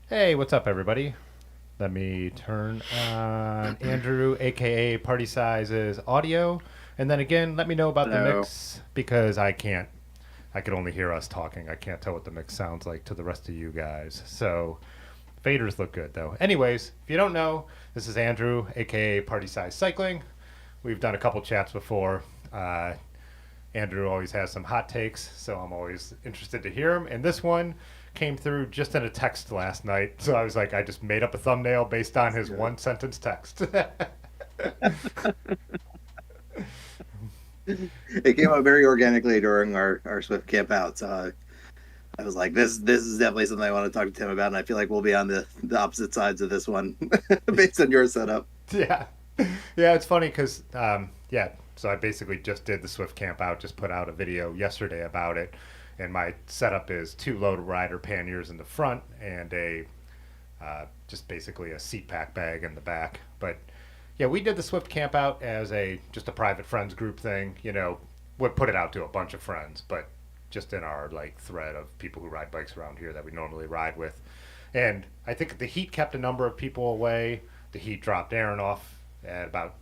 Hey, what's up, everybody? Let me turn on Andrew, aka Party Size's audio, and then again, let me know about the So mix because I can't. I could only hear us talking. I can't tell what the mix sounds like to the rest of you guys. So, faders look good though. Anyways, if you don't know, this is Andrew, aka Party Size Cycling. We've done a couple chats before. Uh, Andrew always has some hot takes, so I'm always interested to hear them. And this one came through just in a text last night, so I was like, I just made up a thumbnail based on that's his good. one sentence text. It came out very organically during our Swift camp out. So I was like, this is definitely something I want to talk to Tim about, and I feel like we'll be on the opposite sides of this one based on your setup. Yeah, yeah, it's funny because yeah. So I basically just did the Swift camp out. Just put out a video yesterday about it, and my setup is two low rider panniers in the front and a just basically a seat pack bag in the back. But yeah, we did the Swift camp out as a just a private friends group thing. Would put it out to a bunch of friends, but just in our like thread of people who ride bikes around here that we normally ride with. And I think the heat kept a number of people away. The heat dropped Aaron off at about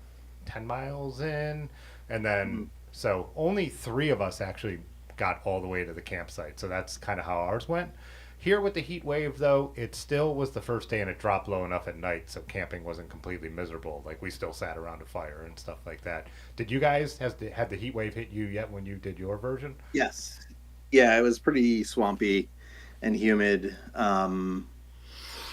10 miles in, and then Mhm. so only three of us actually got all the way to the campsite. So that's kind of how ours went. Here with the heat wave, though, it still was the first day and it dropped low enough at night, so camping wasn't completely miserable. Like, we still sat around a fire and stuff like that. Did you guys, had the heat wave hit you yet when you did your version? Yes, yeah, it was pretty swampy and humid.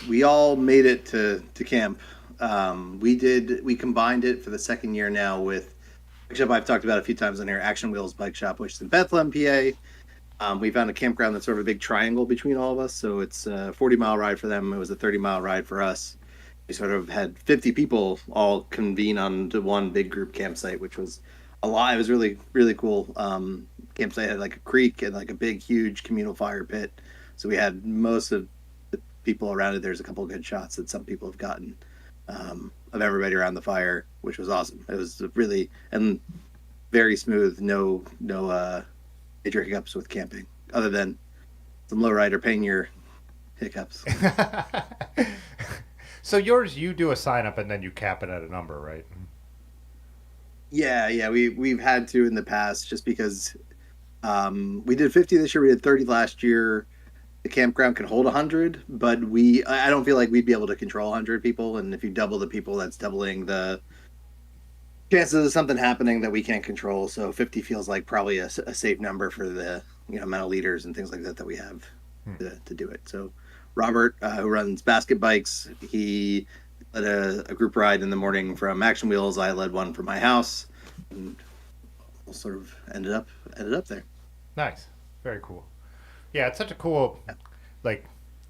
We all made it to camp. We combined it for the second year now with bike shop I've talked about a few times on here, Action Wheels Bike Shop, which is in Bethlehem, PA. We found a campground that's sort of a big triangle between all of us. So it's a 40-mile ride for them. It was a 30-mile ride for us. We sort of had 50 people all convene on to one big group campsite, which was a lot. It was really, really cool. Campsite had like a creek and like a big, huge communal fire pit. So we had most of the people around it. There's a couple of good shots that some people have gotten of everybody around the fire, which was awesome. It was really and very smooth. No major hiccups with camping, other than some lowrider Pannier hiccups. So yours, you do a sign up and then you cap it at a number, right? Yeah, we've had to in the past just because we did 50 this year, we did 30 last year. The campground can hold 100, but I don't feel like we'd be able to control 100 people, and if you double the people, that's doubling the chances of something happening that we can't control. So 50 feels like probably a safe number for the amount of liters and things like that that we have Hmm. to do it. So Robert, who runs basket bikes, he led a group ride in the morning from Action Wheels. I led one from my house, and we'll sort of ended up there. Nice. Very cool. Yeah, it's such a cool, like,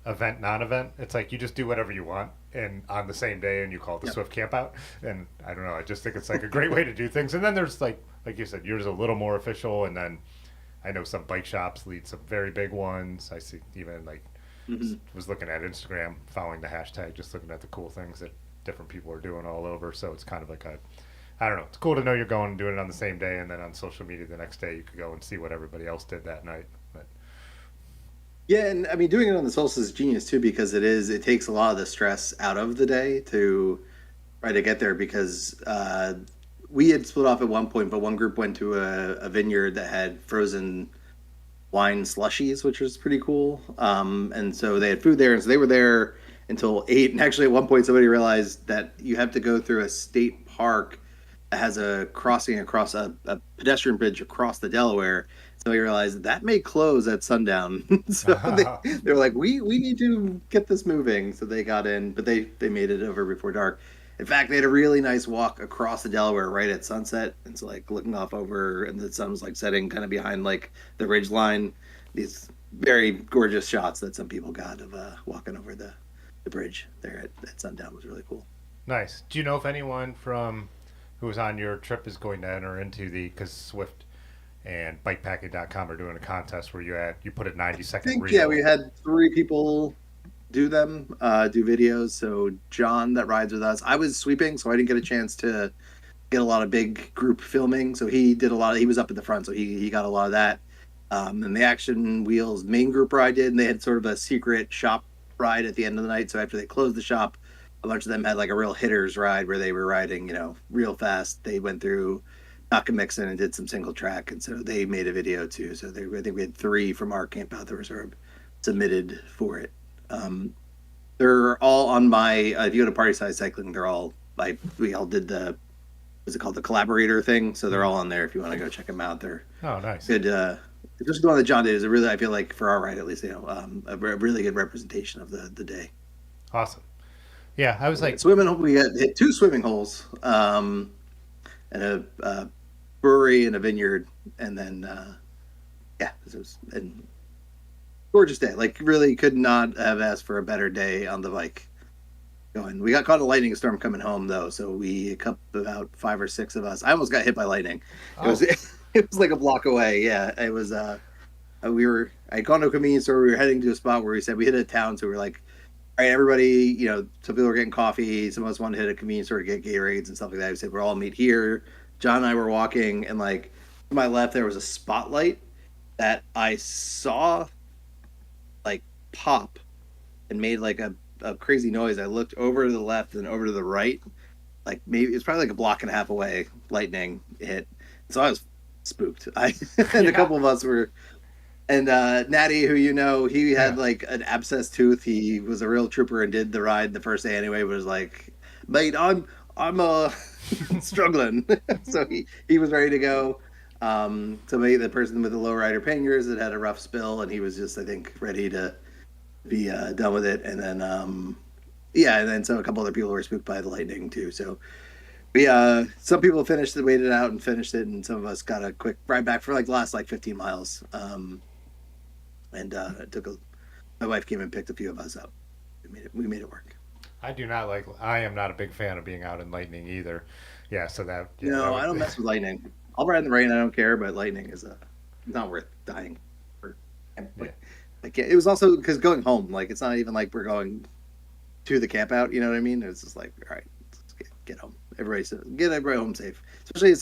event, non-event. It's like you just do whatever you want, and on the same day, and you call it the Yep. Swift Camp Out. And I don't know, I just think it's like a great way to do things. And then there's like you said, yours is a little more official. And then I know some bike shops lead some very big ones. I see even like Mm-hmm. was looking at Instagram, following the hashtag, just looking at the cool things that different people are doing all over. So it's kind of like a, I don't know, it's cool to know you're going and doing it on the same day, and then on social media the next day you could go and see what everybody else did that night. But Yeah, and I mean doing it on the solstice is genius too because it takes a lot of the stress out of the day to try to get there because we had split off at one point, but one group went to a vineyard that had frozen wine slushies, which was pretty cool. And so they had food there, and so they were there until 8. And actually, at one point, somebody realized that you have to go through a state park that has a crossing across a pedestrian bridge across the Delaware. So we realized that may close at sundown. So they were like, we need to get this moving. So they got in, but they made it over before dark. In fact, they had a really nice walk across the Delaware right at sunset. And so like looking off over and the sun was like setting kind of behind like the ridge line. These very gorgeous shots that some people got of walking over the bridge there at sundown was really cool. nice. Do you know if anyone from who was on your trip is going to enter into the, because Swift and bikepacking.com are doing a contest where you put a 90 I second think, yeah, we reel. had 3 people do videos. So John that rides with us, I was sweeping, so I didn't get a chance to get a lot of big group filming. So he did a lot he was up at the front, so he got a lot of that. And the Action Wheels main group ride did, and they had sort of a secret shop ride at the end of the night. So after they closed the shop, a bunch of them had like a real hitters ride where they were riding, real fast. They went through Nakamixon and did some single track, and so they made a video too. So I think we had three from our camp out that were sort of submitted for it. Um, they're all on my. If you go to Party Size Cycling, they're all like we all did the what's it called, the collaborator thing. So they're all on there if you want to go check them out. They're Oh, nice. good. Just the one that John did is a really, I feel like for our ride at least, a really good representation of the day. Awesome. Yeah, I was like, Swimming, we got hit two swimming holes, and a brewery and a vineyard, and then yeah, this was a gorgeous day. Like really, could not have asked for a better day on the bike. Going, we got caught in a lightning storm coming home though, so we a couple about 5 or 6 of us. I almost got hit by lightning. It was it was like a block away. Yeah, it was. I'd gone to a convenience store. We were heading to a spot where we said we hit a town, so we were like, all right, everybody, some people were getting coffee. Some of us wanted to hit a convenience store to get Gatorades and stuff like that. We said we're all meet here. John and I were walking, and like to my left there was a spotlight that I saw like pop and made like a crazy noise. I looked over to the left and over to the right, like maybe it's probably like a block and a half away. Lightning hit, so I was spooked. And a couple of us were. And Natty, who he had like an abscessed tooth. He was a real trooper and did the ride the first day anyway. But was like, mate, I'm struggling, so he was ready to go. So maybe the person with the low rider panniers that had a rough spill, and he was just I think ready to be done with it. And then yeah, and then so a couple other people were spooked by the lightning too. So we some people finished it, waited out and finished it, and some of us got a quick ride back for like the last like 15 miles. And it took my wife came and picked a few of us up. We made it work. I am not a big fan of being out in lightning either. Yeah, so No, I don't mess with lightning. I'll ride in the rain. I don't care, but lightning is not worth dying for. Yeah. Like it was also because going home, like it's not even like we're going to the camp out. You know what I mean? It's just like all right, let's get home. Get everybody home safe. Especially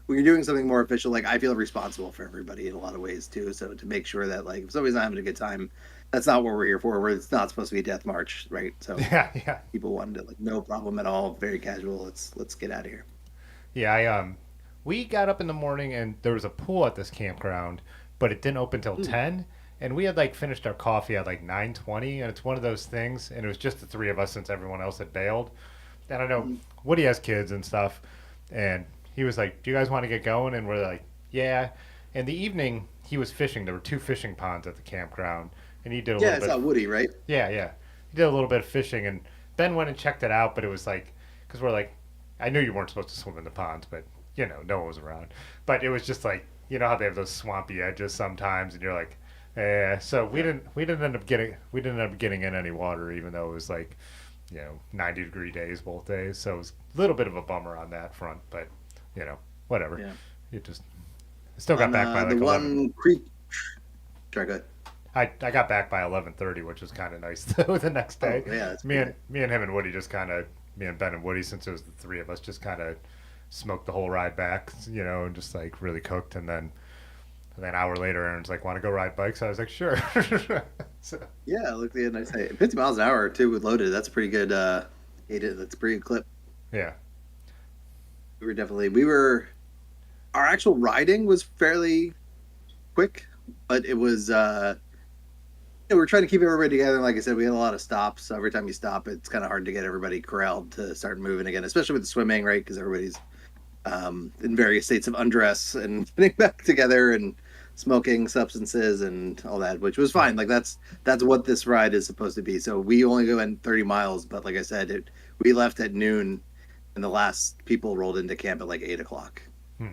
when you're doing something more official. Like I feel responsible for everybody in a lot of ways too. So to make sure that like if somebody's not having a good time, that's not what we're here for. It's not supposed to be a death march, right? So yeah. people wanted to like no problem at all, very casual. Let's get out of here. Yeah, we got up in the morning and there was a pool at this campground, but it didn't open till 10, and we had like finished our coffee at like 9:20, and it's one of those things, and it was just the three of us since everyone else had bailed. And I know Woody has kids and stuff, and he was like, "Do you guys want to get going?" And we're like, "Yeah." In the evening, he was fishing. There were two fishing ponds at the campground, and he did a Yeah, little it's bit. not Woody, right? Yeah, yeah. He did a little bit of fishing, and Ben went and checked it out, but it was like, because we're like, I knew you weren't supposed to swim in the ponds, but no one was around. But it was just like, how they have those swampy edges sometimes, and you're like, eh. So we didn't end up getting in any water, even though it was like 90-degree days both days. So it was a little bit of a bummer on that front, but whatever. Yeah. It just I still got back by like the 11. one creek. Sorry, go ahead. I got back by 11:30, which was kind of nice though. The next day, Oh, yeah, that's me and him and Woody just kind of me and Ben and Woody, since it was the three of us, just kind of smoked the whole ride back, and just like really cooked. And then an hour later, Aaron's like, "Want to go ride bikes?" I was like, "Sure." So, Yeah, look, the nice day. 50 miles an hour too with loaded. That's a pretty good. That's a pretty good clip. yeah, We were our actual riding was fairly quick, but it was we were trying to keep everybody together. And like I said, we had a lot of stops. So every time you stop, it's kind of hard to get everybody corralled to start moving again, especially with the swimming, right? Because everybody's in various states of undress and getting back together and smoking substances and all that, which was fine. Like that's what this ride is supposed to be. So we only go in 30 miles, but like I said, we left at noon, and the last people rolled into camp at like 8 o'clock.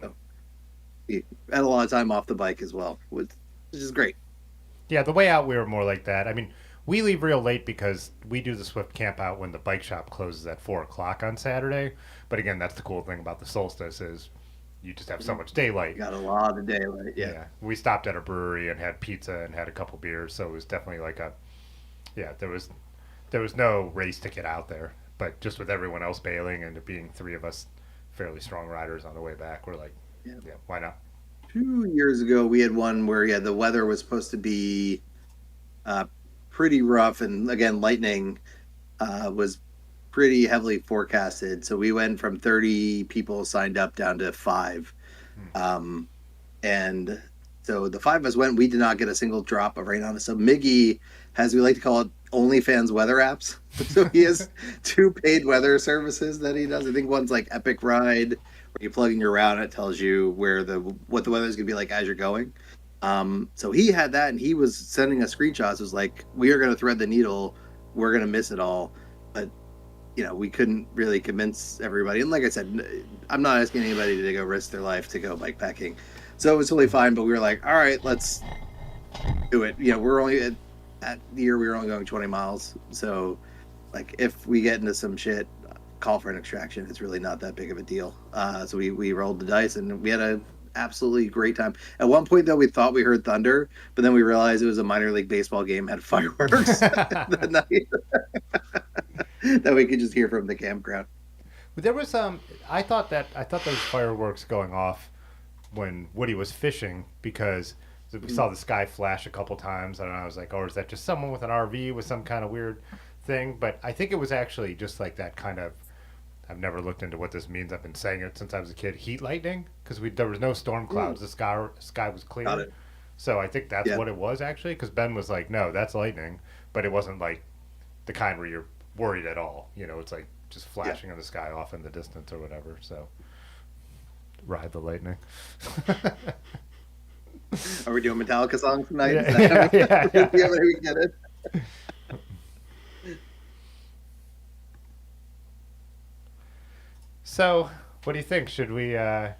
So we had a lot of time off the bike as well, which is great. yeah. The way out, we were more like that. I mean, we leave real late because we do the Swift camp out when the bike shop closes at 4 o'clock on Saturday. But again, that's the cool thing about the solstice is you just have so much daylight. You got a lot of daylight. Yeah. We stopped at a brewery and had pizza and had a couple beers, so it was definitely like there was no race to get out there. But just with everyone else bailing and it being three of us fairly strong riders on the way back, we're like, Yeah. why not? 2 years ago, we had one where the weather was supposed to be pretty rough, and again, lightning was pretty heavily forecasted. So we went from 30 people signed up down to five. Hmm. Um, and so the five of us went. We did not get a single drop of rain on us. So Miggy has, we like to call it, OnlyFans weather apps. So he has two paid weather services that he does. I think one's like Epic Ride, where you plug in your route and it tells you where the what the weather is going to be like as you're going. So he had that, and he was sending us screenshots. It was like, we are going to thread the needle. We're going to miss it all. But we couldn't really convince everybody. And like I said, I'm not asking anybody to go risk their life to go bike packing. So it was totally fine. But we were like, all right, let's do it. We're only at the year we were only going 20 miles. So like, if we get into some shit, call for an extraction. It's really not that big of a deal. So we rolled the dice, and we had a absolutely great time. At one point, though, we thought we heard thunder, but then we realized it was a minor league baseball game, had fireworks that night that we could just hear from the campground. But there was I thought those fireworks going off when Woody was fishing, because we saw the sky flash a couple times, and I was like, oh, is that just someone with an RV with some kind of weird thing? But I think it was actually just like that kind of. I've never looked into what this means. I've been saying it since I was a kid. Heat lightning, because there was no storm clouds. The sky was Got clear. it. So I think that's Yeah. what it was actually. Because Ben was like, "No, that's lightning," but it wasn't like the kind where you're worried at all. It's like just Yeah. flashing in the sky off in the distance or whatever. So ride the lightning. Are we doing Metallica songs tonight? Is Yeah, that how yeah, we, yeah, yeah, how we get it? So what do you think? Should we? Let's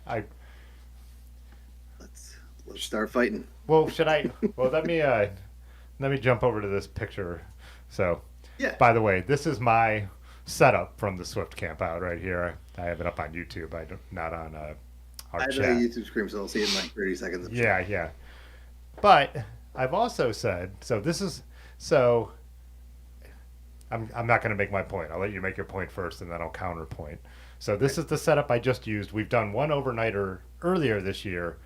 start fighting. Well, should I? Well, let me jump over to this picture. So, Yeah. by the way, this is my setup from the Swift camp out right here. I have it up on YouTube. Not on I our have a chat. YouTube screen, so I'll see it in like 30 seconds. Yeah, yeah. But I've also said, so this is so. I'm not going to make my point. I'll let you make your point first, and then I'll counterpoint. So this is the setup I just used. We've done one overnighter earlier this year,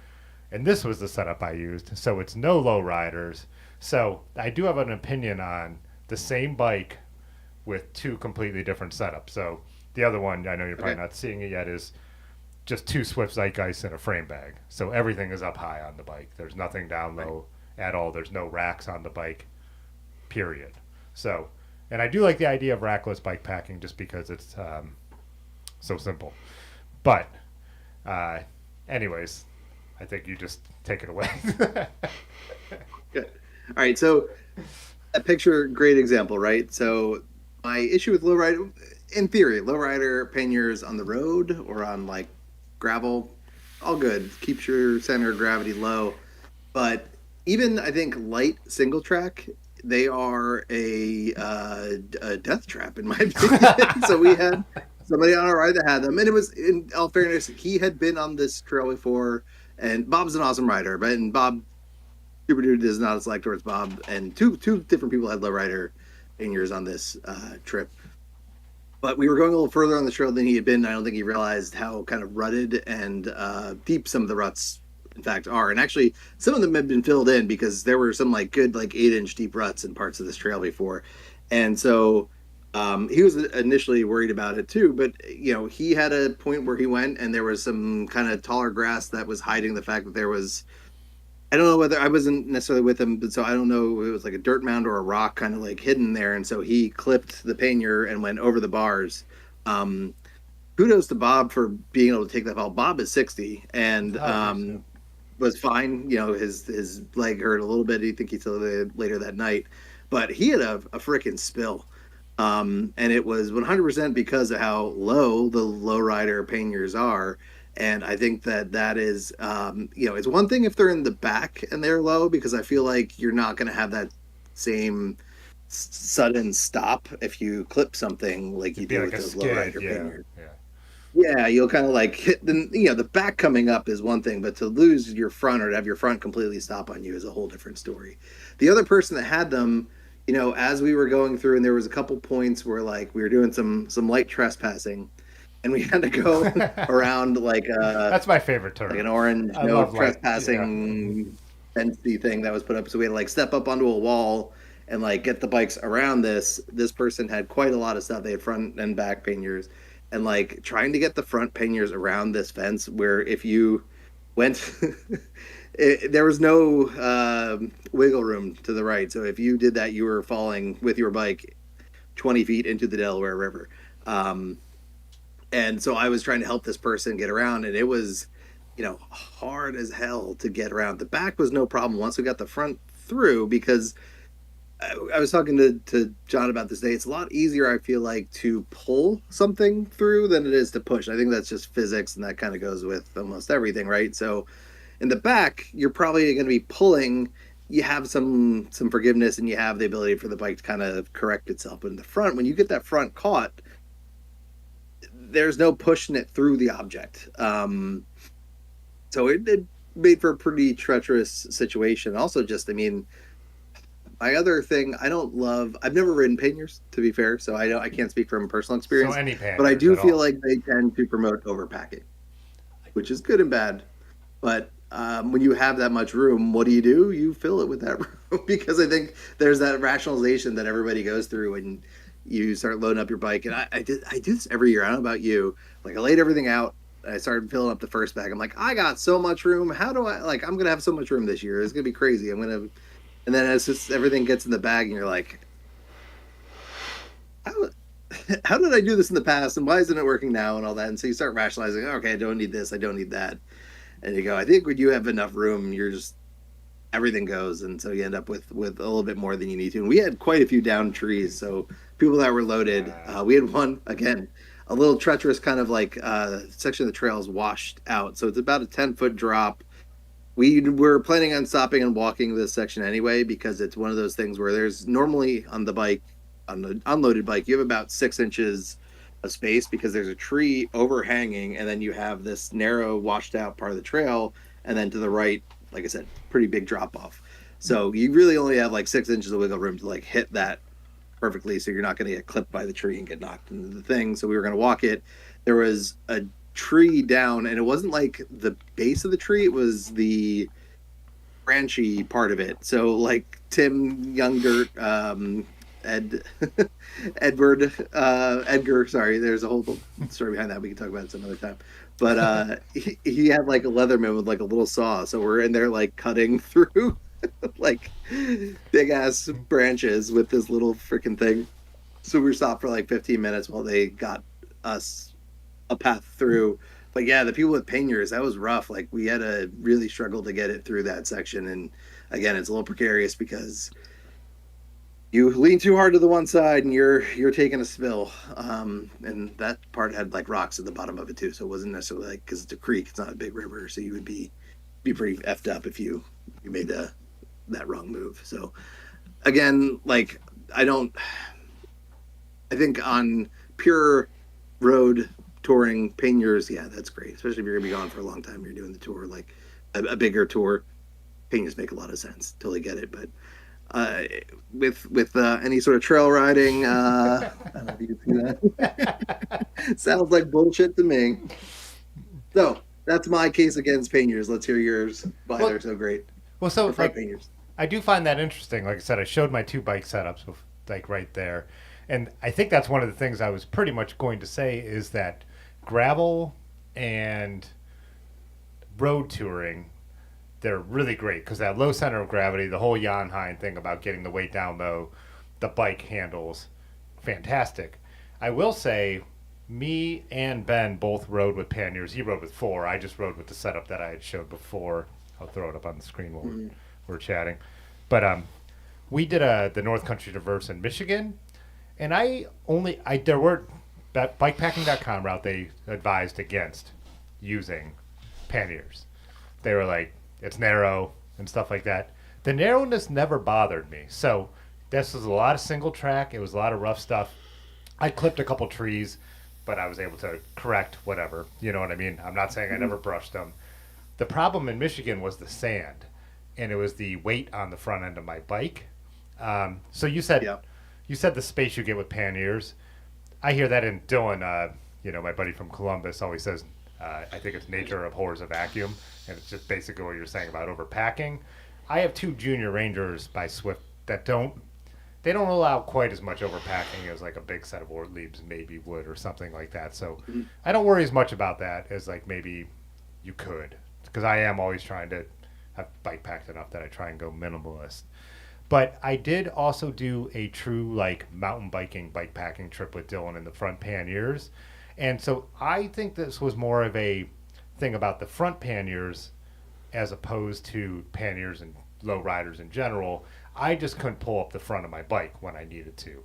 and this was the setup I used. So it's no low riders. So I do have an opinion on the same bike with two completely different setups. So the other one, I know you're probably Okay. not seeing it yet, is just two Swift Zeitgeists in a frame bag. So everything is up high on the bike. There's nothing down Right. low at all. There's no racks on the bike, period. So, and I do like the idea of rackless bike packing just because it's so simple. But, uh, anyways, I think you just take it away. Good. All right. So that picture, great example, right? So my issue with lowrider, in theory, lowrider panniers on the road or on like gravel, all good. Keeps your center of gravity low. But even I think light single track, they are a death trap in my opinion. So we had somebody on our ride that had them, and it was, in all fairness, he had been on this trail before, and Bob's an awesome rider, but and Bob Super Dude is not a select towards Bob, and two different people had lowrider panniers on this trip. But we were going a little further on the trail than he had been. I don't think he realized how kind of rutted and deep some of the ruts, in fact, are. And actually, some of them had been filled in because there were some like good, like 8-inch deep ruts in parts of this trail before. And so he was initially worried about it too. But, he had a point where he went and there was some kind of taller grass that was hiding the fact that there was, I don't know whether, I wasn't necessarily with him, but so I don't know. It was like a dirt mound or a rock kind of like hidden there, and so he clipped the pannier and went over the bars. Um, Kudos to Bob for being able to take that fall. Bob is 60 and Oh, was fine. His leg hurt a little bit. I think he said later that night, but he had a freaking spill. And it was 100% because of how low the lowrider panniers are. And I think that is, it's one thing if they're in the back and they're low, because I feel like you're not going to have that same sudden stop if you clip something like you it'd be do like with a those skid. lowrider Yeah, panniers. yeah. Yeah, you'll kind of like hit the back coming up is one thing, but to lose your front or to have your front completely stop on you is a whole different story. The other person that had them, as we were going through, and there was a couple points where like we were doing some light trespassing, and we had to go around That's my favorite like term. an orange I no love like yeah. trespassing fancy thing that was put up. So we had to like step up onto a wall and like get the bikes around this person had quite a lot of stuff. They had front and back panniers, and like trying to get the front panniers around this fence where if you went there was no wiggle room to the right, so if you did that you were falling with your bike 20 feet into the Delaware River. um, and so I was trying to help this person get around, and it was, hard as hell to get around. The back was no problem once we got the front through, because I was talking to John about this day. It's a lot easier, I feel like, to pull something through than it is to push. I think that's just physics, and that kind of goes with almost everything, right? So in the back, you're probably going to be pulling. You have some forgiveness, and you have the ability for the bike to kind of correct itself. But in the front, when you get that front caught, there's no pushing it through the object. So it made for a pretty treacherous situation. Also, just, I mean, my other thing, I don't love. I've never ridden panniers, to be fair, so I can't speak from personal So experience. any But I panniers do at feel all. like they tend to promote overpacking, which is good and bad. But when you have that much room, what do? You fill it with that room, because I think there's that rationalization that everybody goes through when you start loading up your bike. And I do this every year. I don't know about you. Like, I laid everything out. I started filling up the first bag. I'm like, I got so much room. How do I, like, I'm gonna have so much room this year. It's gonna be crazy. And then as just everything gets in the bag, and you're like, how how did I do this in the past, and why isn't it working now, and all that. And so you start rationalizing, okay, I don't need this, I don't need that. And you go, I think when you have enough room, you're just, everything goes, and so you end up with a little bit more than you need to. And we had quite a few down trees, so people that were loaded. We had one, again, a little treacherous kind of like section of the trails washed out, so it's about a 10-foot drop. We were planning on stopping and walking this section anyway, because it's one of those things where there's normally on the bike, on the unloaded bike, you have about 6 inches of space, because there's a tree overhanging, and then you have this narrow washed out part of the trail, and then to the right, like I said, pretty big drop off. So you really only have like 6 inches of wiggle room to like hit that perfectly, so you're not going to get clipped by the tree and get knocked into the thing. So we were going to walk it. There was a tree down, and it wasn't like the base of the tree, it was the branchy part of it. So like Tim Youngdirt, Ed Edward Edgar, sorry, there's a whole story behind that, we can talk about it some other time. But he had like a Leatherman with like a little saw, so we're in there like cutting through like big ass branches with this little freaking thing. So we were stopped for like 15 minutes while they got us a path through. But yeah, the people with panniers, that was rough. Like, we had to really struggle to get it through that section. And again, it's a little precarious, because you lean too hard to the one side, and you're taking a spill. And that part had like rocks at the bottom of it too, so it wasn't necessarily like, because it's a creek, it's not a big river, so you would be pretty effed up if you made that wrong move. So again, like, I don't. I think on pure road touring, panniers, yeah, that's great. Especially if you're gonna be gone for a long time, you're doing the tour, like a bigger tour. Panniers make a lot of sense. Totally get it. But uh, with any sort of trail riding, I don't know if you can see that. Sounds like bullshit to me. So that's my case against panniers. Let's hear yours. Why Well, they're so great well, so for front like panniers. I do find that interesting. Like I said, I showed my two bike setups, like right there, and I think that's one of the things I was pretty much going to say is that gravel and road touring, they're really great because that low center of gravity, the whole Janheim thing about getting the weight down low, the bike handles, fantastic. I will say, me and Ben both rode with panniers. He rode with four. I just rode with the setup that I had showed before. I'll throw it up on the screen while we're chatting. But we did the North Country Traverse in Michigan, and there were that bikepacking.com route they advised against using panniers. They were like, it's narrow and stuff like that. The narrowness never bothered me. So this was a lot of single track. It was a lot of rough stuff. I clipped a couple trees, but I was able to correct whatever. You know what I mean? I'm not saying I never brushed them. The problem in Michigan was the sand, and it was the weight on the front end of my bike. So Yeah. you said the space you get with panniers. I hear that in Dylan. My buddy from Columbus always says, I think it's nature abhors a vacuum, and it's just basically what you're saying about overpacking. I have two junior Rangers by Swift that don't. they don't allow quite as much overpacking as like a big set of Ortliebs maybe would or something like that. So Mhm. I don't worry as much about that as like maybe you could, because I am always trying to have bike packed enough that I try and go minimalist. But I did also do a true like mountain biking, bike packing trip with Dylan in the front panniers. And so I think this was more of a thing about the front panniers as opposed to panniers and low riders in general. I just couldn't pull up the front of my bike when I needed to.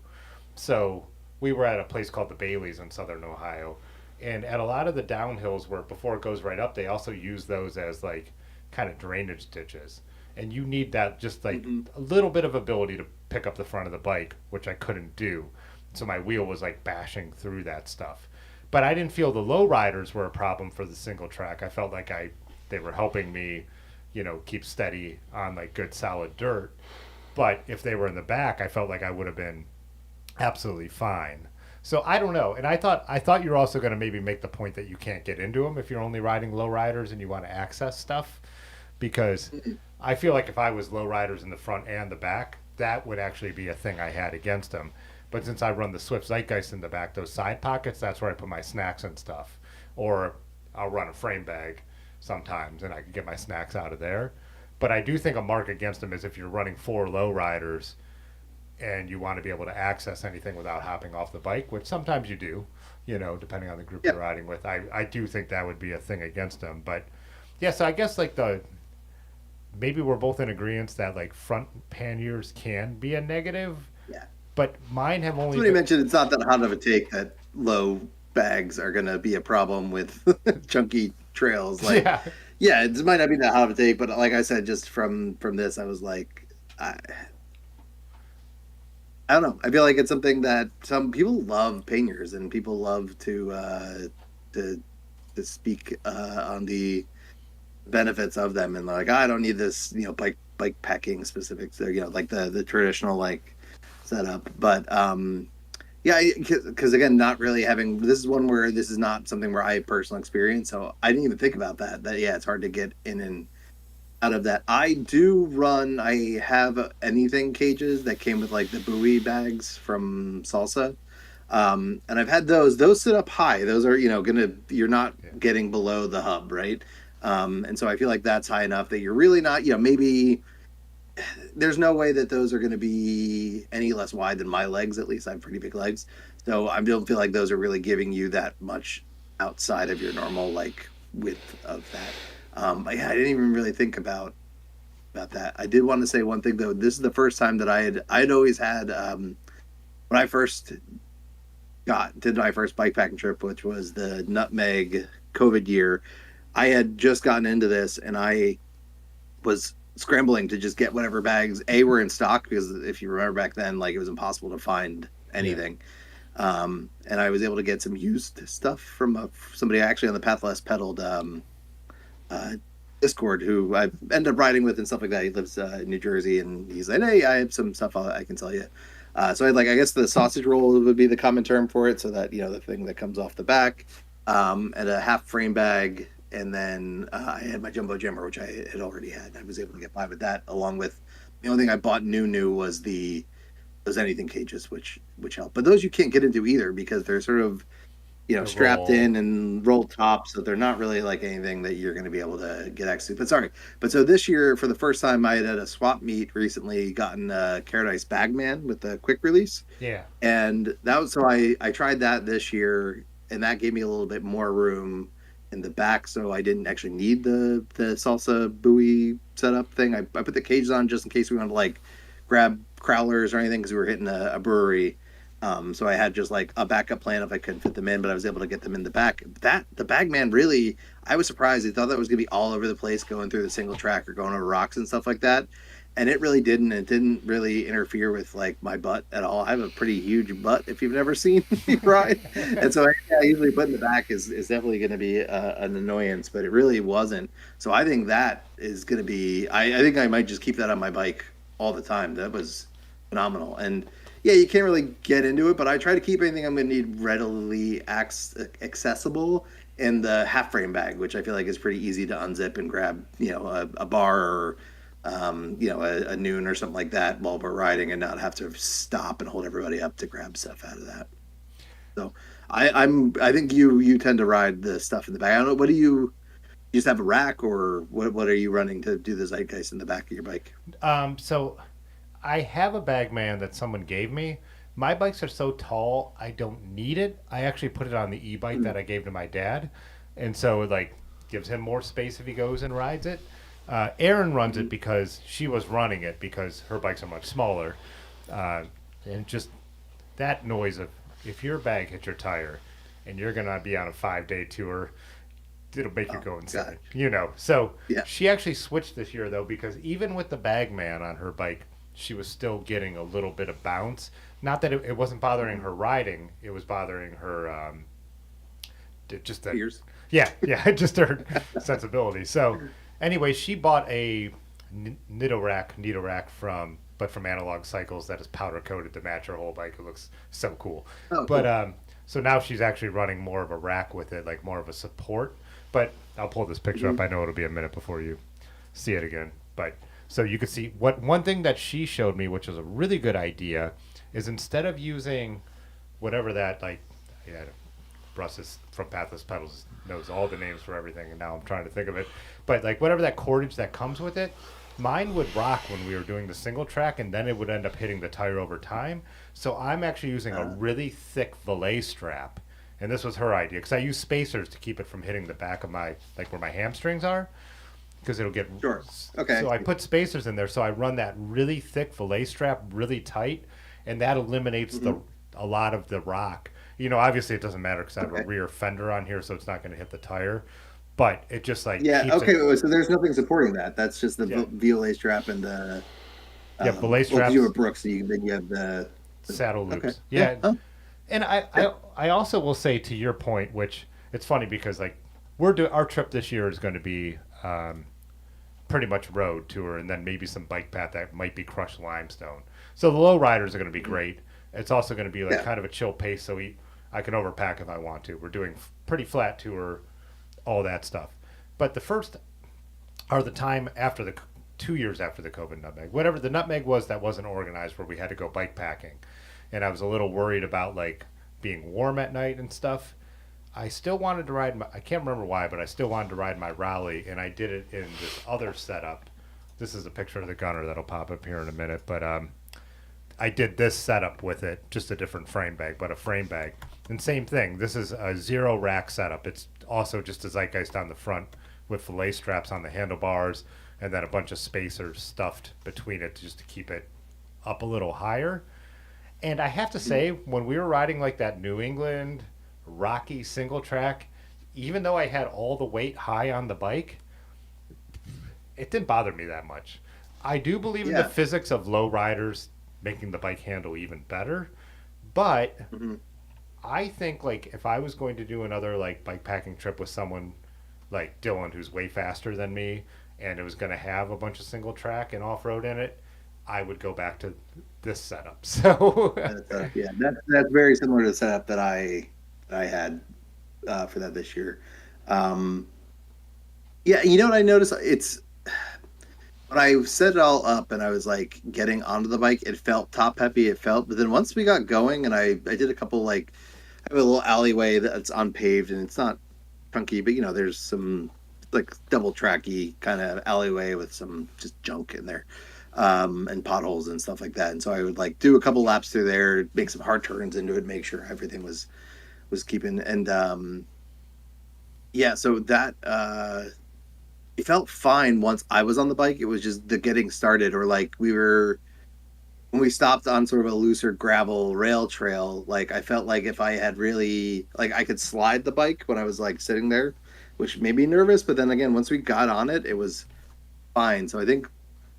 So we were at a place called the Baileys in southern Ohio. And at a lot of the downhills where before it goes right up, they also use those as like kind of drainage ditches. And you need that just like Mhm. a little bit of ability to pick up the front of the bike, which I couldn't do. So my wheel was like bashing through that stuff. But I didn't feel the low riders were a problem for the single track. I felt like they were helping me, keep steady on like good solid dirt. But if they were in the back, I felt like I would have been absolutely fine. So I don't know, and I thought you were also going to maybe make the point that you can't get into them if you're only riding low riders and you want to access stuff, because I feel like if I was low riders in the front and the back, that would actually be a thing I had against them. But since I run the Swift Zeitgeist in the back, those side pockets, that's where I put my snacks and stuff. Or I'll run a frame bag sometimes and I can get my snacks out of there. But I do think a mark against them is if you're running four low riders and you want to be able to access anything without hopping off the bike, which sometimes you do, depending on the group Yeah. you're riding with. I do think that would be a thing against them. But yeah, so I guess like the maybe we're both in agreement that like front panniers can be a negative, Yeah. but mine have only Somebody been. mentioned it's not that hot of a take that low bags are going to be a problem with chunky trails. Like, Yeah, yeah, it might not be that hot of a take, but like I said, just from this, I was like, I don't know. I feel like it's something that some people love painters and people love to to speak on the benefits of them, and like, I don't need this, bike packing specifics, or like the traditional like setup. But yeah, because again, not really having, this is one where this is not something where I have personal experience, so I didn't even think about that. That yeah, it's hard to get in and out of that. I do run. I have anything cages that came with like the buoy bags from Salsa. And I've had those. Those sit up high. Those are, you're not yeah, getting below the hub, right? And so I feel like that's high enough that you're really not, maybe there's no way that those are going to be any less wide than my legs. At least I have pretty big legs. So I don't feel like those are really giving you that much outside of your normal like width of that. But yeah, I didn't even really think about that. I did want to say one thing though. This is the first time that I'd always had when I first did my first bike packing trip, which was the Nutmeg COVID year. I had just gotten into this and I was scrambling to just get whatever bags were in stock, because if you remember back then, like, it was impossible to find yeah, anything. And I was able to get some used stuff from somebody actually on the Path Less Pedaled uh, Discord, who I ended up riding with and stuff like that. He lives in New Jersey, and he's like, "Hey, I have some stuff I can tell you." So I like, I guess the sausage roll would be the common term for it. So that, the thing that comes off the back, and a half frame bag, and then I had my jumbo jammer, which I had already had. I was able to get by with that, along with the only thing I bought new was those anything cages, which helped. But those you can't get into either because they're sort of, the strapped roll. in and rolled top, so they're not really like anything that you're going to be able to get access to. But sorry, but so this year, for the first time, I had at a swap meet recently gotten a Paradise Bagman with a quick release, Yeah, and that was, so I tried that this year, and that gave me a little bit more room in the back, so I didn't actually need the salsa buoy setup thing. I put the cages on just in case we wanted to like grab crowlers or anything, because we were hitting a brewery. So I had just like a backup plan if I couldn't fit them in, but I was able to get them in the back. That the Bagman really, I was surprised. I thought that was gonna be all over the place going through the single track or going over rocks and stuff like that, and it really didn't. It didn't really interfere with like my butt at all. I have a pretty huge butt if you've never seen me ride, and so I usually put in the back is definitely going to be an annoyance, but it really wasn't. So I think that is going to be. I think I might just keep that on my bike all the time. That was phenomenal, and yeah, you can't really get into it, but I try to keep anything I'm going to need readily accessible in the half frame bag, which I feel like is pretty easy to unzip and grab, a bar or a noon or something like that while we're riding and not have to stop and hold everybody up to grab stuff out of that. So I think you tend to ride the stuff in the back. I don't know. What do you just have a rack or what are you running to do the zeitgeist in the back of your bike? So I have a bag man that someone gave me. My bikes are so tall, I don't need it. I actually put it on the e-bike that I gave to my dad, and so it like gives him more space if he goes and rides it. Erin runs it Mm-hmm. because she was running it because her bikes are much smaller, uh, and just that noise of if your bag hits your tire, and you're gonna be on a 5 day tour, it'll make you Oh go God. insane, you know. So Yeah. she actually switched this year though because even with the Bagman on her bike, she was still getting a little bit of bounce. Not that it wasn't bothering Mm-hmm. her riding; it was bothering her just that. Ears. Yeah, yeah, just her sensibility. So anyway, she bought a Nidorak from from Analog Cycles that is powder coated to match her whole bike. It looks so cool. Oh, But cool. so now she's actually running more of a rack with it, like more of a support. But I'll pull this picture Mm-hmm. up. I know it'll be a minute before you see it again. But so you can see what one thing that she showed me, which was a really good idea, is instead of using whatever that like, yeah, Russ is from Pathless Pedals knows all the names for everything, and now I'm trying to think of it. But like whatever that cordage that comes with it, mine would rock when we were doing the single track, and then it would end up hitting the tire over time. So I'm actually using a Uh, really thick valet strap, and this was her idea because I use spacers to keep it from hitting the back of my like where my hamstrings are because it'll get. sure. So Okay. I put spacers in there, so I run that really thick fillet strap really tight, and that eliminates Mm-hmm. the a lot of the rock. You know, obviously it doesn't matter because I have a Okay. rear fender on here, so it's not going to hit the tire, but it just like Yeah. keeps it. Okay. So there's nothing supporting that. That's just the Yeah, VOA strap and the yeah, fillet well, because you straps, have Brooks, and then you have the saddle okay. loops. Yeah. Yeah, Oh, and yeah. I also will say to your point, which it's funny because like our trip this year is going to be pretty much road tour and then maybe some bike path that might be crushed limestone. So the low riders are going to be Mhm. great. It's also going to be like Yeah. kind of a chill pace, so I can overpack if I want to. We're doing pretty flat tour, all that stuff. But the first are the time after the 2 years after the COVID nutmeg, whatever the nutmeg was that wasn't organized, where we had to go bike packing, and I was a little worried about like being warm at night and stuff. I still wanted to ride. I can't remember why, but I still wanted to ride my rally, and I did it in this other setup. This is a picture of the gunner that'll pop up here in a minute, but I did this setup with it, just a different frame bag, but a frame bag. And same thing. This is a zero rack setup. It's also just a zeitgeist on the front with fillet straps on the handlebars, and then a bunch of spacers stuffed between it just to keep it up a little higher. And I have to say, when we were riding like that New England rocky single track, even though I had all the weight high on the bike, it didn't bother me that much. I do believe in the Yeah. physics of low riders making the bike handle even better, but Hmm. I think like if I was going to do another like bike packing trip with someone like Dylan who's way faster than me and it was going to have a bunch of single track and off road in it, I would go back to this setup. So Yeah, that's very similar to the setup that I had for that this year. Um, yeah, you know what I noticed? It's when I set it all up and I was like getting onto the bike, it felt top heavy. It felt, but then once we got going and I did a couple like I have a little alleyway that's unpaved and it's not chunky, but there's some like double tracky kind of alleyway with some just junk in there, and potholes and stuff like that. And so I would like do a couple laps through there, make some hard turns into it, make sure everything was keeping and yeah. So that it felt fine once I was on the bike. It was just the getting started, or like we were when we stopped on sort of a looser gravel rail trail. Like I felt like if I had really like I could slide the bike when I was like sitting there, which made me nervous. But then again, once we got on it, it was fine. So I think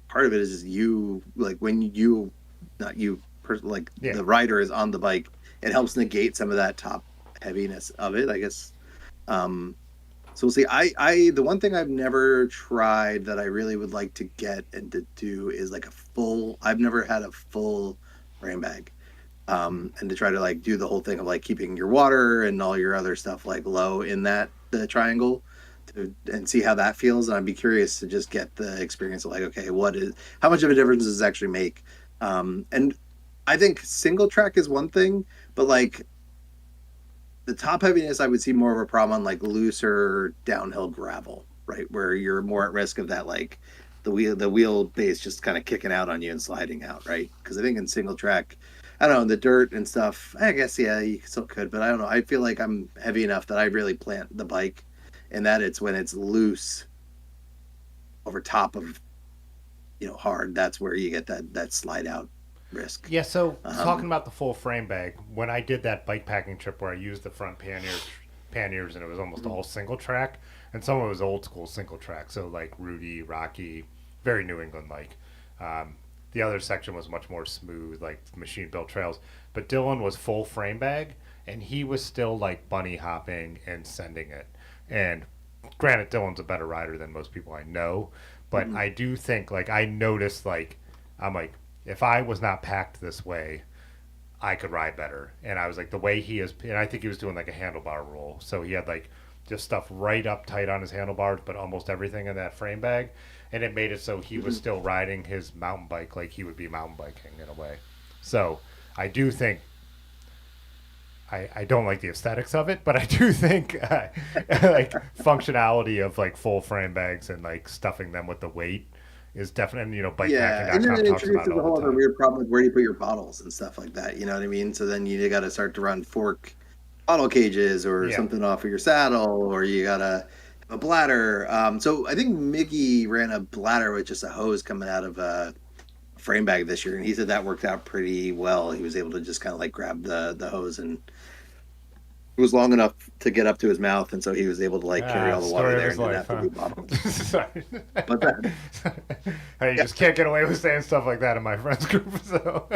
part of it is just you like when you not you like yeah. the rider is on the bike, it helps negate some of that top heaviness of it, I guess. Um, so we'll see. The one thing I've never tried that I really would like to get and to do is like a full. I've never had a full rain bag, and to try to like do the whole thing of like keeping your water and all your other stuff like low in that the triangle. and see how that feels. And I'd be curious to just get the experience of like, okay, how much of a difference does this actually make? And I think single track is one thing, but like the top heaviness, I would see more of a problem on like looser downhill gravel, right, where you're more at risk of that like the wheel base just kind of kicking out on you and sliding out, right? Because I think in single track, I don't know, the dirt and stuff. I guess yeah, you still could, but I don't know. I feel like I'm heavy enough that I really plant the bike, and that it's when it's loose over top of hard. That's where you get that slide out risk. Yeah, so talking Um, about the full frame bag, when I did that bike packing trip where I used the front panniers and it was almost all single track, and some of it was old school single track, so like Rudy, Rocky, very New England like. Um, the other section was much more smooth, like machine built trails. But Dylan was full frame bag, and he was still like bunny hopping and sending it. And granted, Dylan's a better rider than most people I know, but I do think like I noticed like I'm like if I was not packed this way, I could ride better. And I was like the way he is, and I think he was doing like a handlebar roll, so he had like just stuff right up tight on his handlebars, but almost everything in that frame bag, and it made it so he was still riding his mountain bike like he would be mountain biking in a way. So I do think I don't like the aesthetics of it, but I do think like functionality of like full frame bags and like stuffing them with the weight is definitely, and, Yeah, and then bikepacking.com it talks about it introduces a all the whole other time. weird problem with where do you put your bottles and stuff like that. You know what I mean? So then you got to start to run fork bottle cages or Yeah. something off of your saddle, or you got to have a bladder. So I think Mickey ran a bladder with just a hose coming out of a frame bag this year, and he said that worked out pretty well. He was able to just kind of like grab the hose, and it was long enough to get up to his mouth, and so he was able to like carry Ah, all the water story of there his and didn't life, have to huh? do bottles. Sorry. But that, Hey, you yeah. just can't get away with saying stuff like that in my friends group. So,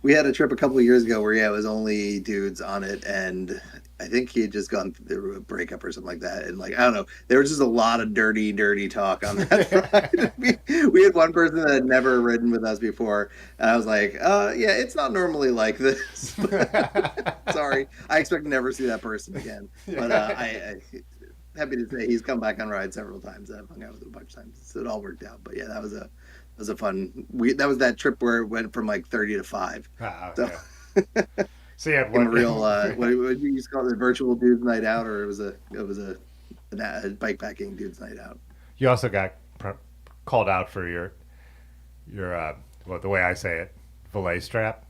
We had a trip a couple of years ago where yeah, it was only dudes on it, and I think he had just gone through a breakup or something like that. And like I don't know, there was just a lot of dirty talk on that ride. We had one person that had never ridden with us before, and I was like, yeah, it's not normally like this. Sorry, I expect to never see that person again. But I happy to say he's come back on rides several times. I've hung out with him a bunch of times, so it all worked out. But yeah, that was a fun. That was that trip where it went from like 30 to 5. So okay. So you had in a one. real what you used to call it, a virtual dudes night out, or it was a bike packing dudes night out. You also got called out for your well, the way I say it, valet strap.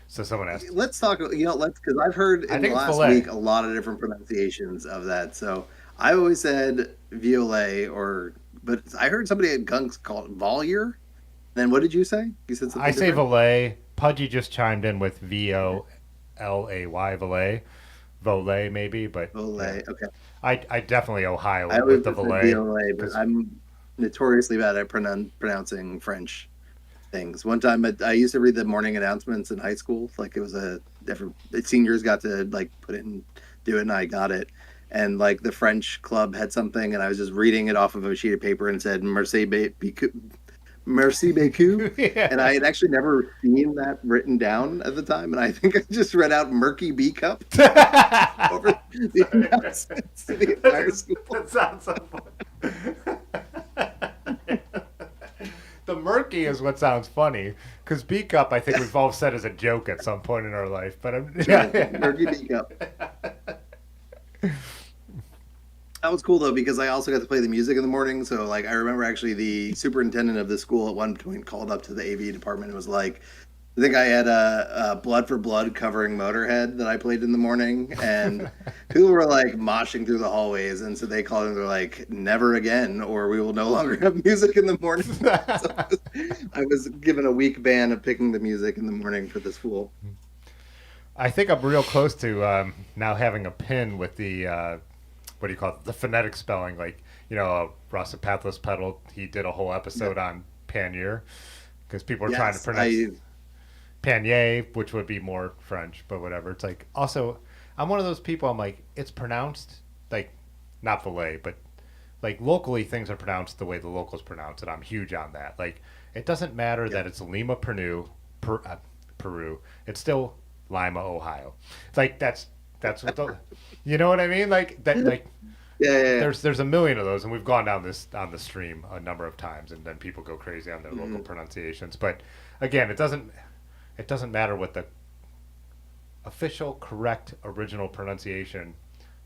So someone asked. Let's talk. Let's because I've heard I in the think it's last valet. week a lot of different pronunciations of that. So I always said violet, but I heard somebody at Gunks call it Volier. Then what did you say? You said I something say different. valet. Pudgy just chimed in with VOLAY valet. Volet maybe, but yeah. Volet. Okay. I definitely Ohio I it always with the just said valet VOA, but because I'm notoriously bad at pronouncing French things. One time I used to read the morning announcements in high school. Like it was a different, the seniors got to like put it and do it, and I got it. And like the French club had something, and I was just reading it off of a sheet of paper and it said Merci beaucoup. And yeah. I had actually never seen that written down at the time. And I think I just read out Murky B Cup over the announcements to the entire school. That sounds so funny. The murky is what sounds funny because B cup I think we've all said as a joke at some point in our life, but Right. Murky B Cup. That was cool though because I also got to play the music in the morning. So like I remember actually the superintendent of the school at one point called up to the AV department and was like, I think I had a Blood for Blood covering Motorhead that I played in the morning, and people were like moshing through the hallways, and so they called and they're like, "Never again, or we will no longer have music in the morning." So I was given a week ban of picking the music in the morning for the school. I think I'm real close to now having a pin with the what do you call it? The phonetic spelling. Like Rossipathlus pedal. He did a whole Yeah. episode on Pannier because people are trying to Yes, pronounce Panier, which would be more French, but whatever. It's like also, I'm one of those people. I'm like, it's pronounced like not filet, but like locally things are pronounced the way the locals pronounce it. I'm huge on that. Like, it doesn't matter yep. that it's Lima Pernod per, Peru. It's still Lima, Ohio. It's like that's what the, you know what I mean? Like that, like Yeah, yeah, yeah. there's a million of those, and we've gone down this on the stream a number of times, and then people go crazy on their local Mhm. pronunciations. But again, it doesn't matter what the official, correct, original pronunciation.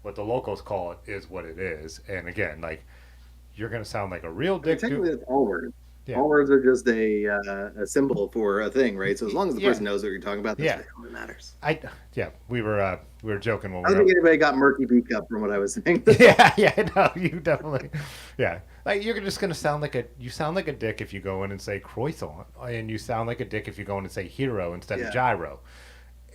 What the locals call it is what it is. And again, like you're gonna sound like a real I mean, dick. technically, it's all words. Yeah, All words are just a symbol for a thing, right? So as long as the yeah, person knows what you're talking about, that's yeah. really all that matters. I yeah, we were joking when I we don't were. think anybody got murky beak up from what I was saying. Yeah, yeah, no, you definitely, yeah. Like you're just gonna sound like you sound like a dick if you go in and say croissant, and you sound like a dick if you go in and say hero instead of Yeah. gyro.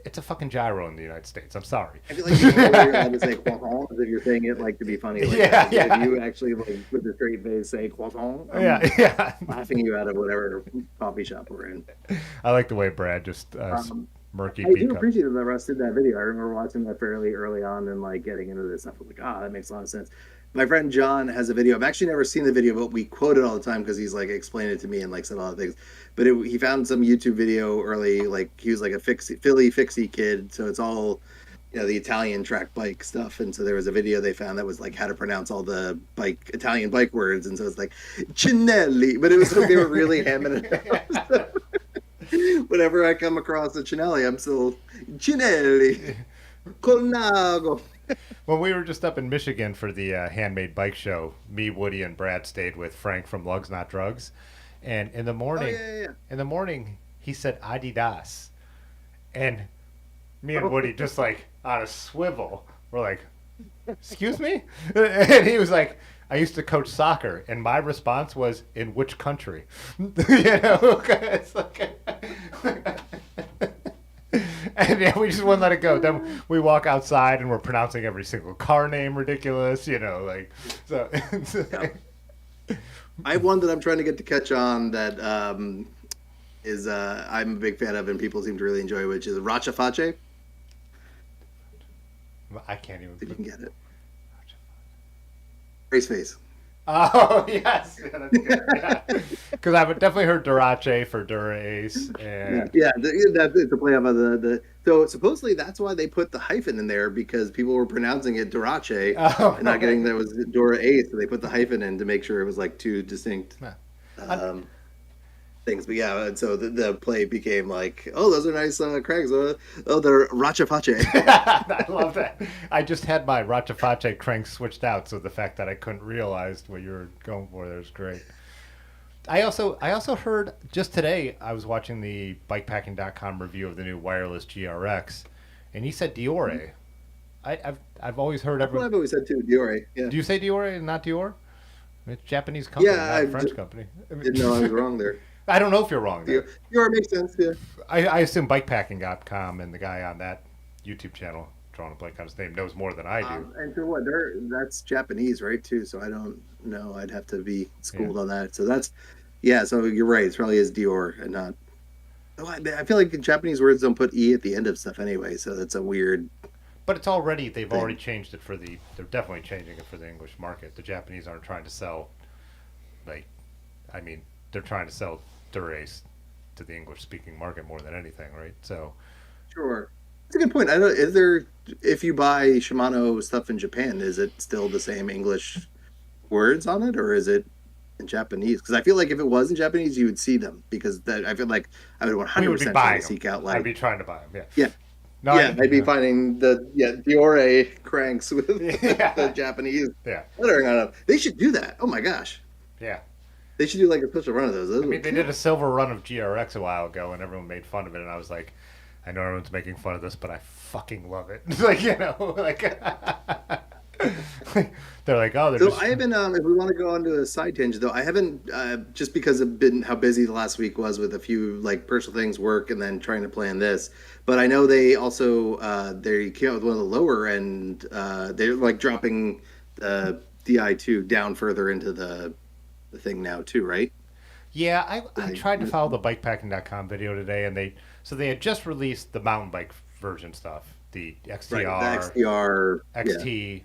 It's a fucking gyro in the United States. I'm sorry. I feel like you're only allowed to say croissant if you're saying it like to be funny like Yeah, that. But if yeah, you actually like with a straight face say croissant, yeah, I'm yeah. laughing you out of whatever coffee shop we're in. I like the way Brad just Um, murky I do beat up. appreciate that Russ did that video. I remember watching that fairly early on and like getting into this stuff. I'm like, ah, that makes a lot of sense. My friend John has a video. I've actually never seen the video, but we quote it all the time because he's like explained it to me and like said a lot of things. But he found some YouTube video early, like he was like a Philly fixie kid, so it's all the Italian track bike stuff. And so there was a video they found that was like how to pronounce all the Italian bike words, and so it's like Cinelli, but it was like they were really hamming it up. Whenever I come across a Cinelli, I'm still Cinelli, Colnago. When we were just up in Michigan for the handmade bike show, me, Woody, and Brad stayed with Frank from Lugs Not Drugs, and in the Oh morning, yeah, yeah, he said Adidas, and me and yeah. Woody just like on a swivel. We're like, "Excuse me," and he was like, "I used to coach soccer," and my response was, "In which country?" It's like. And yeah, we just wouldn't let it go. Then we walk outside and we're pronouncing every single car name ridiculous, like so. Yeah. I have one that I'm trying to get to catch on that is I'm a big fan of and people seem to really enjoy, which is Racha Face. I can't even. If you can get it, race face. Oh yes, yeah, that's good. Yeah, because I've definitely heard Durace for Dura Ace, and Yeah, that's it's a play off of the. So supposedly that's why they put the hyphen in there because people were pronouncing it Durace oh, and not getting that it was Dora Ace, so they put the hyphen in to make sure it was like two distinct yeah. um, things. But yeah, and so the play became like, oh, those are nice cranks. Oh, they're Racha Face. I love that. I just had my Rachafache crank switched out, so the fact that I couldn't realize what you were going for there was great. I also heard just today I was watching the bikepacking.com review of the new wireless GRX, and he said Diore. I've always heard That's what everyone. I've always said too, Diore. Yeah, Do you say Diore and not Dior? It's a Japanese company, yeah, not I a French company. didn't know I was wrong there. I don't know if you're wrong there. Dior makes sense. Yeah. I assume bikepacking.com and the guy on that YouTube channel, drawing a blank on his name, knows more than I do. And for what? That's Japanese, right? Too. So I don't know. I'd have to be Yeah. schooled on that. So that's yeah. So you're right. It probably is Dior and not. Oh, I feel like Japanese words don't put e at the end of stuff anyway. So that's a weird But they've already thing. changed it they're definitely changing it for the English market. The Japanese aren't trying to sell, like, I mean, they're trying to sell Durace to the English speaking market more than anything, right? So, Sure. That's a good point. I don't. Is there if you buy Shimano stuff in Japan, is it still the same English words on it, or is it in Japanese? Because I feel like if it was in Japanese, you would see them because that I feel like I would we would be 100% try buying to them. seek out I'd like be trying to buy them, yeah. yeah. No, Yeah, I'd be finding the Diore cranks with yeah. the Japanese Yeah, lettering on them. They should do that. Oh my gosh, yeah. they should do like a special run of those. Those I would mean, they kill. did a silver run of GRX a while ago, and everyone made fun of it, and I was like, I know everyone's making fun of this, but I fucking love it. Like, like, they're like, oh, they're So just, I haven't. If we want to go on to a side tangent, though, I haven't just because of been how busy the last week was with a few like personal things, work, and then trying to plan this. But I know they also they came out with one of the lower end. They're like dropping the Di2 down further into the thing now too, right? yeah, I I, tried to follow the bikepacking.com video today, and they had just released the mountain bike version stuff, the right, the XTR, XDR. Yeah. XT,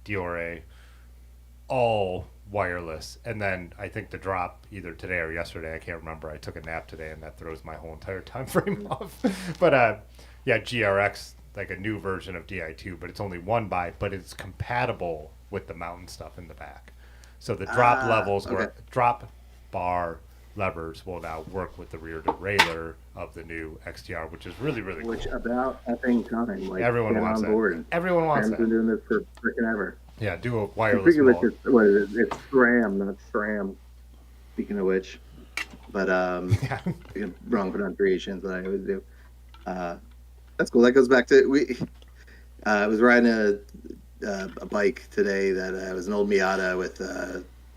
Diore, all wireless. And then I think the drop either today or yesterday, I can't remember. I took a nap today, and that throws my whole entire time frame off. But yeah, GRX, like a new version of Di2, but it's only one by, but it's compatible with the mountain stuff in the back. So the drop levels Okay. were drop bar levers will now work with the rear derailleur of the new XTR, which is really really Which cool. about effing time. Like, Everyone get wants on that. board. Everyone wants Sam's that. been doing this for freaking ever. Yeah, do a And wireless speaking of which, mode. what is it? It's SRAM, not SRAM. Speaking of which, but Yeah. wrong pronunciations that I always do. Uh, that's cool. That goes back to we. I was riding a bike today that was an old Miata with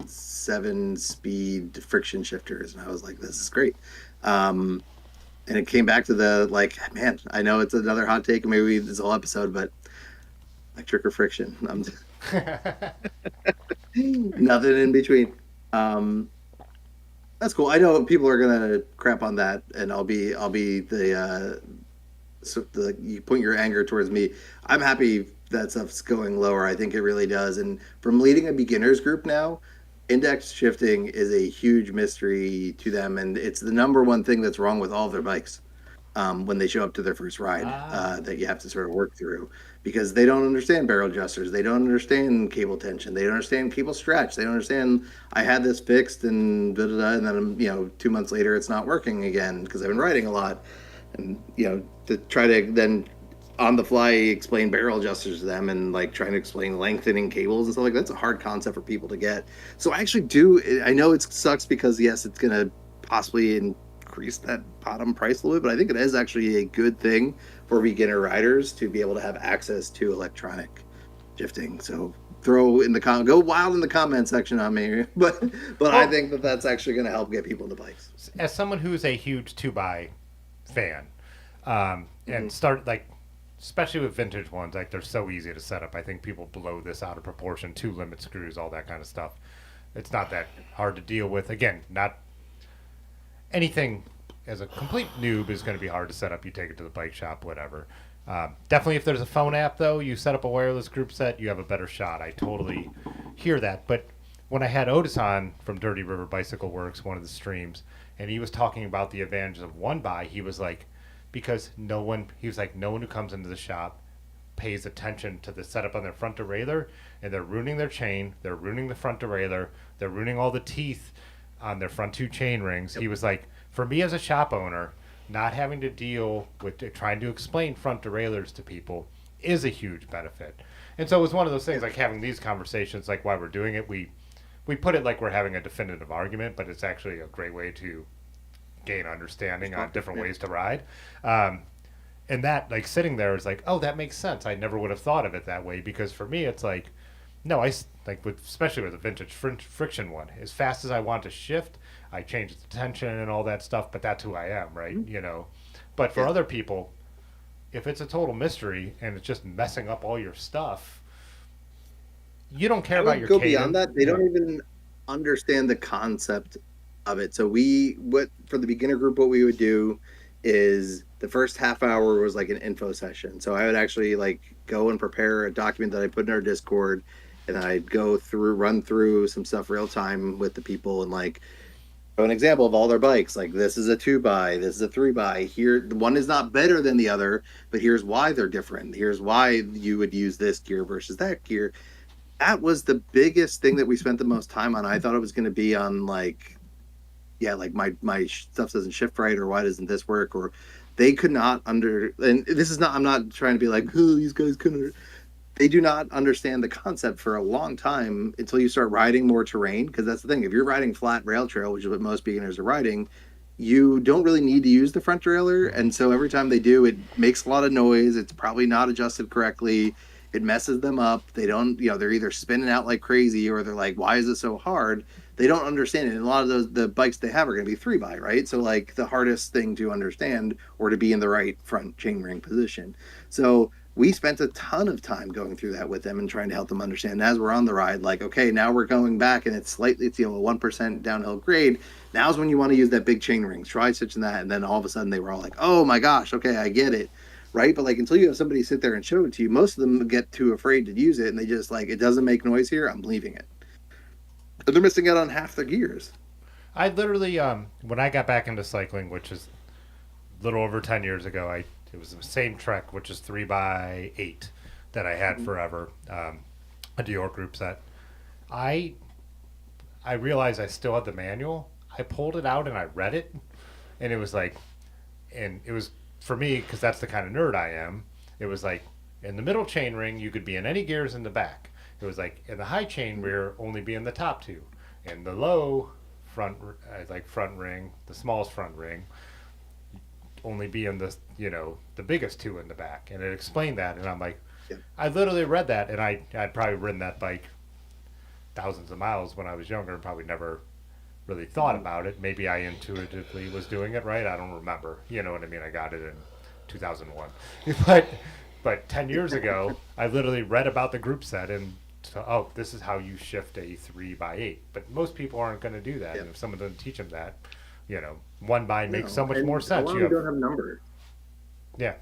7-speed friction shifters, and I was like, "This is great." Um, and it came back to the like, man, I know it's another hot take, maybe this whole episode, but electric or friction, nothing in between. Um, that's cool. I know people are gonna crap on that, and I'll be the so the you point your anger towards me. I'm happy that stuff's going lower. I think it really does. And from leading a beginners group now, index shifting is a huge mystery to them, and it's the number one thing that's wrong with all of their bikes when they show up to their first ride Ah. that you have to sort of work through because they don't understand barrel adjusters, they don't understand cable tension, they don't understand cable stretch, they don't understand I had this fixed and da, da, da, and then 2 months later it's not working again because I've been riding a lot, and to try to then on the fly explain barrel adjusters to them and like trying to explain lengthening cables and stuff like that's a hard concept for people to get. So I actually do. I know it sucks because yes, it's going to possibly increase that bottom price a little bit, but I think it is actually a good thing for beginner riders to be able to have access to electronic shifting. So throw in the go wild in the comment section on me, but I Well, think that that's actually going to help get people into bikes. as someone who's a huge two by fan, Mm-hmm. and start like, especially with vintage ones, like they're so easy to set up. I think people blow this out of proportion. Two limit screws, all that kind of stuff. It's not that hard to deal with. Again, not anything as a complete noob is going to be hard to set up. You take it to the bike shop, whatever. Definitely, if there's a phone app though, you set up a wireless group set, you have a better shot. I totally hear that. But when I had Otis on from Dirty River Bicycle Works, one of the streams, and he was talking about the advantages of one by, he was like, because he was like, no one who comes into the shop pays attention to the setup on their front derailleur, and they're ruining their chain, they're ruining the front derailleur, they're ruining all the teeth on their front two chain rings. He was like, for me as a shop owner, not having to deal with trying to explain front derailleurs to people is a huge benefit. And so it was one of those things like having these conversations, like why we're doing it. We put it like we're having a definitive argument, but it's actually a great way to gain understanding on different ways to ride. Um, and that like sitting there is like, oh, that makes sense. I never would have thought of it that way because for me, it's like, no, like with especially with a vintage friction one. As fast as I want to shift, I change the tension and all that stuff. But that's who I am, right? But for Yeah. other people, if it's a total mystery and it's just messing up all your stuff, you don't care I about would your go beyond cadence. that. They don't even understand the concept of it. So what for the beginner group, what we would do is the first half hour was like an info session. So I would actually like go and prepare a document that I put in our Discord, and I'd run through some stuff real time with the people, and like an example of all their bikes. Like this is a 2 by, this is a 3 by. Here, the one is not better than the other, but here's why they're different. Here's why you would use this gear versus that gear. That was the biggest thing that we spent the most time on. I thought it was going to be on like, yeah, like my stuff doesn't shift right, or why doesn't this work, or they could not and this is not. I'm not trying to be like, oh, these guys couldn't. They do not understand the concept for a long time until you start riding more terrain. Because that's the thing. If you're riding flat rail trail, which is what most beginners are riding, you don't really need to use the front derailleur. And so every time they do, it makes a lot of noise. It's probably not adjusted correctly. It messes them up. They don't, they're either spinning out like crazy, or they're like, why is it so hard? They don't understand it. And a lot of the bikes they have are going to be 3 by, right? So like the hardest thing to understand or to be in the right front chainring position. So we spent a ton of time going through that with them and trying to help them understand. And as we're on the ride, like, okay, now we're going back and it's a 1% downhill grade. Now's when you want to use that big chain rings, try such and that. And then all of a sudden they were all like, oh my gosh, okay, I get it. Right. But like until you have somebody sit there and show it to you, most of them get too afraid to use it, and they just like, it doesn't make noise here, I'm leaving it. They're missing out on half their gears. I literally, when I got back into cycling, which is a little over 10 years ago, it was the same Trek, which is 3x8 that I had forever, a Dior group set. I I realized I still had the manual. I pulled it out and I read it, and it was like, and it was for me because that's the kind of nerd I am. It was like in the middle chain ring you could be in any gears in the back. It was like in the high chain rear only be in the top two, and the low front like front ring, the smallest front ring only be in the the biggest two in the back, and it explained that, and I'm like, Yeah. I literally read that, and I'd probably ridden that bike thousands of miles when I was younger, and probably never really thought about it. Maybe I intuitively was doing it right. I don't remember. You know what I mean? I got it in 2001, but 10 years ago, I literally read about the group set and oh, this is how you shift a 3x8. But most people aren't going to do that, Yeah. and if someone doesn't teach them that, one by makes so No, much and more a sense. lot of You them have don't have numbers. yeah,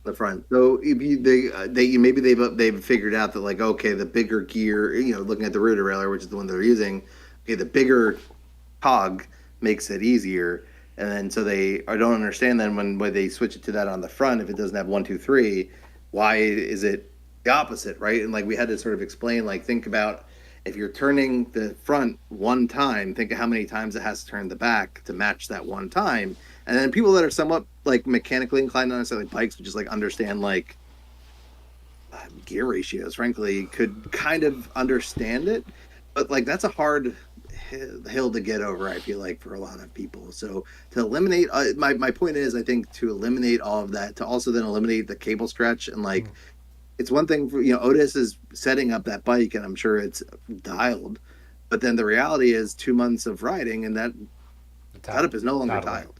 The front. So if you, they maybe they've figured out that like okay, the bigger gear, looking at the rear derailleur, which is the one they're using, okay, the bigger cog makes it easier, and then so I don't understand then when they switch it to that on the front, if it doesn't have one, two, three, why is it the opposite, right? And like we had to sort of explain, like think about if you're turning the front one time, think of how many times it has to turn the back to match that one time. And then people that are somewhat like mechanically inclined, not necessarily bikes, but just like understand like gear ratios, frankly, could kind of understand it. But like that's a hard hill to get over, I feel like, for a lot of people. So to eliminate, my point is, I think to eliminate all of that, to also then eliminate the cable stretch and like, it's one thing for, Otis is setting up that bike and I'm sure it's dialed. But then the reality is 2 months of riding and that setup is no longer totally. dialed.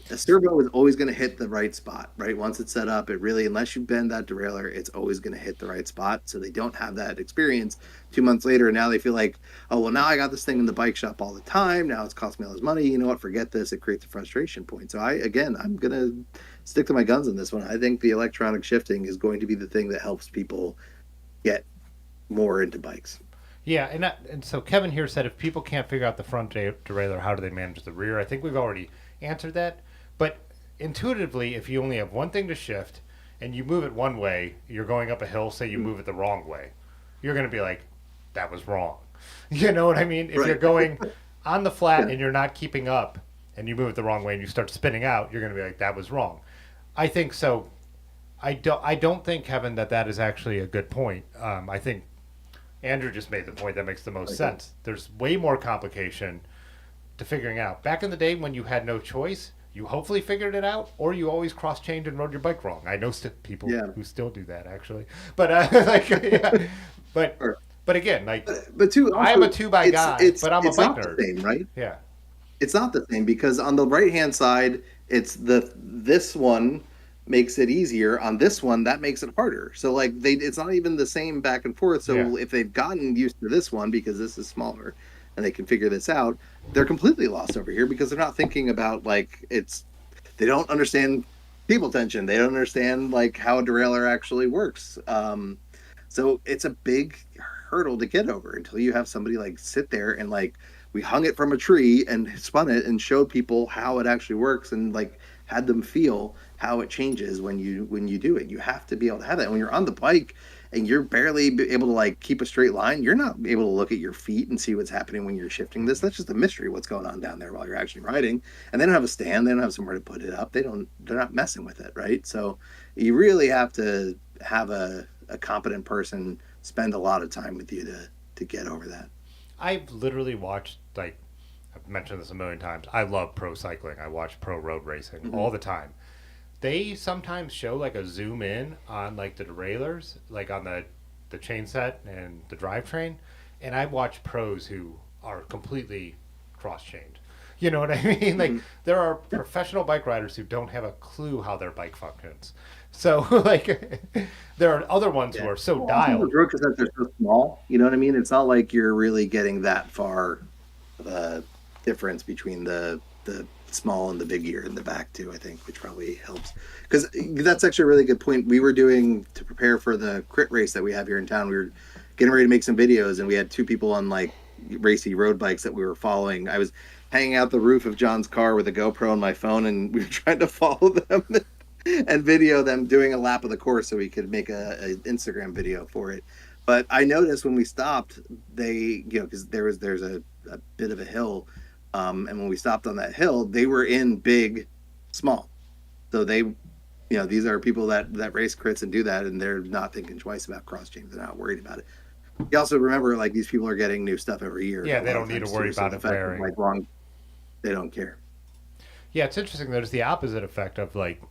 A servo is always going to hit the right spot, right? Once it's set up, it really, unless you bend that derailleur, it's always going to hit the right spot. So they don't have that experience 2 months later. And now they feel like, oh, well, now I got this thing in the bike shop all the time. Now it's cost me all this money. You know what? Forget this. It creates a frustration point. So I'm going to stick to my guns on this one. I think the electronic shifting is going to be the thing that helps people get more into bikes. Yeah, and so Kevin here said if people can't figure out the front derailleur, how do they manage the rear? I think we've already answered that. But intuitively, if you only have one thing to shift and you move it one way, you're going up a hill, say you move it the wrong way, you're going to be like, that was wrong. You know what I mean? If you're Right. going on the flat Yeah. and you're not keeping up and you move it the wrong way and you start spinning out, you're going to be like, that was wrong. I think so. I don't think, Kevin, that is actually a good point. I think Andrew just made the point that makes the most Okay. sense. There's way more complication to figuring out. Back in the day when you had no choice, you hopefully figured it out, or you always cross-chained and rode your bike wrong. I know people Yeah. who still do that actually, but like, yeah. but Sure. but again, like But two, I'm a also, two by it's, guy, it's, but I'm a it's bike not the nerd. same, right? Yeah, It's not the same because on the right hand side, it's this one makes it easier. On this one, that makes it harder. So like it's not even the same back and forth. yeah. So if they've gotten used to this one because this is smaller and they can figure this out, they're completely lost over here because they're not thinking about like they don't understand cable tension. They don't understand like how a derailleur actually works. So it's a big hurdle to get over until you have somebody like sit there and like we hung it from a tree and spun it and showed people how it actually works and like had them feel how it changes when you do it. You have to be able to have that. When you're on the bike and you're barely able to like keep a straight line, you're not able to look at your feet and see what's happening when you're shifting this. That's just a mystery what's going on down there while you're actually riding. And they don't have a stand, they don't have somewhere to put it up. They're not messing with it, right? So you really have to have a competent person spend a lot of time with you to get over that. I've literally watched like I've mentioned this a million times. I love pro cycling. I watch pro road racing Mm-hmm. all the time. They sometimes show like a zoom in on like the derailleurs, like on the chain set and the drivetrain, and I watch pros who are completely cross chained. You know what I mean? Like Mm-hmm. there are professional bike riders who don't have a clue how their bike functions. So like there are other ones who Yeah. are so Well, also dialed. those road cassettes are so small. You know what I mean? It's not like you're really getting that far of a difference between the small and the big gear in the back too. I think, which probably helps because that's actually a really good point. We were doing to prepare for the crit race that we have here in town. We were getting ready to make some videos, and we had two people on like racy road bikes that we were following. I was hanging out the roof of John's car with a GoPro on my phone, and we were trying to follow them and video them doing a lap of the course so we could make a Instagram video for it. But I noticed when we stopped, because there's a bit of a hill, and when we stopped on that hill, they were in big, small. So these are people that race crits and do that, and they're not thinking twice about cross chains. They're not worried about it. You also remember, like, these people are getting new stuff every year. Yeah, they don't need to worry about it wearing. Like they don't care. Yeah, it's interesting. There's the opposite effect of, like,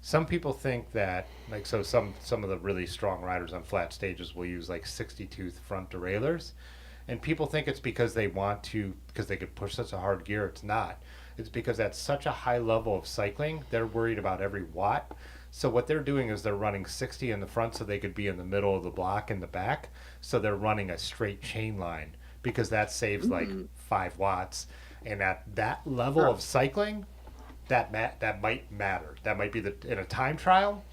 some people think that, like, so some of the really strong riders on flat stages will use like 60 tooth front derailleurs, and people think it's because they want to, because they could push such a hard gear. It's not. It's because at such a high level of cycling, they're worried about every watt. So what they're doing is they're running 60 in the front so they could be in the middle of the block in the back. So they're running a straight chain line because that saves like 5 watts. And at that level of cycling, that might matter. That might be in a time trial.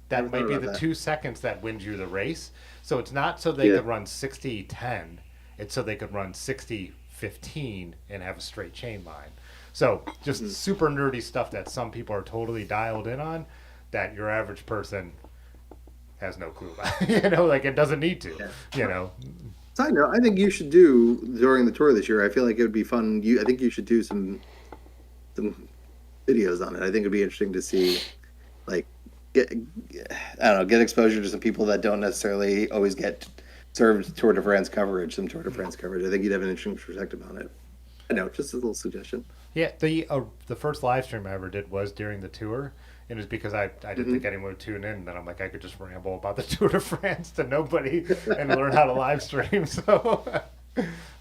That might be the 2 seconds that wins you the race. So it's not so they could run 60-10. It's so they could run 60-15 and have a straight chain line. So just super nerdy stuff that some people are totally dialed in on that your average person has no clue about. Like it doesn't need to. Side note, I think you should do during the tour this year. I feel like it would be fun. I think you should do some videos on it. I think it'd be interesting to see, like, get exposure to some people that don't necessarily always get served Tour de France coverage. Some Tour de France coverage. I think you'd have an interesting perspective on it. I know, just a little suggestion. Yeah, the first live stream I ever did was during the tour, and it was because I didn't think anyone would tune in, and then I'm like, I could just ramble about the Tour de France to nobody and learn how to live stream. So,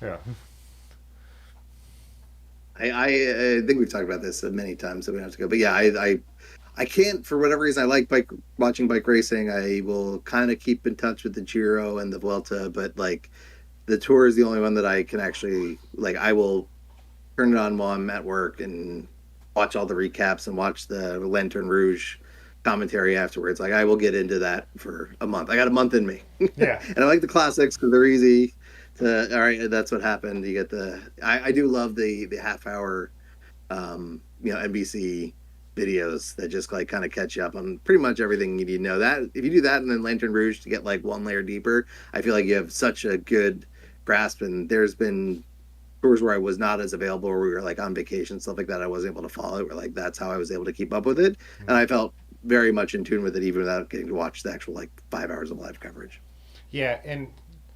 yeah. I think we've talked about this many times, so we don't have to go. But yeah, I can't, for whatever reason. I like watching bike racing. I will kind of keep in touch with the Giro and the Vuelta, but like the Tour is the only one that I can actually, like, I will turn it on while I'm at work and watch all the recaps and watch the Lanterne Rouge commentary afterwards. Like, I will get into that for a month. I got a month in me. Yeah. And I like the classics because they're easy. All right, that's what happened. You get I do love the half hour, NBC videos that just like kind of catch you up on pretty much everything you need to know. That if you do that and then Lanterne Rouge to get like one layer deeper, I feel like you have such a good grasp. And there's been tours where I was not as available, or we were like on vacation, stuff like that. I wasn't able to follow it. Where like that's how I was able to keep up with it, and I felt very much in tune with it, even without getting to watch the actual like 5 hours of live coverage. Yeah, and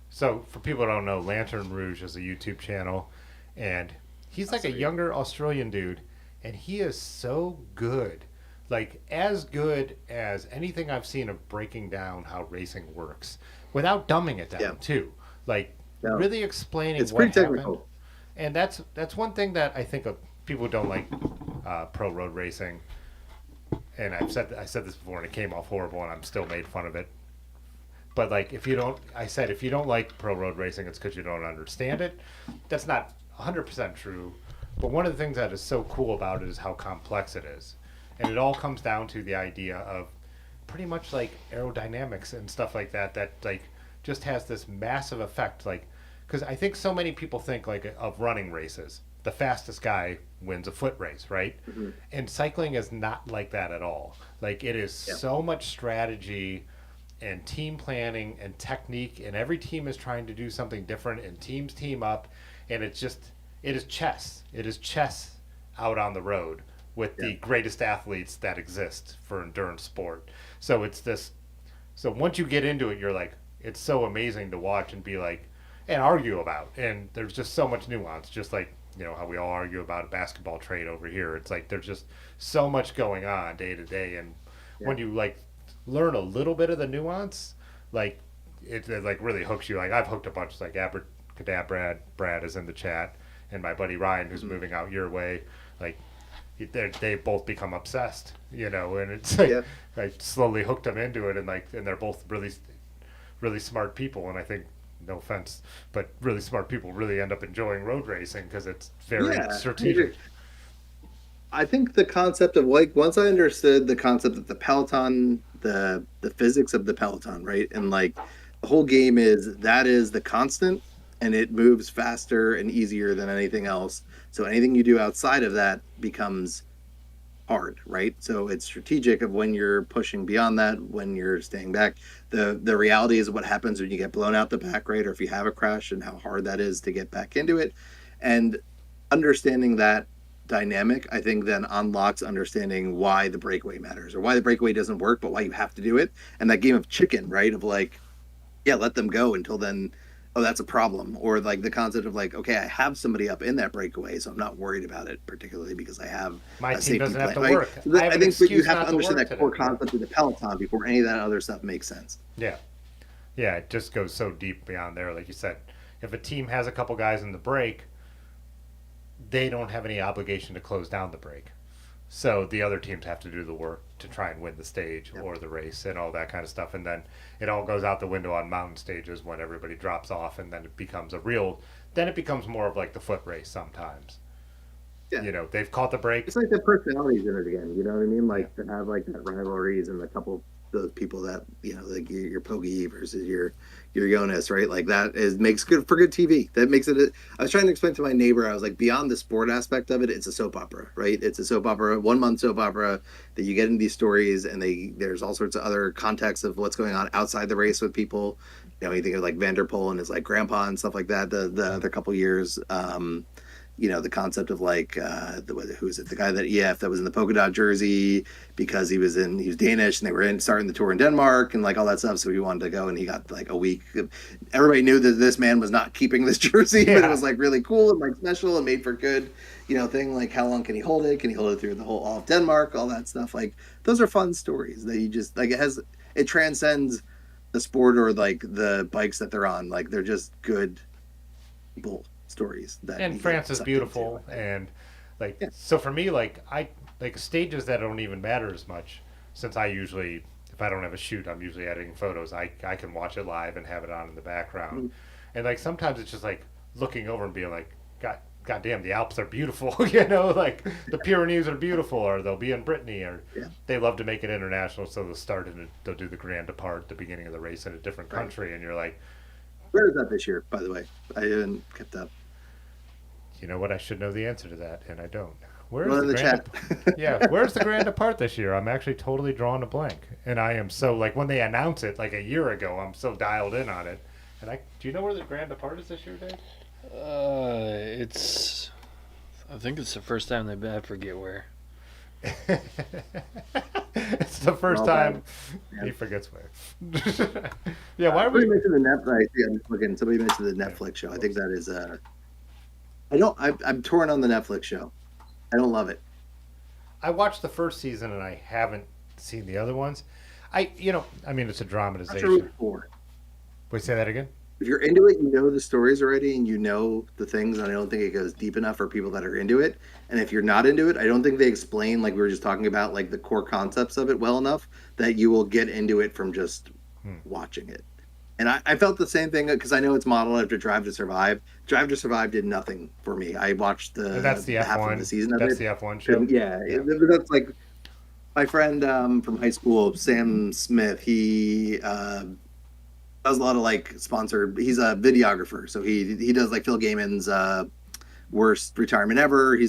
so for people who don't know, Lanterne Rouge is a YouTube channel, and he's like a younger Australian dude, and he is so good. Like, as good as anything I've seen of breaking down how racing works without dumbing it down, too. Like, really explaining it's what pretty happened. technical. And that's one thing that I think of people who don't like pro road racing. And I said this before, and it came off horrible, and I'm still made fun of it. But like, if you don't like pro road racing, it's because you don't understand it. That's not 100% true. But one of the things that is so cool about it is how complex it is, and it all comes down to the idea of pretty much like aerodynamics and stuff like that. That like just has this massive effect. Like, because I think so many people think like of running races, the fastest guy wins a foot race, right? Mm-hmm. And cycling is not like that at all. Like, it is so much strategy and team planning and technique, and every team is trying to do something different, and teams team up, and it is chess. It is chess out on the road with the greatest athletes that exist for endurance sport. So it's this. So once you get into it, you're like, it's so amazing to watch and be like, and argue about, and there's just so much nuance. Just like, how we all argue about a basketball trade over here. It's like there's just so much going on day to day, and when you like learn a little bit of the nuance, like it like really hooks you. Like, I've hooked a bunch. Like Brad is in the chat, and my buddy Ryan, who's moving out your way. Like, they both become obsessed, and it's like I slowly hooked them into it, and they're both really, really smart people, and I think, no offense, but really smart people really end up enjoying road racing because it's very strategic. I think the concept of, like, once I understood the concept of the peloton, the physics of the peloton, right, and like the whole game is the constant, and it moves faster and easier than anything else. So anything you do outside of that becomes hard, right? So it's strategic of when you're pushing beyond that, when you're staying back. The reality is what happens when you get blown out the back, right? Or if you have a crash and how hard that is to get back into it. And understanding that dynamic, I think then unlocks understanding why the breakaway matters or why the breakaway doesn't work, but why you have to do it. And that game of chicken, right? Of like, yeah, let them go until then. Oh, that's a problem. Or like the concept of like, okay, I have somebody up in that breakaway, so I'm not worried about it, particularly because I have My a team safety doesn't have plan. to Like, work. so I have I an think you excuse have to not to understand work that core today. Yeah. concept of the Peloton before any of that other stuff makes sense. Yeah. Yeah, it just goes so deep beyond there. Like you said, if a team has a couple guys in the break, they don't have any obligation to close down the break. So the other teams have to do the work to try and win the stage Yep. or the race and all that kind of stuff. And then it all goes out the window on mountain stages when everybody drops off, and then it becomes a real. Then it becomes more of like the foot race sometimes. Yeah. You know, they've caught the break. It's like the personalities in it again. You know what I mean? Yeah. Like to have like that rivalries and a couple those people that like your Poggi versus your Jonas, right? Like that is makes good for good TV. That makes it. I was trying to explain to my neighbor. I was like, beyond the sport aspect of it, it's a soap opera, right? It's a soap opera, 1 month soap opera that you get in these stories, and there's all sorts of other contexts of what's going on outside the race with people. You think of like Vanderpool and his like grandpa and stuff like that. The other couple years. The concept of like who is it, the guy that that was in the polka dot jersey because he was Danish and they were starting the tour in Denmark and like all that stuff, so he wanted to go and he got like a week. Everybody knew that this man was not keeping this jersey, but it was like really cool and like special and made for good thing. Like how long can he hold it, through the whole all of Denmark, all that stuff. Like those are fun stories that you just like it transcends the sport or like the bikes that they're on. Like they're just good people stories that And France is beautiful, into. and like Yeah. so for me, like I like stages that don't even matter as much, since I usually, if I don't have a shoot, I'm usually editing photos. I can watch it live and have it on in the background, and like sometimes it's just like looking over and being like, God damn, the Alps are beautiful, like the Pyrenees are beautiful, or they'll be in Brittany, or Yeah. they love to make it international, so they'll start and they'll do the Grand Depart at the beginning of the race in a different Right. country, and you're like, Where is that this year, by the way? I haven't kept up. you know what? I should know the answer to that, and I don't. Where is One in the the Grand? chat. Yeah, where's the Grand Depart this year? I'm actually totally drawing a blank, and I am so like when they announce it like a year ago, I'm so dialed in on it. And do you know where the Grand Depart is this year, Dave? It's. I think it's the first time they've been. I forget where. It's the first Well, time yeah. he forgets where. Yeah, why are Somebody we? mentioned the Netflix. Yeah, I'm just looking. Somebody mentioned the Netflix show. I think that is. I don't. I'm torn on the Netflix show. I don't love it. I watched the first season and I haven't seen the other ones. I mean, it's a I'm not sure who dramatization. it's for. Wait, say that again. If you're into it, you know the stories already, and you know the things. And I don't think it goes deep enough for people that are into it. And if you're not into it, I don't think they explain, like we were just talking about, like the core concepts of it well enough that you will get into it from just watching it. And I felt the same thing because I know it's modeled after Drive to Survive. Drive to Survive did nothing for me. I watched And that's the half of F1. the season of That's it. the F1 show. And yeah, Yeah. that's like my friend from high school, Sam Smith. He does a lot of like sponsored. He's a videographer, so he does like Phil Gaiman's worst retirement ever. He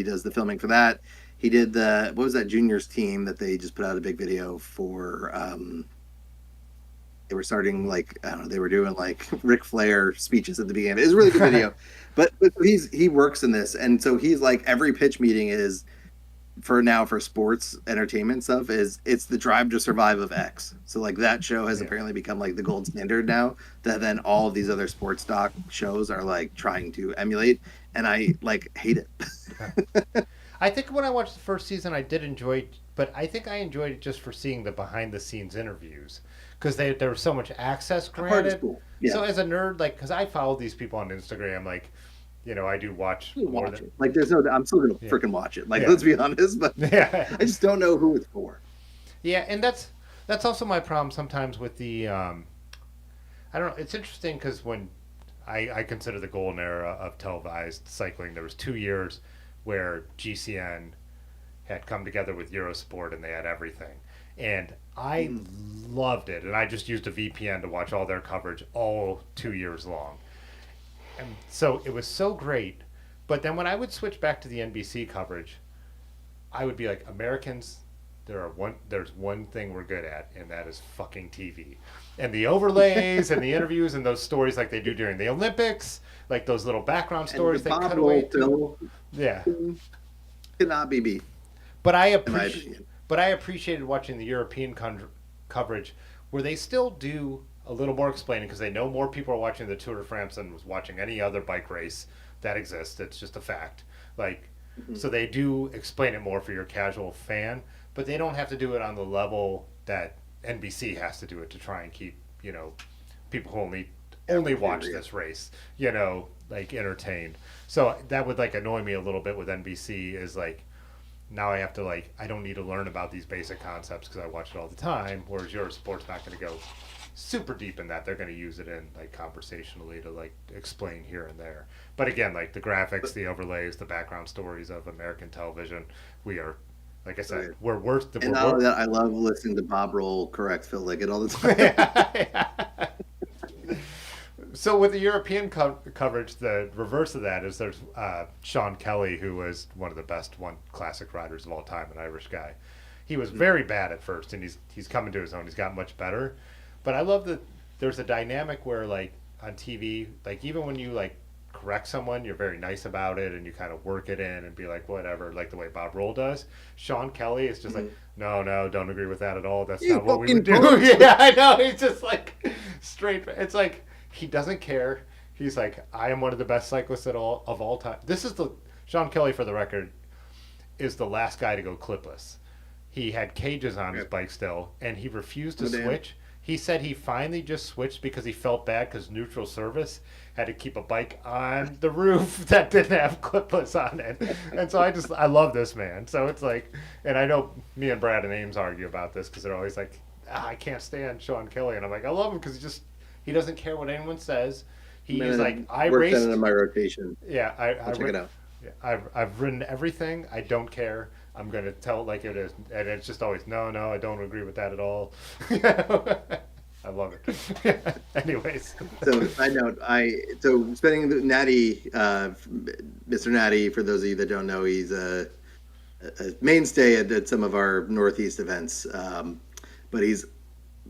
does the filming for that. He did what was that juniors team that they just put out a big video for. They were starting like I don't know. They were doing like Ric Flair speeches at the beginning. It was a really good video, but he works in this, and so he's like every pitch meeting is for sports entertainment stuff is it's the Drive to Survive of X. So like that show has apparently become like the gold standard now that then all of these other sports doc shows are like trying to emulate, and I like hate it. I think when I watched the first season, I did enjoy it, but I think I enjoyed it just for seeing the behind the scenes interviews because there was so much access Part of granted. school. Yeah. So as a nerd, like, because I follow these people on Instagram, like, I do watch more Watch than it. Like there's no I'm still gonna Yeah. freaking watch it. Like Yeah. let's be honest, but yeah, I just don't know who it's for. yeah, and that's also my problem sometimes with the I don't know. It's interesting because when I consider the golden era of televised cycling, there was 2 years where GCN had come together with Eurosport and they had everything. And I loved it. And I just used a VPN to watch all their coverage all 2 years long. And so it was so great. But then when I would switch back to the NBC coverage, I would be like, Americans, there's one thing we're good at, and that is fucking TV. And the overlays and the interviews and those stories like they do during the Olympics, like those little background And the stories they Bob cut away Roll to. Phil Yeah. cannot be beat, But I in my appreciate opinion. but I appreciated watching the European coverage where they still do a little more explaining because they know more people are watching the Tour de France than was watching any other bike race that exists. It's just a fact. Like, Mhm. so they do explain it more for your casual fan, but they don't have to do it on the level that NBC has to do it to try and keep, people who only watch Yeah. this race, like entertained. So that would like annoy me a little bit with NBC is like now I have to like I don't need to learn about these basic concepts because I watch it all the time. Whereas your sport's not going to go super deep in that. They're going to use it in like conversationally to like explain here and there. But again, like the graphics, the overlays, the background stories of American television, we are, like I said, Right. we're worse. And We're not only worse. that, I love listening to Bob Roll correct Phil Liggett all the time. So with the European coverage, the reverse of that is there's Sean Kelly, who was one of the best one classic riders of all time, an Irish guy. He was very bad at first, and he's coming to his own. He's gotten much better, but I love that there's a dynamic where like on TV, like even when you like correct someone, you're very nice about it, and you kind of work it in and be like whatever, like the way Bob Roll does. Sean Kelly is just like, no, don't agree with that at all. That's You not what we fucking would do. punk. Yeah, I know. He's just like straight. It's like he doesn't care. He's like, I am one of the best cyclists of all time. This is the Sean Kelly, for the record, is the last guy to go clipless. He had cages on his Yep. bike still, and he refused to Oh, damn. switch. He said he finally just switched because he felt bad because neutral service had to keep a bike on the roof that didn't have clipless on it. And so I love this man. So it's like, and I know me and Brad and Ames argue about this because they're always like, I can't stand Sean Kelly. And I'm like, I love him because he doesn't care what anyone says. He's like, I worked raced. that into my rotation. Yeah, I'll check it out. Yeah, I've written everything. I don't care. I'm gonna tell it like it is, and it's just always no. I don't agree with that at all. I love it. Anyways, So side note, so spending the Natty, Mr. Natty. For those of you that don't know, he's a mainstay at some of our Northeast events. But he's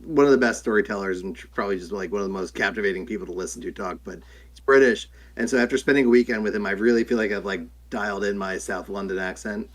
one of the best storytellers and probably just like one of the most captivating people to listen to talk. But he's British, and so after spending a weekend with him, I really feel like I've like dialed in my South London accent.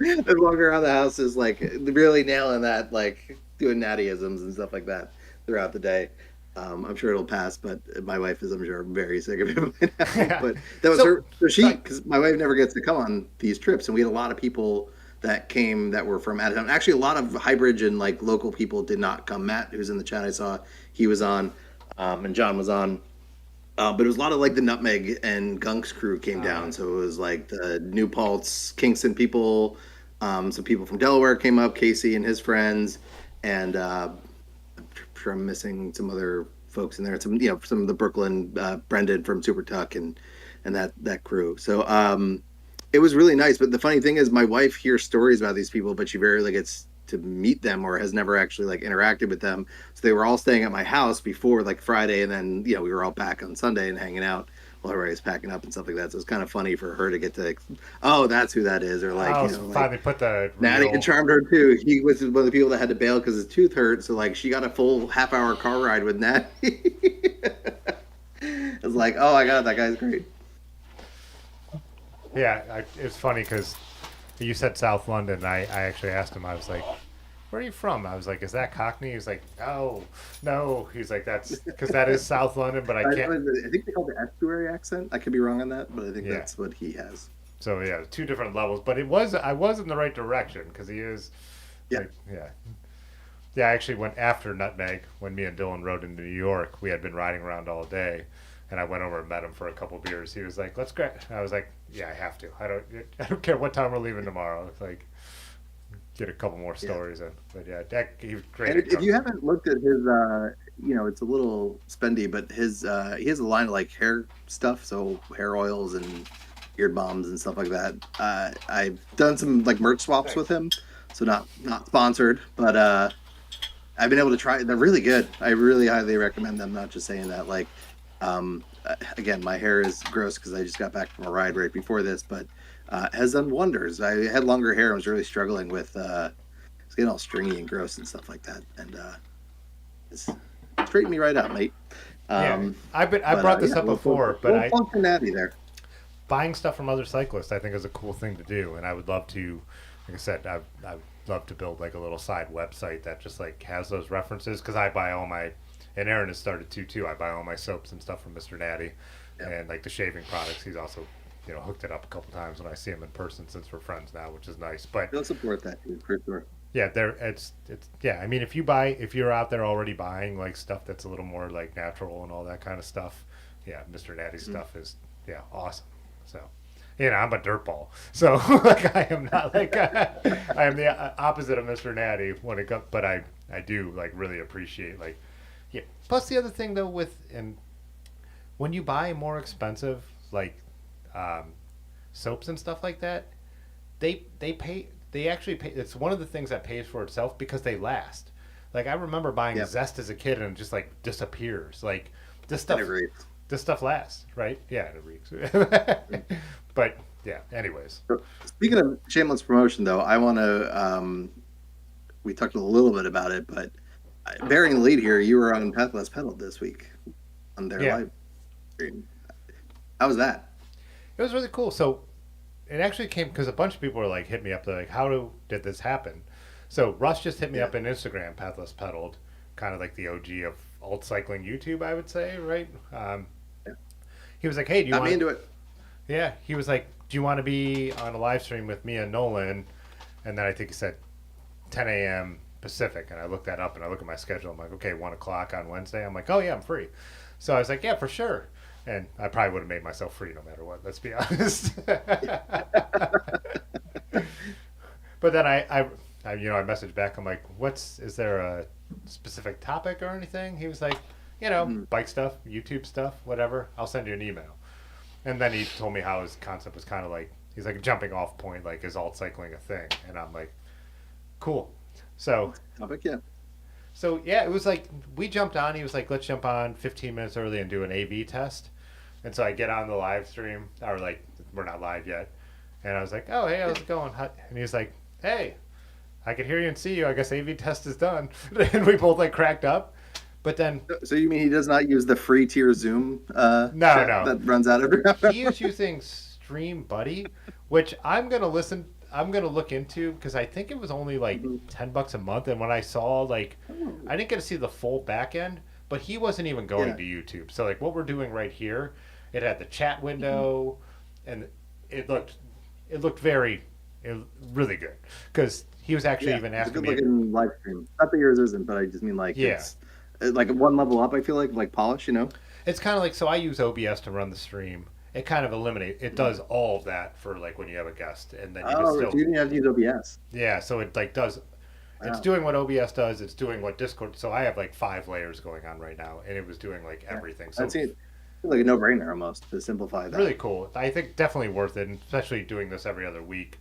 And walking around the house is like really nailing that, like doing nattyisms and stuff like that throughout the day. I'm sure it'll pass, but my wife is, I'm sure, very sick of it by now. But that was her. So she, because my wife never gets to come on these trips, and we had a lot of people that came that were from out of town. Actually, a lot of Highbridge and like local people did not come. Matt, who's in the chat, I saw he was on, and John was on. But it was a lot of like the Nutmeg and Gunks crew came down. So it was like the New Paltz, Kingston people, some people from Delaware came up, Casey and his friends, and I'm sure I'm missing some other folks in there. Some some of the Brooklyn, Brendan from Super Tuck and that crew. So it was really nice. But the funny thing is, my wife hears stories about these people, but she rarely gets to meet them or has never actually like interacted with them. So they were all staying at my house before like Friday, and then we were all back on Sunday and hanging out while everybody was packing up and stuff like that. So it's kind of funny for her to get to, like, oh, that's who that is, or like, finally put the Natty real- had charmed her too. He was one of the people that had to bail because his tooth hurt. So like she got a full half-hour car ride with Natty. It was like, oh my god, that guy's great. Yeah, it's funny because you said South London. And I actually asked him. I was like, "Where are you from?" I was like, "Is that Cockney?" He was like, "Oh, no." He's like, "That's because that is South London, but I can't." I think they call it the estuary accent. I could be wrong on that, but I think Yeah. that's what he has. So yeah, two different levels, but I was in the right direction because he is. Yeah. Like, yeah. Yeah, I actually went after Nutmeg when me and Dylan rode into New York. We had been riding around all day, and I went over and met him for a couple beers. He was like, "Let's go." I was like, "Yeah, I have to. I don't care what time we're leaving tomorrow. It's like, get a couple more stories in." But yeah, he was great. And at if you haven't looked at his, it's a little spendy, but his he has a line of like hair stuff, so hair oils and beard bombs and stuff like that. I've done some like merch swaps with him, so not sponsored, but I've been able to try. They're really good. I really highly recommend them. Not just saying that. Like, again, my hair is gross because I just got back from a ride right before this, but has done wonders. I had longer hair. I was really struggling with it's getting all stringy and gross and stuff like that, and it's straightened me right out, mate. Yeah, Um, I brought this yeah, up before, but little Cincinnati there. buying stuff from other cyclists I think is a cool thing to do, and I would love to, like I said, I'd love to build like a little side website that just like has those references because I buy all my, and Aaron has started to too. I buy all my soaps and stuff from Mr. Natty, Yeah. and like the shaving products. He's also, hooked it up a couple times when I see him in person since we're friends now, which is nice. But They'll support that dude, for sure. yeah, it's yeah. I mean, if you're out there already buying like stuff that's a little more like natural and all that kind of stuff, yeah, Mr. Natty stuff is awesome. So, I'm a dirtball. So like I am not like I am the opposite of Mr. Natty when it comes, but I do like really appreciate like yeah. Plus the other thing though and when you buy more expensive like um, soaps and stuff like that, they actually pay. It's one of the things that pays for itself because they last. Like I remember buying Yep. Zest as a kid and it just like disappears. Like this I stuff agree. this stuff lasts, right? Yeah, it reeks. But yeah, anyways. So, speaking of shameless promotion, though, I want to. We talked a little bit about it, but bearing the lead here, you were on Path Less Pedal this week on their Yeah. live stream. How was that? It was really cool. So it actually came because a bunch of people were like hit me up. They're like, did this happen? So Russ just hit me Yeah. up on Instagram, Pathless Pedaled, kind of like the OG of alt cycling YouTube, I would say, right? Yeah. He was like, hey, do you Got me want? into it. Yeah, he was like, do you want to be on a live stream with me and Nolan? And then I think he said 10 a.m. Pacific, and I looked that up and I look at my schedule. I'm like, okay, 1 o'clock on Wednesday. I'm like, oh yeah, I'm free. So I was like, yeah, for sure. And I probably would have made myself free no matter what. Let's be honest. But then I messaged back. I'm like, is there a specific topic or anything? He was like, bike stuff, YouTube stuff, whatever. I'll send you an email. And then he told me how his concept was kind of like, he's like a jumping off point, like is alt cycling a thing? And I'm like, cool. So Topic, yeah. yeah, it was like we jumped on. He was like, let's jump on 15 minutes early and do an A/B test. And so I get on the live stream, or like we're not live yet. And I was like, oh hey, how's it going? And he's like, hey, I can hear you and see you. I guess A/B test is done. And we both like cracked up. But then So you mean he does not use the free tier Zoom chat no. that runs out every hour? He is using Stream Buddy, which I'm gonna look into because I think it was only like $10 a month. And when I saw like, I didn't get to see the full back end, but he wasn't even going Yeah. to YouTube. So like what we're doing right here, it had the chat window, and it looked really good because he was actually even It's a asking good me. looking live stream. Not that yours isn't, but I just mean like Yeah. it's like one level up. I feel like polish, you know. It's kind of like, so I use OBS to run the stream. It kind of it does all of that for like when you have a guest, and then you can Oh, still so you didn't have to use OBS. yeah. So it like does. It's Wow. doing what OBS does. It's doing what Discord. So I have like 5 layers going on right now, and it was doing like everything. So That seems like a no-brainer almost to simplify that. really cool. I think definitely worth it, and especially doing this every other week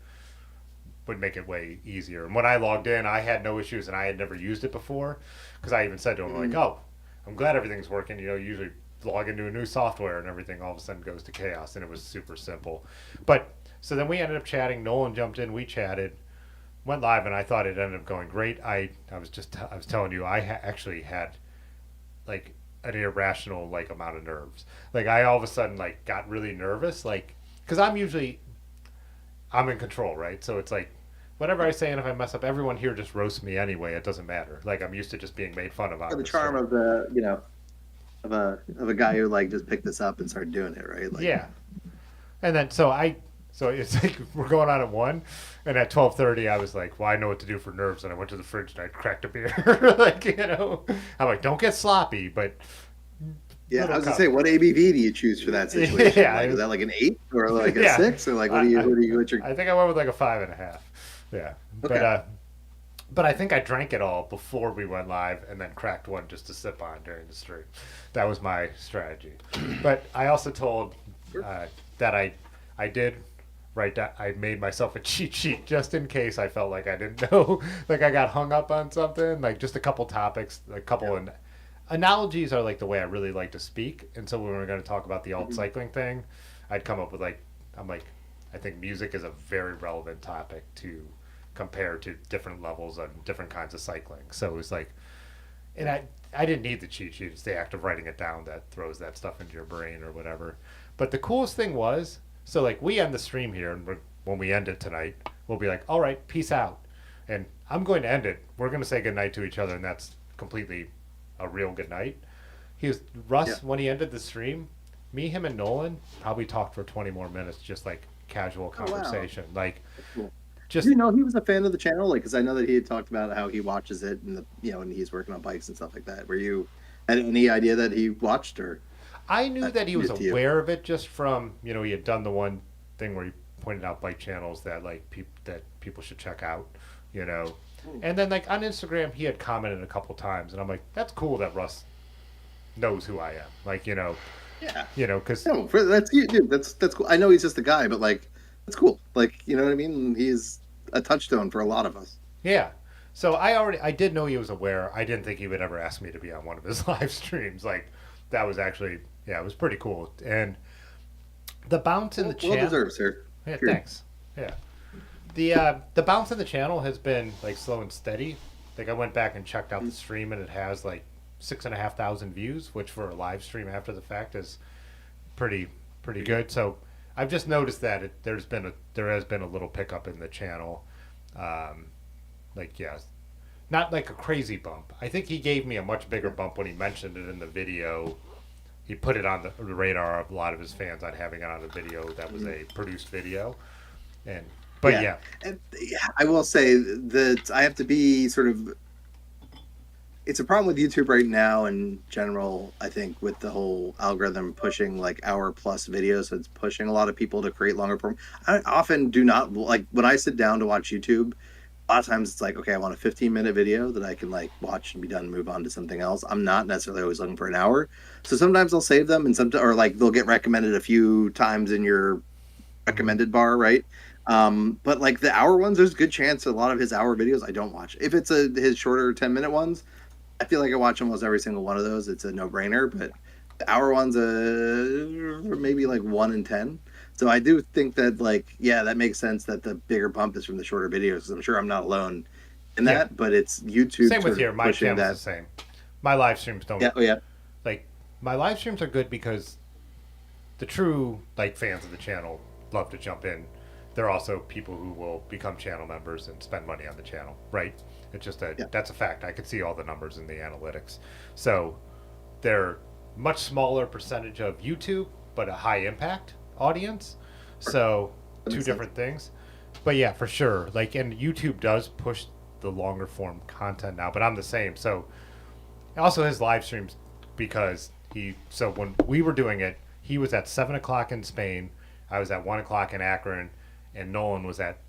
would make it way easier. And when I logged in, I had no issues, and I had never used it before because I even said to him like, "Oh, I'm glad everything's working." Usually log into a new software and everything all of a sudden goes to chaos, and it was super simple. But so then we ended up chatting. Nolan jumped in. We chatted. Went live, and I thought it ended up going great. I was telling you I actually had like an irrational like amount of nerves. Like I all of a sudden like got really nervous, like because I'm in control, right? So it's like whatever I say, and if I mess up, everyone here just roasts me anyway. It doesn't matter. Like I'm used to just being made fun of. The charm of the of a guy who like just picked this up and started doing it, right? Like, yeah, and then so it's like we're going on at 1, and at 12:30 I was like, well, I know what to do for nerves, and I went to the fridge and I cracked a beer. Like I'm like, don't get sloppy, but yeah. little I was gonna cup. say, what ABV do you choose for that situation? Yeah, like, is that like an 8 or like a Yeah. 6 or like what do you what's your I think I went with like a 5.5. Yeah, Okay. but I think I drank it all before we went live, and then cracked one just to sip on during the stream. That was my strategy. But I also told that I did write down. I made myself a cheat sheet just in case I felt like I didn't know, like I got hung up on something, like just a couple topics, a couple, and analogies are like the way I really like to speak. And so when we're going to talk about the alt Mhm. cycling thing, I'd come up with like, I'm like, I think music is a very relevant topic to compare to different levels on different kinds of cycling. So it was like, and I didn't need the cheat sheet. It's the act of writing it down that throws that stuff into your brain or whatever. But the coolest thing was, so like we end the stream here, and when we end it tonight, we'll be like, all right, peace out. And I'm going to end it. We're going to say goodnight to each other, and that's completely a real good night. He was Yeah. Russ when he ended the stream. Me, him, and Nolan probably talked for 20 more minutes, just like casual Oh wow. conversation. Like That's cool. Do just you know he was a fan of the channel? Like, because I know that he had talked about how he watches it and and he's working on bikes and stuff like that. Were you had any idea that he watched or I knew that that he was it to you? aware of it just from he had done the one thing where he pointed out bike channels that that people should check out, you know. Hmm. And then like on Instagram he had commented a couple times, and I'm like, that's cool that Russ knows who I am, like Yeah. because No, that's you, dude. That's cool. I know he's just a guy, but like, that's cool. Like, you know what I mean? He's a touchstone for a lot of us. yeah. So I did know he was aware. I didn't think he would ever ask me to be on one of his live streams. Like that was actually yeah, it was pretty cool. And the bounce in the Well channel. deserved, sir. Yeah, Sure. thanks. Yeah. The bounce in the channel has been like slow and steady. Like I went back and checked out the stream, and it has like 6,500 views, which for a live stream after the fact is pretty pretty good. So I've just noticed that there has been a little pickup in the channel. Um, like yeah, not like a crazy bump. I think he gave me a much bigger bump when he mentioned it in the video. He put it on the radar of a lot of his fans on having it on a video that was a produced video, and but Yeah. yeah, And yeah, I will say that I have to be sort of it's a problem with YouTube right now in general, I think, with the whole algorithm pushing like hour plus videos. So it's pushing a lot of people to create longer form. I often do not like when I sit down to watch YouTube, a lot of times it's like, okay, I want a 15-minute video that I can like watch and be done and move on to something else. I'm not necessarily always looking for an hour. So sometimes I'll save them and sometimes or like they'll get recommended a few times in your hmm recommended bar, right? But like the hour ones, there's a good chance a lot of his hour videos I don't watch. If it's his shorter 10-minute ones, I feel like I watch almost every single one of those. It's a no brainer. But the hour ones, maybe like 1 in 10. So I do think that like yeah, that makes sense that the bigger bump is from the shorter videos. 'Cause I'm sure I'm not alone in yeah. that, but it's YouTube Same with sort of here. My pushing channel's the that. same. My live streams don't Yeah, oh yeah, like my live streams are good because the true like fans of the channel love to jump in. There are also people who will become channel members and spend money on the channel, right? It's just yeah, that's a fact. I can see all the numbers in the analytics. So they're much smaller percentage of YouTube, but a high impact audience. So that two makes sense. different things. But yeah, for sure. Like, and YouTube does push the longer form content now, but I'm the same. So also his live streams because so when we were doing it, he was at 7 o'clock in Spain, I was at 1 o'clock in Akron, and Nolan was at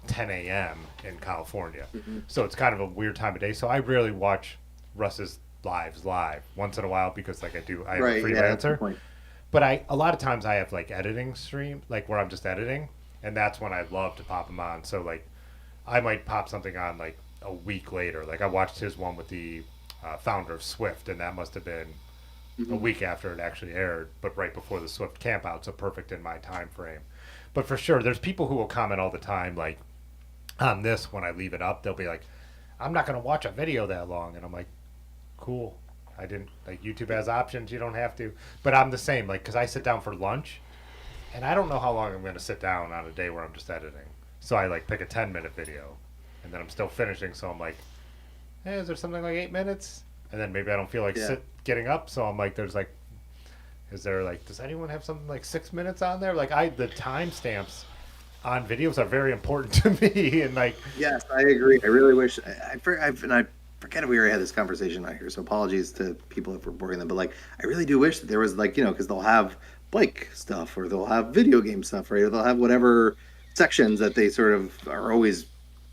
10 a.m. in California. Hmm. So it's kind of a weird time of day. So I rarely watch Russ's lives live once in a while because I am a Right, yeah, that's a good freelancer. point. But a lot of times I have like editing stream, like where I'm just editing, and that's when I love to pop them on. So like I might pop something on like a week later. Like I watched his one with the founder of Swift, and that must have been a Hmm. week after it actually aired, but right before the Swift campout, so perfect in my time frame. But for sure, there's people who will comment all the time, like on this when I leave it up, they'll be like, "I'm not going to watch a video that long," and I'm like, "Cool." I didn't like YouTube has options. You don't have to, but I'm the same. Like, cause I sit down for lunch, and I don't know how long I'm going to sit down on a day where I'm just editing. So I like pick a 10-minute video, and then I'm still finishing. So I'm like, hey, is there something like 8 minutes? And then maybe I don't feel like Yeah. getting up, so I'm like, is there like, does anyone have something like 6 minutes on there? Like the timestamps on videos are very important to me, and like, Yes, I agree. I really wish and I forget if we already had this conversation out here. So apologies to people if we're boring them, but like I really do wish that there was like because they'll have bike stuff or they'll have video game stuff, right? Or they'll have whatever sections that they sort of are always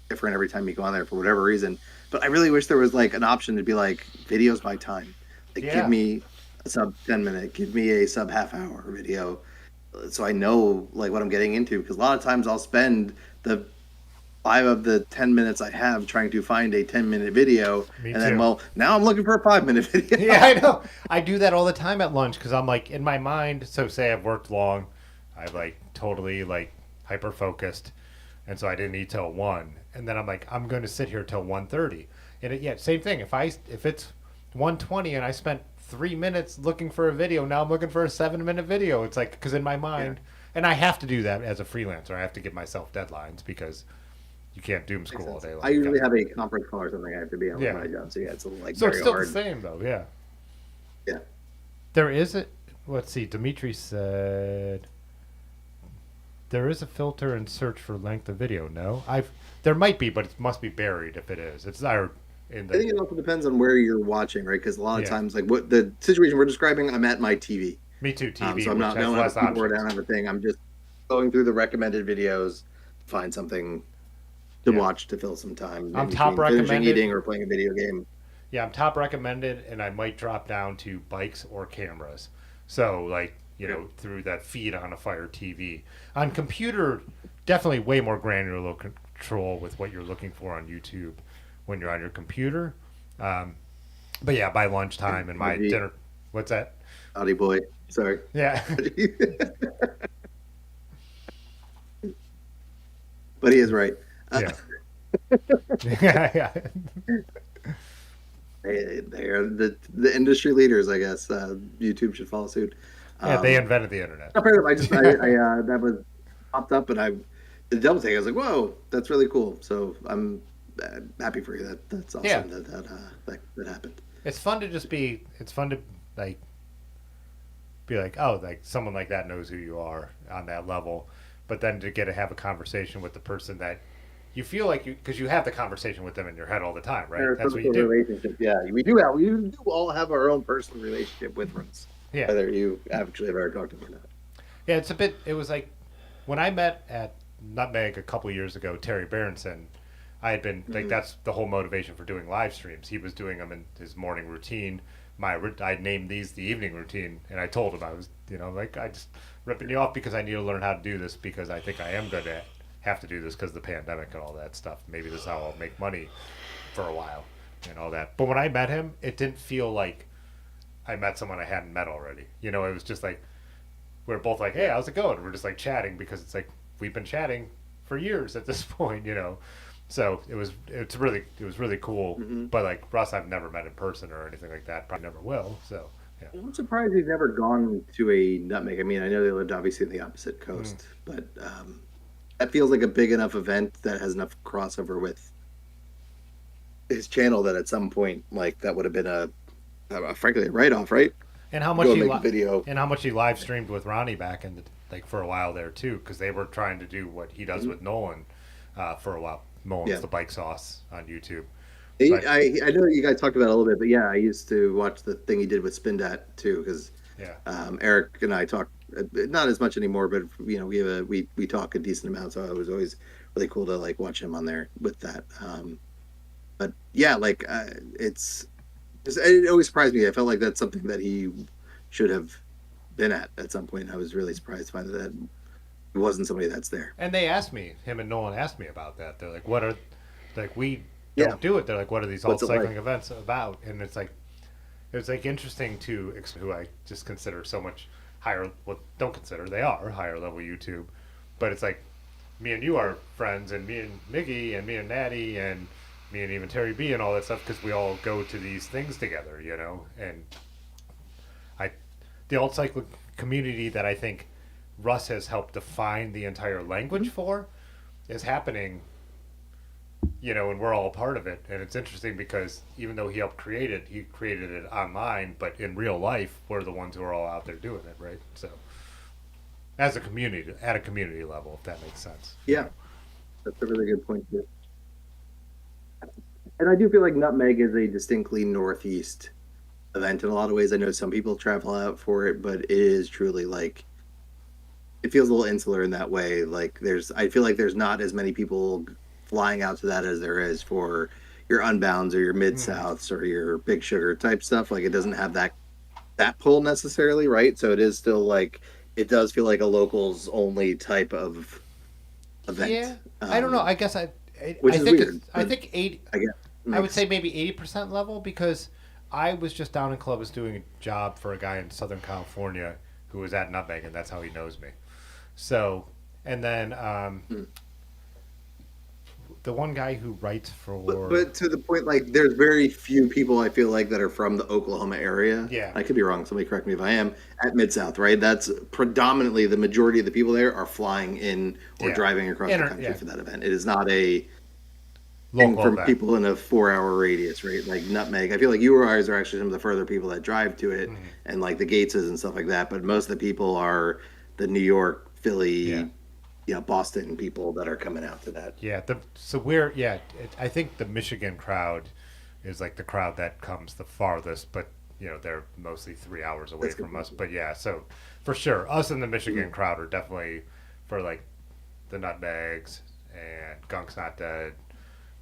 different every time you go on there for whatever reason. But I really wish there was like an option to be like videos by time. Like give yeah, me a sub 10 minute, give me a sub half hour video, so I know like what I'm getting into. Because a lot of times I'll spend the 5 of the 10 minutes I have trying to find a 10-minute video, Me and then too. well, now I'm looking for a 5-minute video. Yeah, I know. I do that all the time at lunch because I'm like in my mind. So say I've worked long, I've like totally like hyper focused, and so I didn't eat till 1, and then I'm like I'm going to sit here till 1:30, and yeah, same thing. If it's 1:20 and I spent 3 minutes looking for a video, now I'm looking for a 7-minute video. It's like because in my Yeah, mind, and I have to do that as a freelancer. I have to give myself deadlines because you can't doom makes scroll all sense. day I long. You usually got have a conference call or something I have to be on with yeah. my job, so yeah, it's like So it's very still the hard. same though. Yeah. Yeah. There is a let's see. Dimitri said there is a filter in search for length of video. No, I've there might be, but it must be buried if it is. It's there in I the think it also depends on where you're watching, right? Because a lot of yeah. times, like what the situation we're describing, I'm at my TV. Me too. So TV, I'm which not, I has don't have a less keyboard, I options. don't have a thing. I'm just going through the recommended videos, find something to Yeah, watch to fill some time in I'm top between finishing recommended. eating or playing a video game. Yeah, I'm top recommended, and I might drop down to bikes or cameras. So like Yeah. through that feed on a Fire TV on computer, definitely way more granular control with what you're looking for on YouTube when you're on your computer. Um, But yeah, by lunchtime and my Audi, dinner. What's that? Audi boy. Sorry. Yeah. But he is right. Uh, Yeah. Yeah. Yeah. they are the industry leaders, I guess. YouTube should follow suit. Yeah, they Um, invented the internet. Not fair enough. That was popped up, and I the double take. I was like, "Whoa, that's really cool." So I'm happy for you. That's Yeah. awesome that happened. It's fun to just be, it's fun to like, be like, oh, like someone like that knows who you are on that level. But then to get to have a conversation with the person that you feel like because you have the conversation with them in your head all the time, right? Our That's what you personal do. relationship, yeah, we do all have our own personal relationship with Russ, Yeah. whether you actually have ever talked to him or not. Yeah, it's a bit, it was like when I met at Nutmeg a couple years ago, Terry Berenson, I had been like Hmm. that's the whole motivation for doing live streams. He was doing them in his morning routine. I named these the evening routine, and I told him I was like I just ripping you off because I need to learn how to do this because I think I am going to have to do this because of the pandemic and all that stuff. Maybe this is how I'll make money for a while and all that. But when I met him, it didn't feel like I met someone I hadn't met already. It was just like we're both like, "Hey, how's it going?" We're just like chatting because it's like we've been chatting for years at this point. So it was really cool. Hmm. But like Russ, I've never met in person or anything like that. Probably never will. So yeah. I'm surprised he's never gone to a Nutmeg. I mean, I know they lived obviously on the opposite Mm. coast, but that feels like a big enough event that has enough crossover with his channel that at some point, like that would have been frankly a write off, right? And how much Go he make a video. and how much he live streamed with Ronnie back in like for a while there too, because they were trying to do what he does Mhm. with Nolan for a while. Nolan's Yeah. the bike sauce on YouTube. I, But I know you guys talked about it a little bit, but yeah, I used to watch the thing he did with Spindat too, because yeah, Eric and I talk not as much anymore, but we talk a decent amount, so it was always really cool to like watch him on there with that. But yeah, like it always surprised me. I felt like that's something that he should have been at some point. I was really surprised to find that it wasn't somebody that's there. and him and Nolan asked me about that. They're like, "What are like we Yeah, don't do it?" They're like, "What are these alt what's it like? cycling events about?" And it's like interesting to who I just consider so much higher. Well, don't consider they are higher level YouTube, but it's like me and you are friends, and me and Miggy, and me and Natty, and me and even Terry B, and all that stuff because we all go to these things together. And I, the alt cycling community that I think Russ has helped define the entire language for is happening, and we're all a part of it. And it's interesting because even though he helped create it, he created it online, but in real life, we're the ones who are all out there doing it, right? So, as a community, at a community level, if that makes sense. Yeah, that's a really good point too. And I do feel like Nutmeg is a distinctly Northeast event in a lot of ways. I know some people travel out for it, but it is truly like it feels a little insular in that way. Like I feel like there's not as many people flying out to that as there is for your Unbounds or your Mid Mm-hmm. Souths or your Big Sugar type stuff. Like it doesn't have that pull necessarily, right? So it is still like it does feel like a locals only type of Yeah, event. I don't know. I guess which I is think weird. I But think 80. I guess it I would makes say maybe 80% level because I was just down in Columbus doing a job for a guy in Southern California who was at Nutmeg, and that's how he knows me. So, and then hmm. the one guy who writes But for, but to the point, like there's very few people I feel like that are from the Oklahoma area. yeah, I could be wrong. Somebody correct me if I am. At Mid South, right? That's predominantly the majority of the people there are flying in or yeah, driving across the country yeah, for that event. It is not a thing local from event. people in a 4 hour radius, right? Like Nutmeg. I feel like you guys are actually some of the further people that drive to it, Mhm. and like the Gateses and stuff like that. But most of the people are the New York, Yeah, Philly, Boston people that are coming out to that. yeah. So we're yeah. I think the Michigan crowd is like the crowd that comes the farthest, but they're mostly 3 hours away That's good. from us. But yeah, so for sure, us and the Mhm. Michigan crowd are definitely for like the Nutmegs and Gunk's Not Dead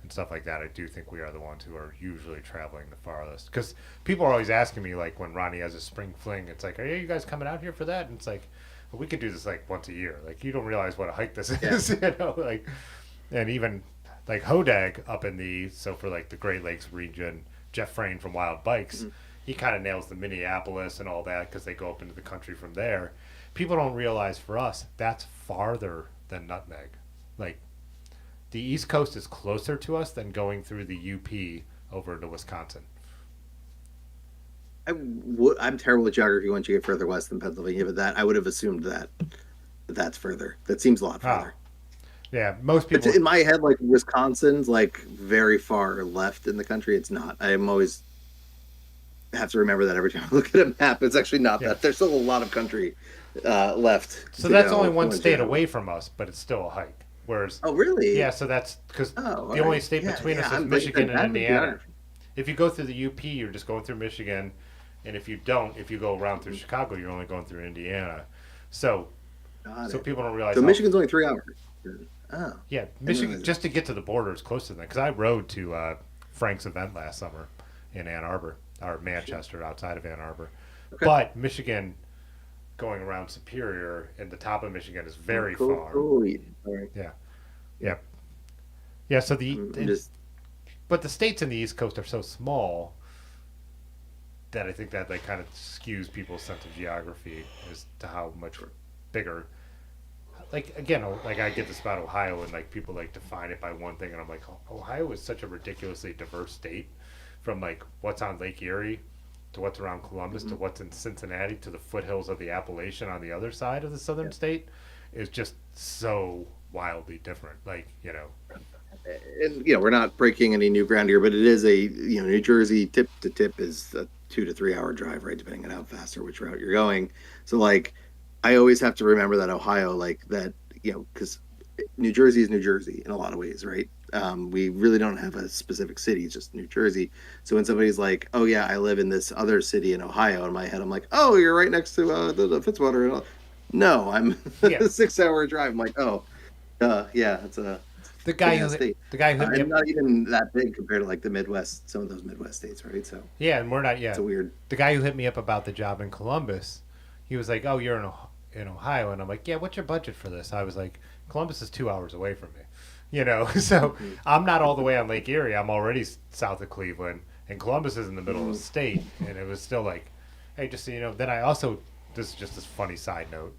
and stuff like that. I do think we are the ones who are usually traveling the farthest because people are always asking me like when Ronnie has a spring fling, it's like, are you guys coming out here for that? And it's like, well, we could do this like once a year. Like you don't realize what a hike this Yeah. is, like, and even like Hodag up in the so for like the Great Lakes region, Jeff Frayne from Wild Bikes, Mhm. he kind of nails the Minneapolis and all that because they go up into the country from there. People don't realize for us that's farther than Nutmeg. Like the East Coast is closer to us than going through the UP over into Wisconsin. I'm terrible with geography once you get further west than Pennsylvania, but that I would have assumed that that's further. That seems a lot Oh, further. yeah. Most But people. in my head, like Wisconsin's like very far left in the country. It's not. I'm always have to remember that every time I look at a map. It's actually not Yeah. that. There's still a lot of country left So to that's only go one once you state have. away from us, but it's still a hike. Whereas, Oh, really? yeah, so that's because Oh, all the only right. state Yeah, between yeah. us is I'm like I Michigan said, and bad with Indiana. geography. If you go through the UP, you're just going through Michigan, and if you don't, if you go around through Chicago, you're only going through Indiana. So, Got so it. people don't realize So how. Michigan's only 3 hours. Oh, I Yeah, didn't Michigan realize that. just to get to the border is closer than that. Because I rode to Frank's event last summer in Ann Arbor or Manchester, outside of Ann Arbor. Okay. But Michigan, going around Superior and the top of Michigan is Oh, very cool. far. Cool. All right. Yeah, yeah, yeah. So I'm just but the states in the East Coast are so small that I think that like kind of skews people's sense of geography as to how much bigger. Like again, like I get this about Ohio, and like people like define it by one thing, and I'm like, Ohio is such a ridiculously diverse state, from like what's on Lake Erie, to what's around Columbus, to mhm. what's in Cincinnati, to the foothills of the Appalachian on the other side of the southern Yeah. state, is just so wildly different. Like And we're not breaking any new ground here, but it is a New Jersey tip to tip is a 2 to 3 hour drive, right, depending on how fast or which route you're going. So like, I always have to remember that Ohio, like that, because New Jersey is New Jersey in a lot of ways, right? We really don't have a specific city; it's just New Jersey. So when somebody's like, "Oh yeah, I live in this other city in Ohio," in my head, I'm like, "Oh, you're right next to the Fitzwater." And all. No, I'm yeah, a 6 hour drive. I'm like, "Oh, yeah, it's the big guy who ass state." the guy who hit me And up. not even that big compared to like the Midwest, some of those Midwest states, right? So Yeah, and we're not. it's Yeah, a weird. the guy who hit me up about the job in Columbus, he was like, "Oh, you're in Ohio," and I'm like, "Yeah, what's your budget for this?" I was like, "Columbus is 2 hours away from me." So Mhm, I'm not all the way on Lake Erie. I'm already south of Cleveland, and Columbus is in the middle of the mhm, state. And it was still like, hey, just so you know. Then I also, this is just this funny side note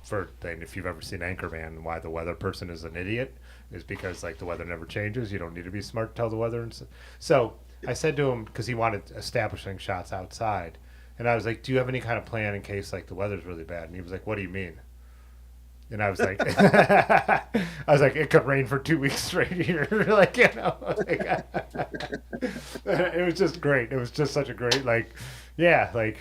for and if you've ever seen Anchorman and why the weather person is an idiot is because like the weather never changes. You don't need to be smart to tell the weather. So I said to him because he wanted establishing shots outside, and I was like, "Do you have any kind of plan in case like the weather's really bad?" And he was like, "What do you mean?" And I was like, it could rain for 2 weeks straight here. It was just great. It was just such a great, like, yeah, like,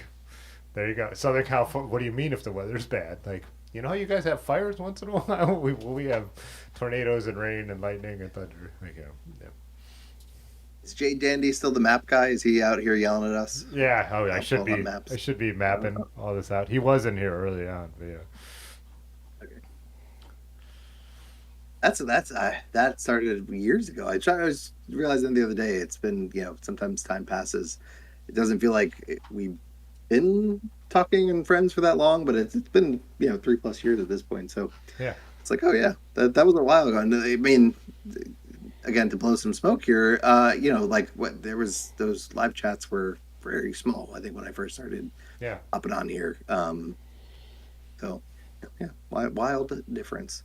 there you go. Southern California, what do you mean if the weather's bad? Like, you know how you guys have fires once in a while? We have tornadoes and rain and lightning and thunder. Like, yeah. Is Jay Dandy still the map guy? Is he out here yelling at us Yeah, oh, on I maps? should be mapping all this out. He was in here early on, but yeah. Okay. That started years ago. I was realizing the other day. It's been sometimes time passes. It doesn't feel like we've been talking and friends for that long, but it's been 3+ years at this point. So Yeah. it's like, oh yeah, that was a while ago. And I mean, again, to blow some smoke here, like what there was, those live chats were very small. I think when I first started Yeah. hopping on here. So yeah, wild difference.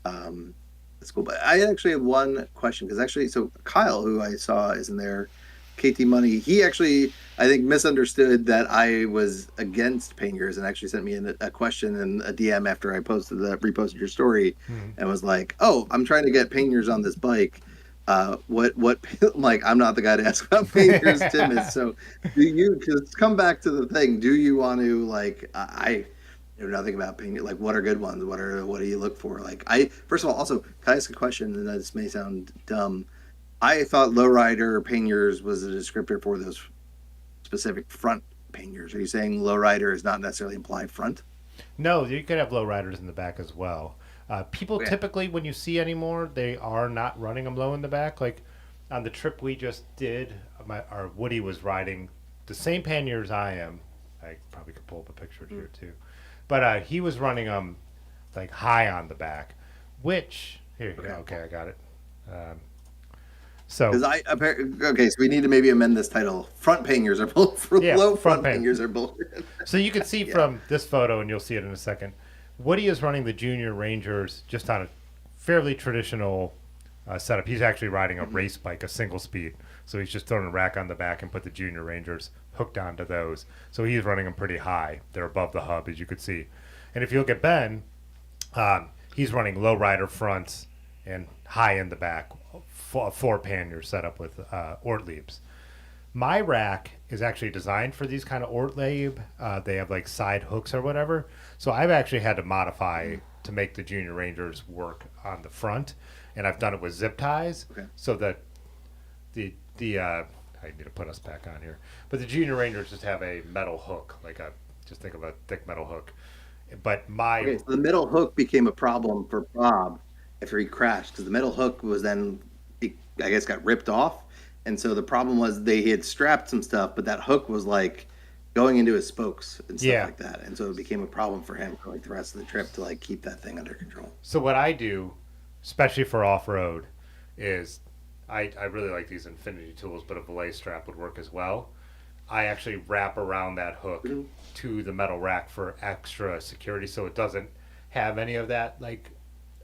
Um, that's cool. But I actually have one question because actually, so Kyle, who I saw is in there, KT Money, he actually I think misunderstood that I was against Panniers and actually sent me a question and a DM after I reposted your story, Hmm. and was like, "Oh, I'm trying to get Panniers on this bike. What like I'm not the guy to ask about Panniers. Tim is. So do you just come back to the thing? Do you want to like I know nothing about painting. Like, what are good ones? What do you look for? Like, I first of all, also, can I ask a question? And this may sound dumb. I thought lowrider panniers was a descriptor for those specific front panniers. Are you saying lowrider is not necessarily imply front? No, you could have low riders in the back as well. People Yeah. typically, when you see anymore, they are not running them low in the back. Like on the trip we just did, our Woody was riding the same panniers I am. I probably could pull up a picture here too, but he was running them like high on the back, which here you go. Okay. Okay, I got it. Um, so Because okay, so we need to maybe amend this title. Front panniers are both for yeah, low. front Front pan. panniers are both. So you can see Yeah. from this photo, and you'll see it in a second, Woody is running the Junior Rangers just on a fairly traditional setup. He's actually riding a race bike, a single speed. So he's just throwing a rack on the back and put the Junior Rangers hooked onto those. So he's running them pretty high. They're above the hub, as you could see. And if you look at Ben, he's running low rider fronts and high in the back, four pannier setup with Ortliebs. My rack is actually designed for these kind of Ortlieb. They have like side hooks or whatever. So I've actually had to modify to make the Junior Rangers work on the front, and I've done it with zip ties Okay. so that the I need to put us back on here. But the Junior Rangers just have a metal hook, like a just think of a thick metal hook. But my Okay, so the middle hook became a problem for Bob after he crashed because the middle hook was then, I guess, got ripped off, and so the problem was they had strapped some stuff, but that hook was like going into his spokes and stuff Yeah. like that, and so it became a problem for him for like the rest of the trip to like keep that thing under control. So what I do, especially for off road, is I really like these infinity tools, but a belay strap would work as well. I actually wrap around that hook Mhm. to the metal rack for extra security, so it doesn't have any of that like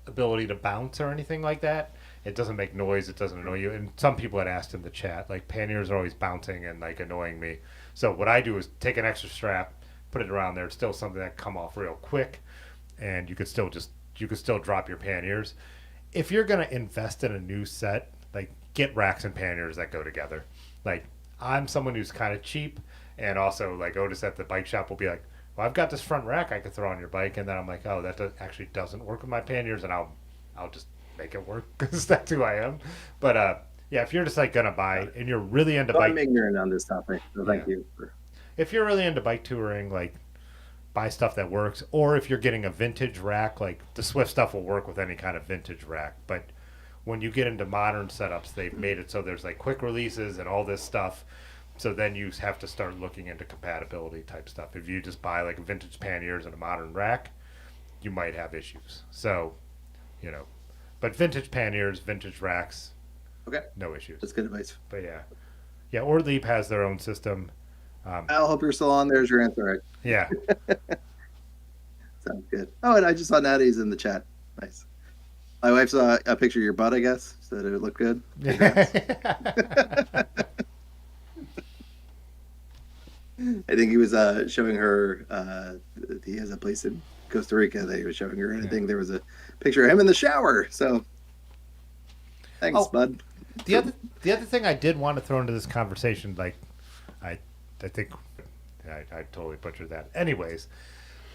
ability to bounce or anything like that. It doesn't make noise. It doesn't annoy you. And some people had asked in the chat, like panniers are always bouncing and like annoying me. So what I do is take an extra strap, put it around there. It's still something that come off real quick, and you could still drop your panniers. If you're gonna invest in a new set, like get racks and panniers that go together. Like I'm someone who's kind of cheap, and also like Otis at the bike shop will be like, "Well, I've got this front rack I could throw on your bike," and then I'm like, "Oh, that actually doesn't work with my panniers," and I'll just make it work because that's who I am. But yeah, if you're just like gonna buy and you're really into So I'm bike, ignorant on this topic, so yeah, thank you. if you're really into bike touring, like buy stuff that works, or if you're getting a vintage rack, like the Swift stuff will work with any kind of vintage rack. But when you get into modern setups, they've made it so there's like quick releases and all this stuff. So then you have to start looking into compatibility type stuff. If you just buy like vintage panniers and a modern rack, you might have issues. So, you know, but vintage panniers, vintage racks, Okay, no issues. that's good advice. But yeah, yeah, Ortlieb has their own system. I hope you're still on. There's your answer. Right? Yeah, Sounds good. Oh, and I just saw Natty's in the chat. Nice. My wife saw a picture of your butt, I guess. Said it looked good. I think he was showing her. He has a place in Costa Rica that he was showing her, and I think there was a picture of him in the shower. So, thanks, Oh. bud. the other thing I did want to throw into this conversation, like I think I totally butchered that. Anyways,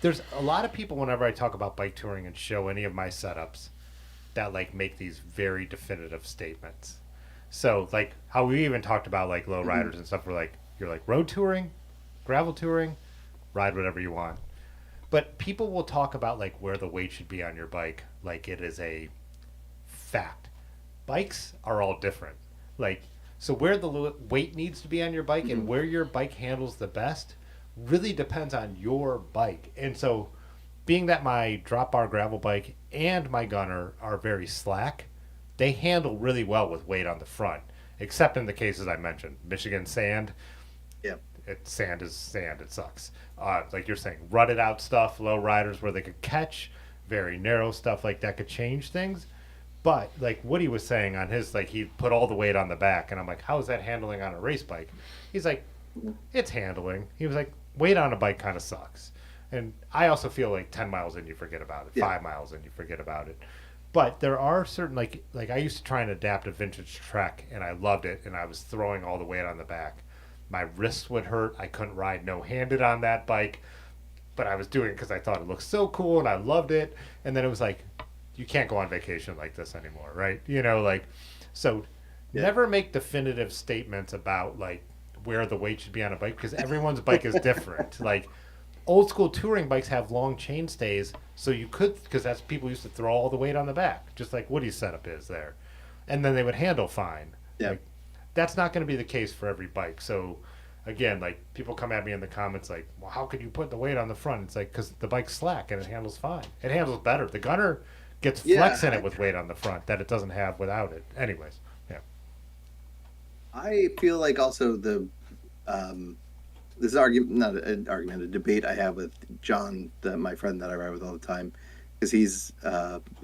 there's a lot of people whenever I talk about bike touring and show any of my setups that like make these very definitive statements. So like how we even talked about like low riders and stuff. We're like you're like road touring, gravel touring, ride whatever you want. But people will talk about like where the weight should be on your bike, like it is a fact. Bikes are all different. Like so where the weight needs to be on your bike and where your bike handles the best really depends on your bike. And so being that my drop bar gravel bike and my gunner are very slack, they handle really well with weight on the front, except in the cases I mentioned. Michigan sand, Yeah. sand is sand. It sucks. Like you're saying, rutted out stuff, low riders where they could catch, very narrow stuff like that could change things. But like Woody was saying on his, like he put all the weight on the back, and I'm like, how is that handling on a race bike? He's like, it's handling. He was like, weight on a bike kind of sucks. And I also feel like 10 miles in you forget about it, Yeah. 5 miles in you forget about it. But there are certain like I used to try and adapt a vintage Trek, and I loved it, and I was throwing all the weight on the back. My wrists would hurt. I couldn't ride no-handed on that bike, but I was doing it because I thought it looked so cool and I loved it. And then it was like, you can't go on vacation like this anymore, right? You know, like, so Yeah. never make definitive statements about like where the weight should be on a bike because everyone's bike is different. Like, old school touring bikes have long chain stays, so you could, because that's people used to throw all the weight on the back, just like Woody's setup is there, and then they would handle fine. Yeah. Like, that's not going to be the case for every bike. So again, like people come at me in the comments like, well, how could you put the weight on the front? It's like, because the bike's slack and it handles fine. It handles better. The Gunner gets Yeah, flex in it with weight on the front that it doesn't have without it. Anyways, yeah. I feel like also this argument, not an argument, a debate I have with John, my friend that I ride with all the time, because he's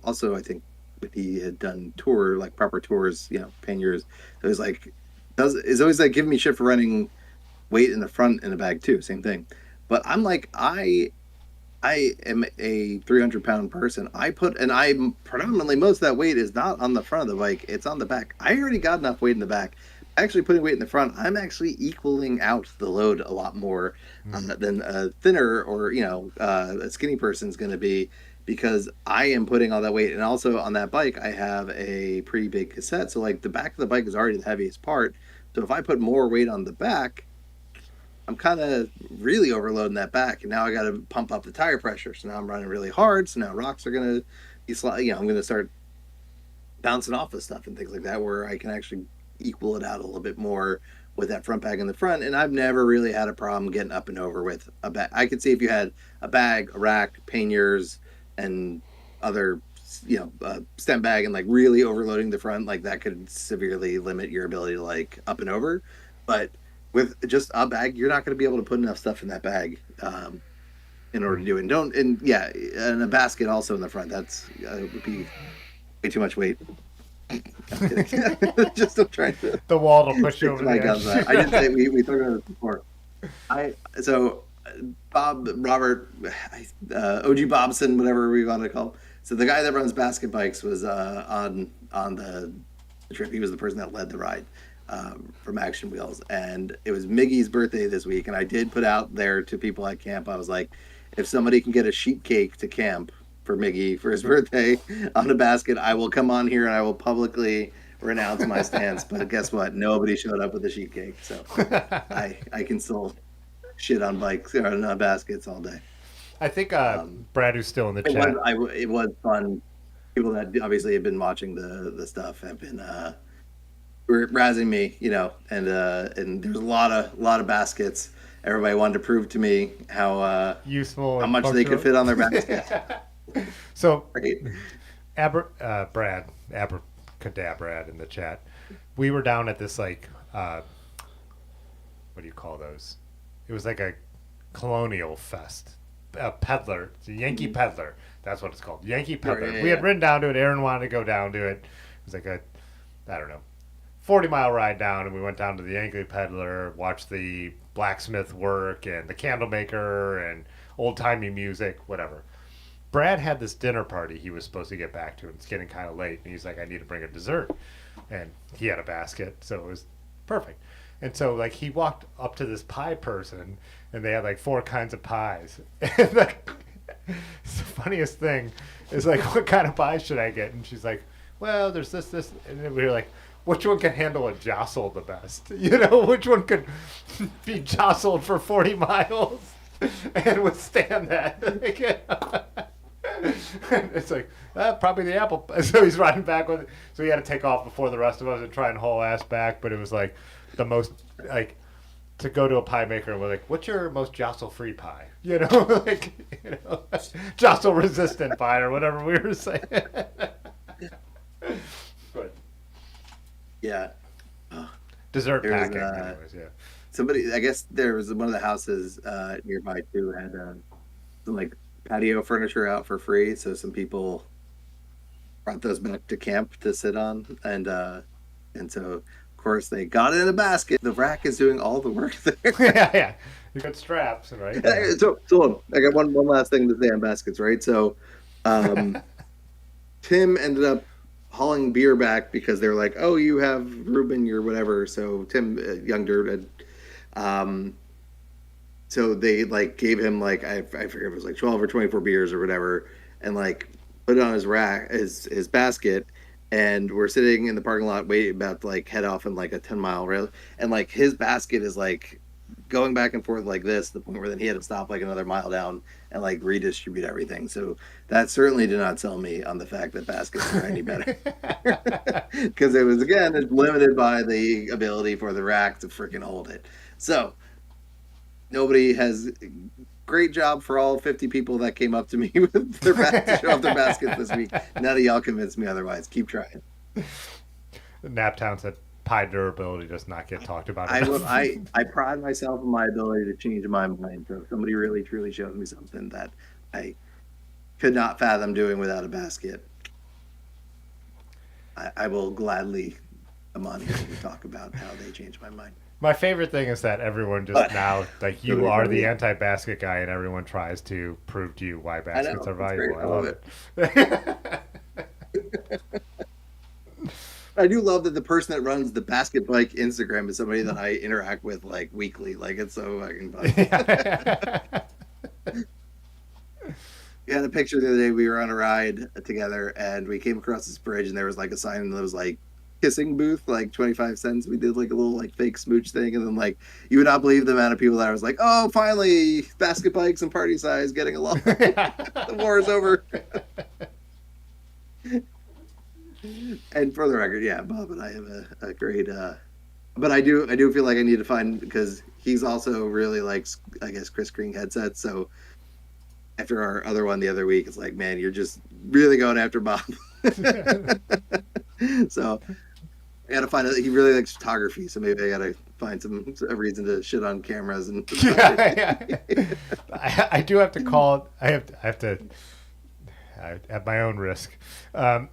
also, I think, if he had done like proper tours, Panniers, it was like, is always like giving me shit for running weight in the front in the bag too, same thing. But I'm like, I am a 300-pound person. I'm predominantly, most of that weight is not on the front of the bike, it's on the back. I already got enough weight in the back. Actually putting weight in the front, I'm actually equaling out the load a lot more than a thinner or a skinny person's going to be, because I am putting all that weight. And also on that bike I have a pretty big cassette, so like the back of the bike is already the heaviest part. So if I put more weight on the back, I'm kind of really overloading that back, and now I got to pump up the tire pressure. So now I'm running really hard. So now rocks are going to be I'm going to start bouncing off of stuff and things like that, where I can actually equal it out a little bit more with that front bag in the front. And I've never really had a problem getting up and over with a bag. I could see if you had a bag, a rack, panniers, and other, stem bag, and like really overloading the front, like that could severely limit your ability to like up and over. But with just a bag, you're not going to be able to put enough stuff in that bag in order to do it. And a basket also in the front. That's would be way too much weight. I'm kidding. Just still trying to. The wall will push you over my the guns. edge. I did say we talked about this before. Robert, OG Bobson, whatever we want to call him. So the guy that runs basket bikes was on the trip. He was the person that led the ride from Action Wheels, and it was Miggy's birthday this week. And I did put out there to people at camp, I was like, if somebody can get a sheet cake to camp for Miggy for his birthday on a basket, I will come on here and I will publicly renounce my stance. But guess what? Nobody showed up with a sheet cake, so I can still shit on bikes or on baskets all day. I think Brad, who's still in the chat. It was fun. People that obviously have been watching the stuff have been razzing me, and there's a lot of baskets. Everybody wanted to prove to me how Useful, how much they could fit on their baskets. So, Right. Brad, Abracadabrad in the chat. We were down at this like, what do you call those? It was like a colonial fest, a peddler, it's a Yankee peddler. That's what it's called, Yankee peddler. Yeah. We had ridden down to it. Aaron wanted to go down to it. It was like a, I don't know, 40-mile ride down, and we went down to the Yankee peddler, watched the blacksmith work and the candle maker and old-timey music, whatever. Brad had this dinner party he was supposed to get back to, and it's getting kind of late, and he's like, I need to bring a dessert. And he had a basket, so it was perfect. And so, like, he walked up to this pie person, and they had, like, 4 kinds of pies. And the funniest thing is, like, what kind of pie should I get? And she's like, well, there's this. And then we were like, which one can handle a jostle the best? Which one could be jostled for 40 miles and withstand that? It's like, probably the apple. So he's riding back with it. So he had to take off before the rest of us and try and haul ass back. But it was like the most, like, to go to a pie maker and we're like, what's your most jostle-free pie? Jostle-resistant pie or whatever we were saying. But Yeah. Oh, Dessert there was packing, anyways. Yeah. somebody. I guess there was one of the houses nearby too had some like patio furniture out for free. So some people brought those back to camp to sit on, and so of course they got it in a basket. The rack is doing all the work there. Yeah, yeah. You got straps, right? Yeah. So I got one last thing to say on baskets, right? So, um, Tim ended up hauling beer back because they were like, "Oh, you have Reuben or whatever." So Tim, young dude, um, so they like gave him like I forget if it was like 12 or 24 beers or whatever, and like put it on his rack, his basket, and we're sitting in the parking lot waiting about to like head off in like a 10-mile rail, and like his basket is like going back and forth like this, to the point where then he had to stop like another mile down and like redistribute everything. So that certainly did not sell me on the fact that baskets are any better, because it was again it's limited by the ability for the rack to freaking hold it. So nobody has great job for all 50 people that came up to me with their to show off their baskets this week. None of y'all convinced me otherwise. Keep trying. Naptown said pie durability does not get talked about I will. enough. I pride myself in my ability to change my mind. So if somebody really truly shows me something that I could not fathom doing without a basket, I will gladly come on here and talk about how they changed my mind. My favorite thing is that everyone just now, like, you Really, are the really. anti-basket guy, and everyone tries to prove to you why I know. baskets are It's great. valuable. I I love love it. I do love that the person that runs the basket bike Instagram is somebody that I interact with like weekly. Like it's so fucking fun. We had a picture the other day. We were on a ride together, and we came across this bridge, and there was like a sign that was like kissing booth, like 25 cents. We did like a little like fake smooch thing, and then like you would not believe the amount of people that was like, "Oh, finally, basket bikes and party size getting along. The war is over." And for the record, yeah, Bob and I have a great. But I do feel like I need to find, because he's also really likes, I guess, Chris Green headsets. So after our other one the other week, it's like, man, you're just really going after Bob. So I got to find out. He really likes photography, so maybe I got to find a reason to shit on cameras and. Yeah. I do have to call. I have to at my own risk. So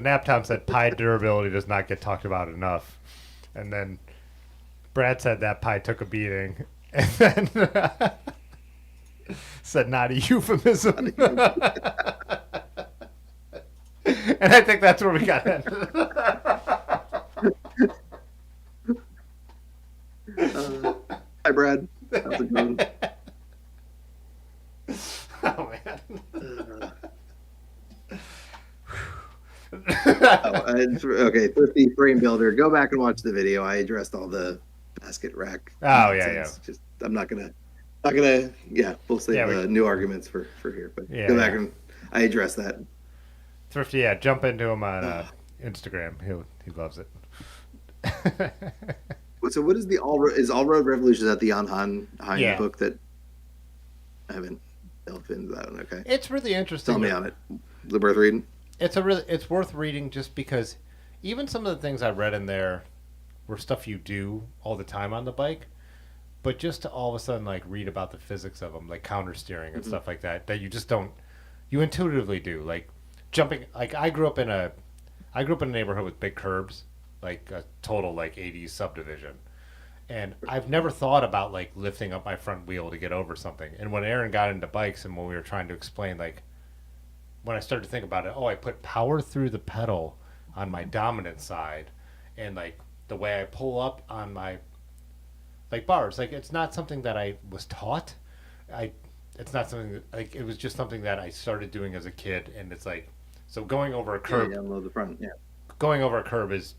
Naptown said pie durability does not get talked about enough, and then Brad said that pie took a beating, and then said not a euphemism. And I think that's where we got ended. Hi, Brad. How's it going? Oh man. Okay, Thrifty Frame Builder. Go back and watch the video. I addressed all the basket rack. Oh yeah, yeah. Just I'm not gonna. Yeah, we'll save Yeah, new arguments for here. But Yeah, go back yeah. and I addressed that. Thrifty, yeah, jump into him on Instagram. He loves it. So what is the All Road Revolution? Is that the Jan Hein Yeah. book that I haven't delved into that one? Okay, It's really interesting. tell me on it. Is it worth reading? It's worth reading just because even some of the things I read in there were stuff you do all the time on the bike, but just to all of a sudden like read about the physics of them, like counter steering and stuff like that you just don't, you intuitively do, like jumping. Like I grew up in a neighborhood with big curbs, like a total like 80s subdivision. And I've never thought about like lifting up my front wheel to get over something. And when Aaron got into bikes and when we were trying to explain, like when I started to think about it, oh, I put power through the pedal on my dominant side, and like the way I pull up on my like bars, like it's not something that I was taught. I It's not something that, like, it was just something that I started doing as a kid, and it's like, so going over a curb, Yeah, unload the front. Yeah. going over a curb is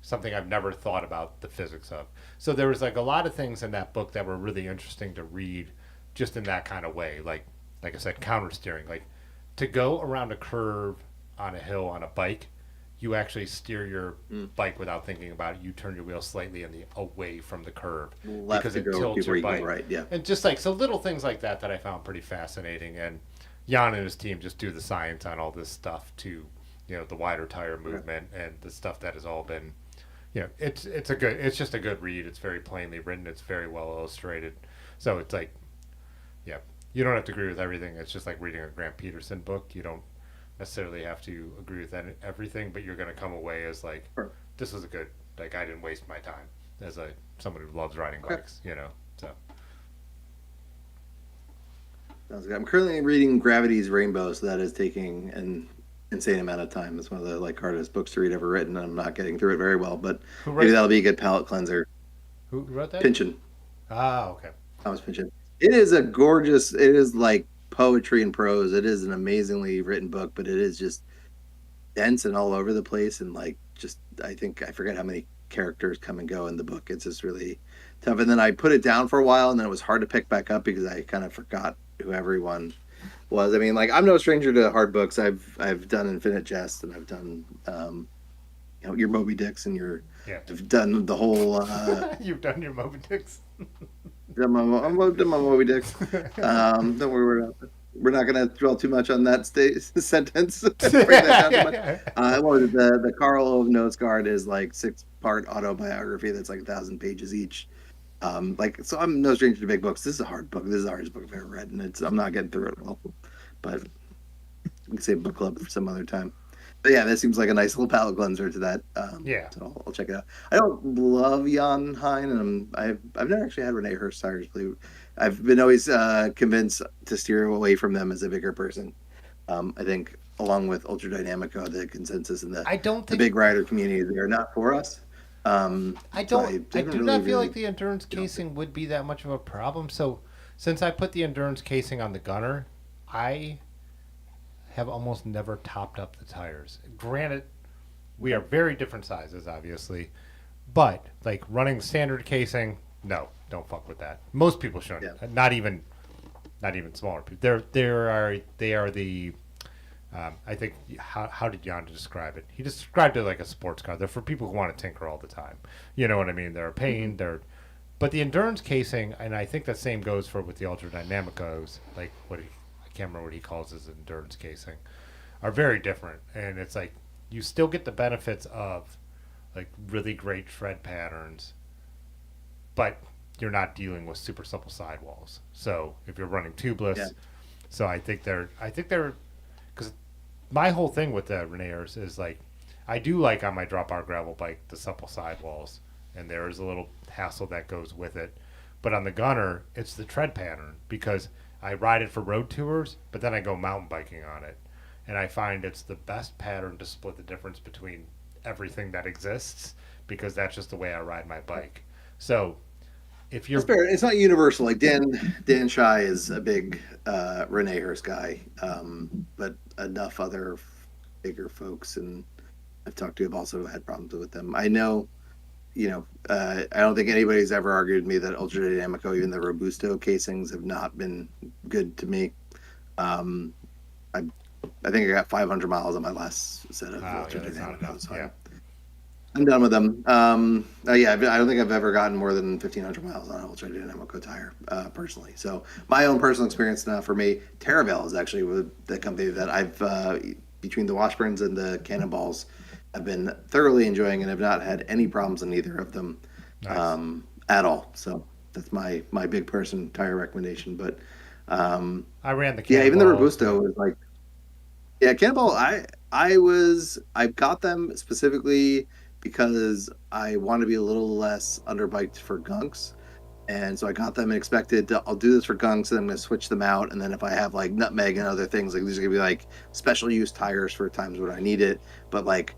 something I've never thought about the physics of. So there was like a lot of things in that book that were really interesting to read, just in that kind of way. Like I said, counter steering, like to go around a curve on a hill on a bike, you actually steer your bike without thinking about it. You turn your wheel slightly away from the curve Left because to it go tilts before your you go bike. right. Yeah. And just like, so little things like that that I found pretty fascinating. And Jan and his team just do the science on all this stuff to, the wider tire movement and the stuff that has all been, it's just a good read. It's very plainly written. It's very well illustrated. So it's like, yeah, you don't have to agree with everything. It's just like reading a Grant Peterson book. You don't necessarily have to agree with everything, but you're going to come away as like, Sure. this was a good, like, I didn't waste my time as someone who loves riding Okay. bikes, so. Sounds good. I'm currently reading Gravity's Rainbow, so that is taking an insane amount of time. It's one of the like hardest books to read ever written. I'm not getting through it very well, but Who maybe wrote, that'll be a good palate cleanser. who wrote that? Pynchon, Ah, okay. Thomas Pynchon. It is a gorgeous. It is like poetry and prose. It is an amazingly written book, but it is just dense and all over the place, and like just I think I forget how many characters come and go in the book. It's just really tough. And then I put it down for a while, and then it was hard to pick back up because I kind of forgot who everyone was. I mean, like I'm no stranger to hard books. I've done Infinite Jest, and I've done your Moby Dicks, and Yeah. I've done the whole You've done your Moby Dicks. done my Moby Dicks. Don't worry about it. We're not going to dwell too much on that sentence. Break that down too much. What was it? The Carl of Nosgard is like 6-part autobiography that's like 1,000 pages each. So I'm no stranger to big books. This is a hard book. This is the hardest book I've ever read, and I'm not getting through it well. But we can save book club for some other time. But yeah, that seems like a nice little palate cleanser to that. Yeah. So I'll check it out. I don't love Jan Hein, and I've never actually had Renee Hurst tires. I've been always convinced to steer away from them as a bigger person. I think along with Ultra Dynamico, the consensus in I don't the think big rider community, they are not for us. I do not feel like the endurance casing would be that much of a problem. So since I put the endurance casing on the Gunner, I have almost never topped up the tires. Granted, we are very different sizes, obviously, but like running standard casing, no, don't fuck with that. Most people shouldn't. Yeah. Not even smaller people. They are the I think how did Jan describe it? He described it like a sports car. They're for people who want to tinker all the time. You know what I mean? They're a pain. But the endurance casing, and I think the same goes for with the Ultra Dynamicos, like I can't remember what he calls his endurance casing, are very different. And it's like you still get the benefits of like really great tread patterns, but you're not dealing with super supple sidewalls. So if you're running tubeless, Yeah. so I think they're because my whole thing with the Reneers is like I do like on my drop bar gravel bike the supple sidewalls, and there is a little hassle that goes with it. But on the Gunner, it's the tread pattern because I ride it for road tours, but then I go mountain biking on it, and I find it's the best pattern to split the difference between everything that exists because that's just the way I ride my bike. So if you're It's fair. It's not universal. Like Dan Shy is a big Renee Hurst guy, but enough other bigger folks and I've talked to have also had problems with them. I know, I don't think anybody's ever argued with me that Ultra Dynamico, even the Robusto casings, have not been good to me. I think I got 500 miles on my last set of Ultra Dynamicos. So I'm done with them. I don't think I've ever gotten more than 1,500 miles on an Ultra Dynamico tire, personally. So my own personal experience now for me, Terravel is actually the company that I've, between the Washburns and the Cannonballs, I've been thoroughly enjoying and have not had any problems in either of them at all. So that's my big person tire recommendation. But I ran the even the Cannonball, Robusto was like, Cannonball. I got them specifically because I want to be a little less underbiked for gunks. And so I got them and expected I'll do this for gunks and I'm going to switch them out. And then if I have like nutmeg and other things, like these are going to be like special use tires for times when I need it. But like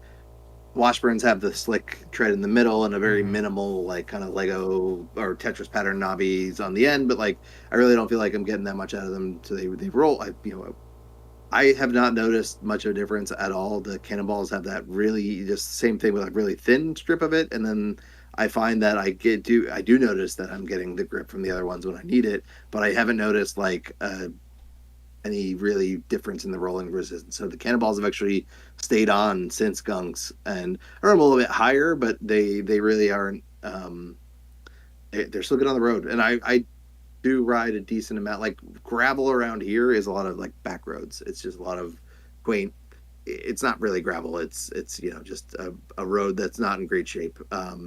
Washburns have the slick tread in the middle and a very minimal, like kind of Lego or Tetris pattern knobbies on the end. But like, I really don't feel like I'm getting that much out of them. So they roll. I have not noticed much of a difference at all. The Cannonballs have that really just same thing with a really thin strip of it, and then I find that I do notice that I'm getting the grip from the other ones when I need it, but I haven't noticed like any really difference in the rolling resistance. So the Cannonballs have actually stayed on since gunks, and I run them a little bit higher, but they really aren't. They're still good on the road, and I do ride a decent amount. Like gravel around here is a lot of like back roads. It's just a lot of quaint it's not really gravel. It's just a road that's not in great shape.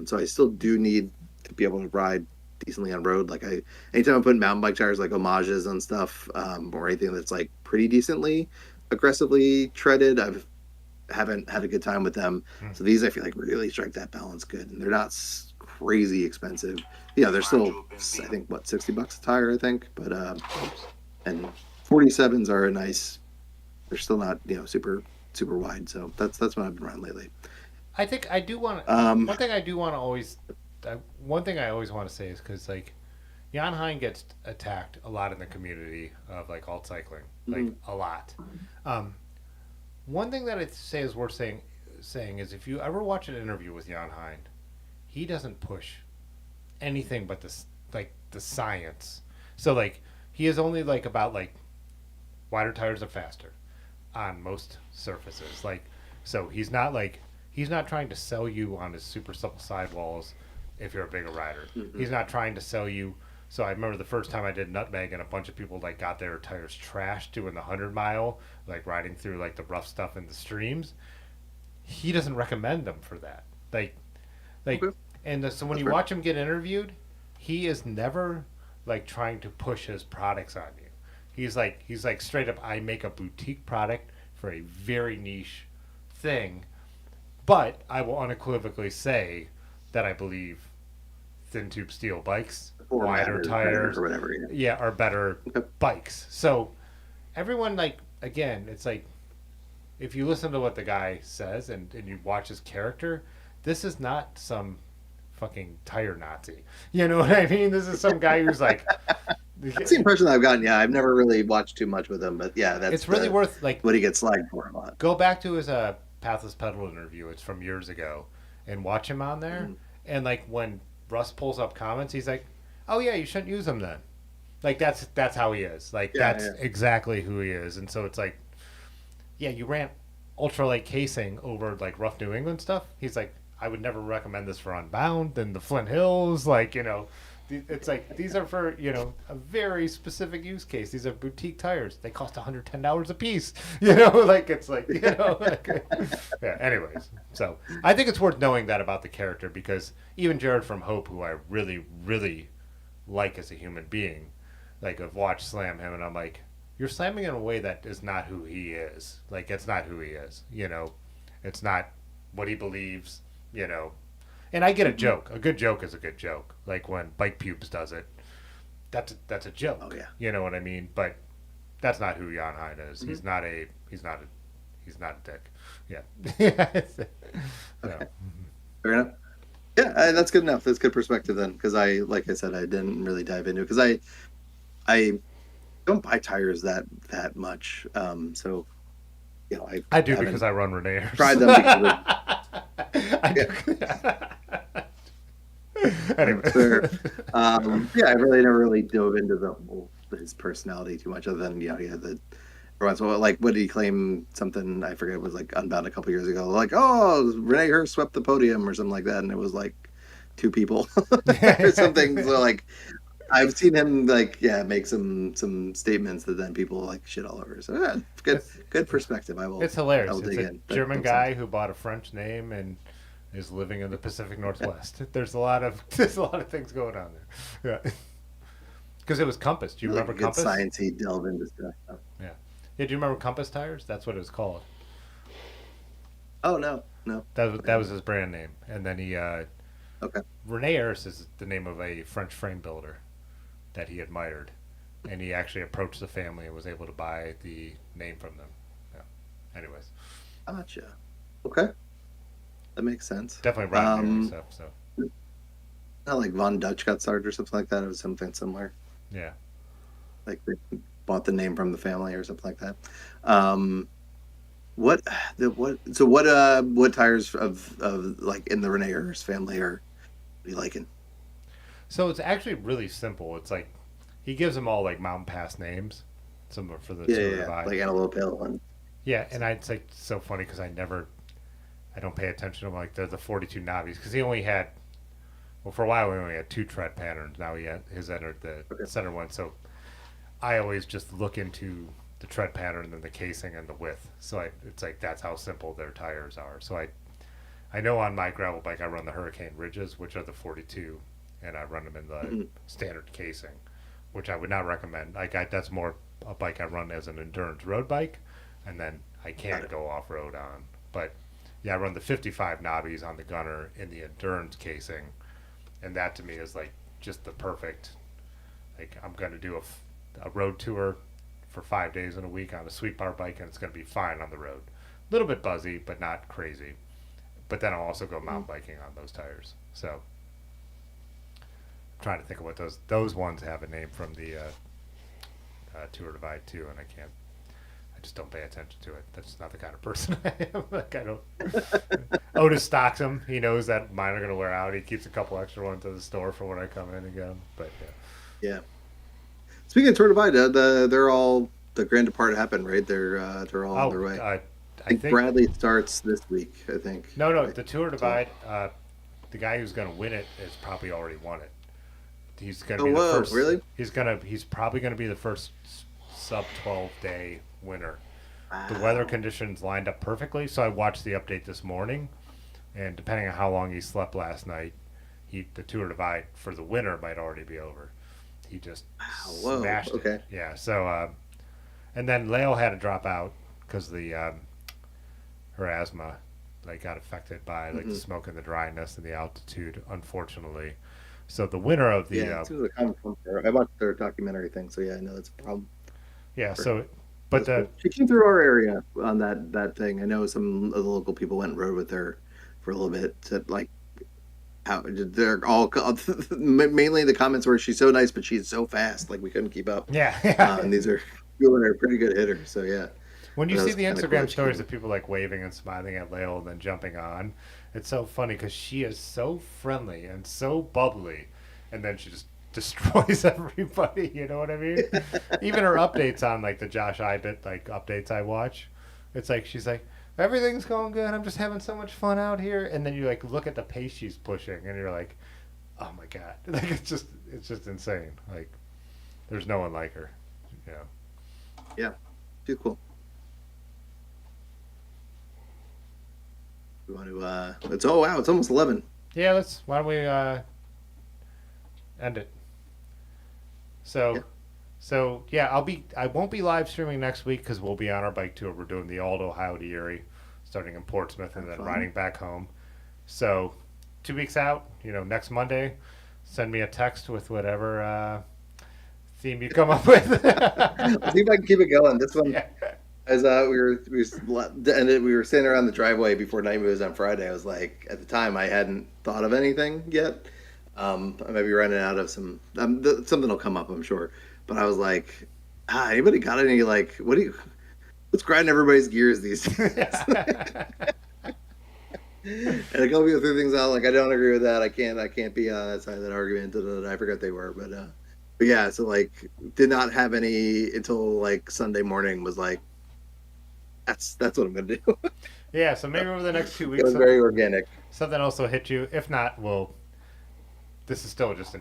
So I still do need to be able to ride decently on road. Like anytime I put mountain bike tires like homages on stuff, or anything that's like pretty decently aggressively treaded, I've haven't had a good time with them. Hmm. So these I feel like really strike that balance good, and they're not crazy expensive. They're still I think what $60 a tire I think, but and 47s are a nice. They're still not super wide. So that's what I've been running lately. I think I do want Um, one thing I do want to always one thing I always want to say is because like Jan Hein gets attacked a lot in the community of like alt cycling, like mhm. a lot. Um, One thing that I say is worth saying is if you ever watch an interview with Jan Hein, he doesn't push anything but this like the science. So like he is only like about like wider tires are faster on most surfaces. Like so he's not trying to sell you on his super supple sidewalls if you're a bigger rider. Mhm. He's not trying to sell you. So I remember the first time I did nutmeg and a bunch of people like got their tires trashed doing the 100 mile, like riding through like the rough stuff in the streams. He doesn't recommend them for that. Like, Okay, so when that's you fair. watch him get interviewed, he is never like trying to push his products on you. He's like straight up. I make a boutique product for a very niche thing, but I will unequivocally say that I believe thin tube steel bikes, Format wider is better tires, or whatever. Yeah. yeah, are better Okay. bikes. So everyone like again, it's like if you listen to what the guy says and you watch his character, this is not some fucking tire Nazi. You know what I mean? This is some guy who's like, That's the impression that I've gotten. Yeah, I've never really watched too much with him, but yeah, that's it's really the worth like what he gets slagged for a lot. go back to his Pathless Pedal interview. It's from years ago, and watch him on there. Mhm. And like when Russ pulls up comments, he's like, "Oh yeah, you shouldn't use them then." Like that's how he is. Like Yeah, that's yeah. exactly who he is. And so it's like, yeah, you ran ultralight casing over like rough New England stuff. He's like, I would never recommend this for Unbound and the Flint Hills. Like, it's like these are for a very specific use case. These are boutique tires. They cost $110 a piece. Like it's like like, yeah. Anyways, so I think it's worth knowing that about the character because even Jared from Hope, who I really really like as a human being, like I've watched slam him and I'm like, you're slamming in a way that is not who he is. Like it's not who he is. It's not what he believes. You know, and I get a Mhm. joke. A good joke is a good joke. Like when Bike Pubes does it, that's a Oh joke. yeah. You know what I mean? But that's not who Jan Hein is. Mhm. He's not a dick. Yeah. So, Okay. Fair enough. Yeah, that's good enough. That's good perspective then, because like I said, I didn't really dive into it because I don't buy tires that much. So I I do because haven't I run Reneers. tried them because of I yeah, do. that's Anyway. fair. Yeah, I really never really dove into the whole his personality too much, other than he had the every once in a while, like what did he claim something I forget it was like Unbound a couple years ago, like oh Renee Hurst swept the podium or something like that, and it was like two people or something. So like I've seen him like make some statements that then people like shit all over. So yeah, it's good perspective. it's I hilarious. will It's dig a in. That German makes sense. guy who bought a French name and is living in the Pacific Northwest. There's a lot of things going on there. Yeah. Because it was Compass. Do you Like remember a good Compass? sciencey delve into stuff. Yeah. Yeah. Do you remember Compass tires? That's what it was called. Oh no, no. That was his brand name. And then he Okay. Rene Ayres is the name of a French frame builder that he admired, and he actually approached the family and was able to buy the name from them. Yeah. Anyways, Gotcha. Okay, that makes sense. definitely riding Mary stuff. So Not like Von Dutch got started or something like that. It was something similar. yeah. Like they bought the name from the family or something like that. Um, what what tires of like in the Reneers family are you liking? So it's actually really simple. It's like he gives them all like mountain pass names, some are for the Yeah, Tour yeah, yeah. Divide. Like Antelope Hill and Yeah, and it's like so funny because I don't pay attention to him like the 42 Navis because he only had well for a while we only had two tread patterns. Now he has entered the okay. center one. So I always just look into the tread pattern and then the casing and the width. So it's like that's how simple their tires are. So I know on my gravel bike I run the Hurricane Ridges, which are the 42, and I run them in the standard casing, which I would not recommend. That's more a bike I run as an endurance road bike, and then I can go off road on. But yeah, I run the 55 knobbies on the Gunner in the endurance casing, and that to me is like just the perfect. Like I'm gonna do a road tour for 5 days in a week on a sweet bar bike, and it's gonna be fine on the road. A little bit buzzy, but not crazy. But then I'll also go mountain biking on those tires. So I'm trying to think of what those ones have a name from the Tour Divide too, and I can't. I just don't pay attention to it. That's not the kind of person I am. Like I don't. Otis stocks them. He knows that mine are gonna wear out. He keeps a couple extra ones at the store for when I come in and get them. But yeah. Speaking of Tour Divide, they're all the Grand Depart happened, right? They're all on their way. I think Bradley starts this week. I think. No, the Tour Divide. The guy who's gonna win it has probably already won it. He's gonna be the first. Really? He's probably gonna be the first sub 12-day winner. Wow. The weather conditions lined up perfectly, so I watched the update this morning, and depending on how long he slept last night, the Tour Divide for the winner might already be over. He just smashed it. Okay. Yeah. So, and then Leo had to drop out because her asthma got affected by the smoke and the dryness and the altitude, unfortunately. So the winner of the I watched their documentary thing, so yeah, I know that's a problem. Yeah. So, but she came through our area on that thing. I know some of the local people went and rode with her for a little bit. How they're all mainly the comments were she's so nice, but she's so fast, like we couldn't keep up. Yeah. And these are people that are pretty good hitters. So yeah. When you see the Instagram stories of people waving and smiling at Leo and then jumping on, it's so funny because she is so friendly and so bubbly, and then she just destroys everybody. You know what I mean? Even her updates on the Josh Ibit updates I watch, it's like she's like, everything's going good. I'm just having so much fun out here, and then you look at the pace she's pushing, and you're like, oh my god, it's just insane. There's no one like her. You know? Yeah, too cool. We want to it's almost 11. Yeah, why don't we end it. So I won't be live streaming next week because we'll be on our bike tour. We're doing the Aldo, Ohio to Erie, starting in Portsmouth and then riding back home. So 2 weeks out, next Monday, send me a text with whatever theme you come up with. I'll see if I can keep it going. This one, as we were standing around the driveway before night moves on Friday. I was like, at the time, I hadn't thought of anything yet. I might be running out of some. Something will come up, I'm sure. But I was like, anybody got any what's grinding everybody's gears these days? And a couple people threw things out I don't agree with that. I can't be on that side of that argument. I forgot they were, but yeah. So did not have any until Sunday morning. Was like, that's what I'm gonna do. Yeah. So maybe over the next 2 weeks, it was very organic. Something else will hit you. If not, this is still just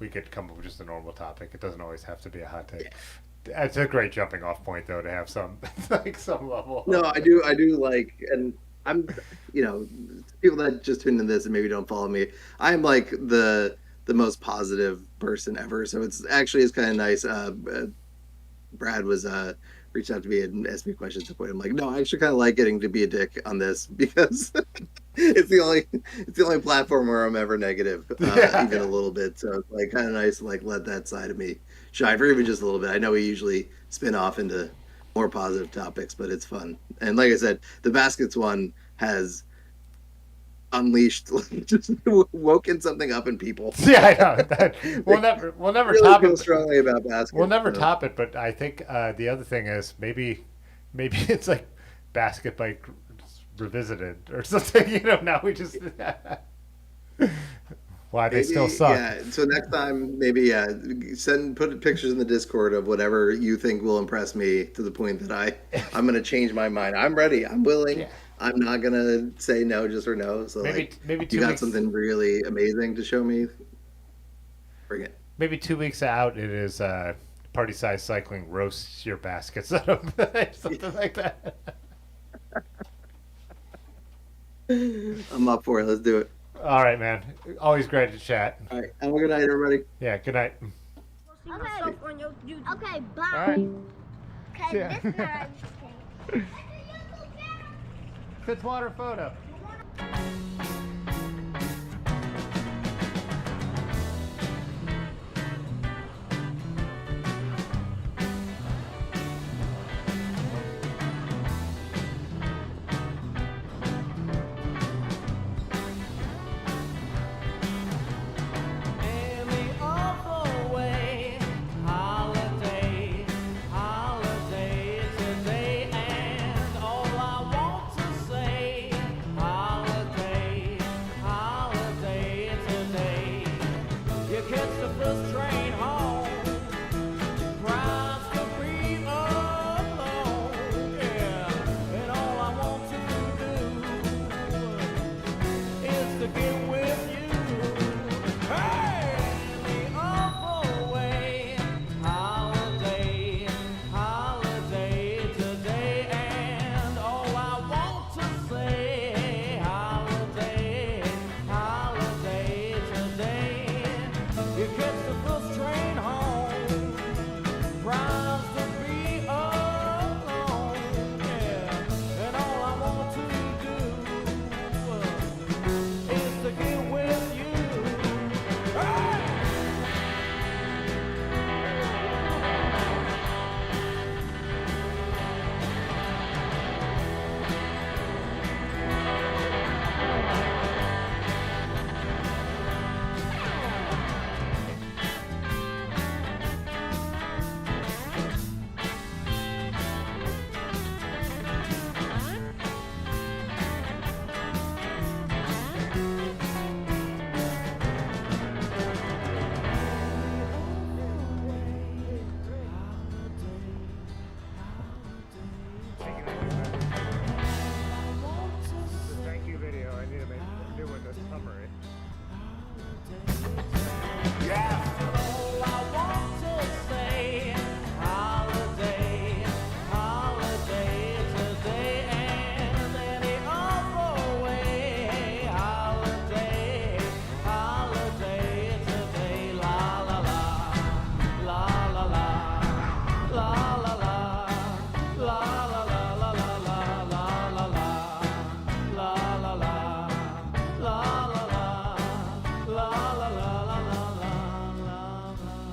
we could come up with just a normal topic. It doesn't always have to be a hot take. It's a great jumping off point though to have some some level. No, I do and I'm people that just tuned in this and maybe don't follow me. I'm the most positive person ever. So it's kind of nice. Brad was reached out to me and asked me questions at the point. I'm like, no, I actually kind of like getting to be a dick on this because it's the only platform where I'm ever negative, even a little bit. So it's kind of nice to let that side of me shine for even just a little bit. I know we usually spin off into more positive topics, but it's fun. And like I said, the baskets one has unleashed, just woken something up in people. Yeah, I know. We'll never really top feel it. Strongly about baskets. We'll never top it, but I think the other thing is maybe it's like basket bike revisited or something. Now we just why they still suck. Yeah. So next time, maybe put pictures in the Discord of whatever you think will impress me to the point that I'm going to change my mind. I'm ready. I'm willing. Yeah. I'm not going to say no just for no. So maybe 2 weeks. You got something really amazing to show me? Bring it. Maybe 2 weeks out, it is Party Size Cycling roasts your basket setup, something like that. I'm up for it. Let's do it. All right, man. Always great to chat. All right. Have a good night, everybody. Yeah, good night. Okay, bye. All right. Okay, Yeah. this time. Fitzwater photo.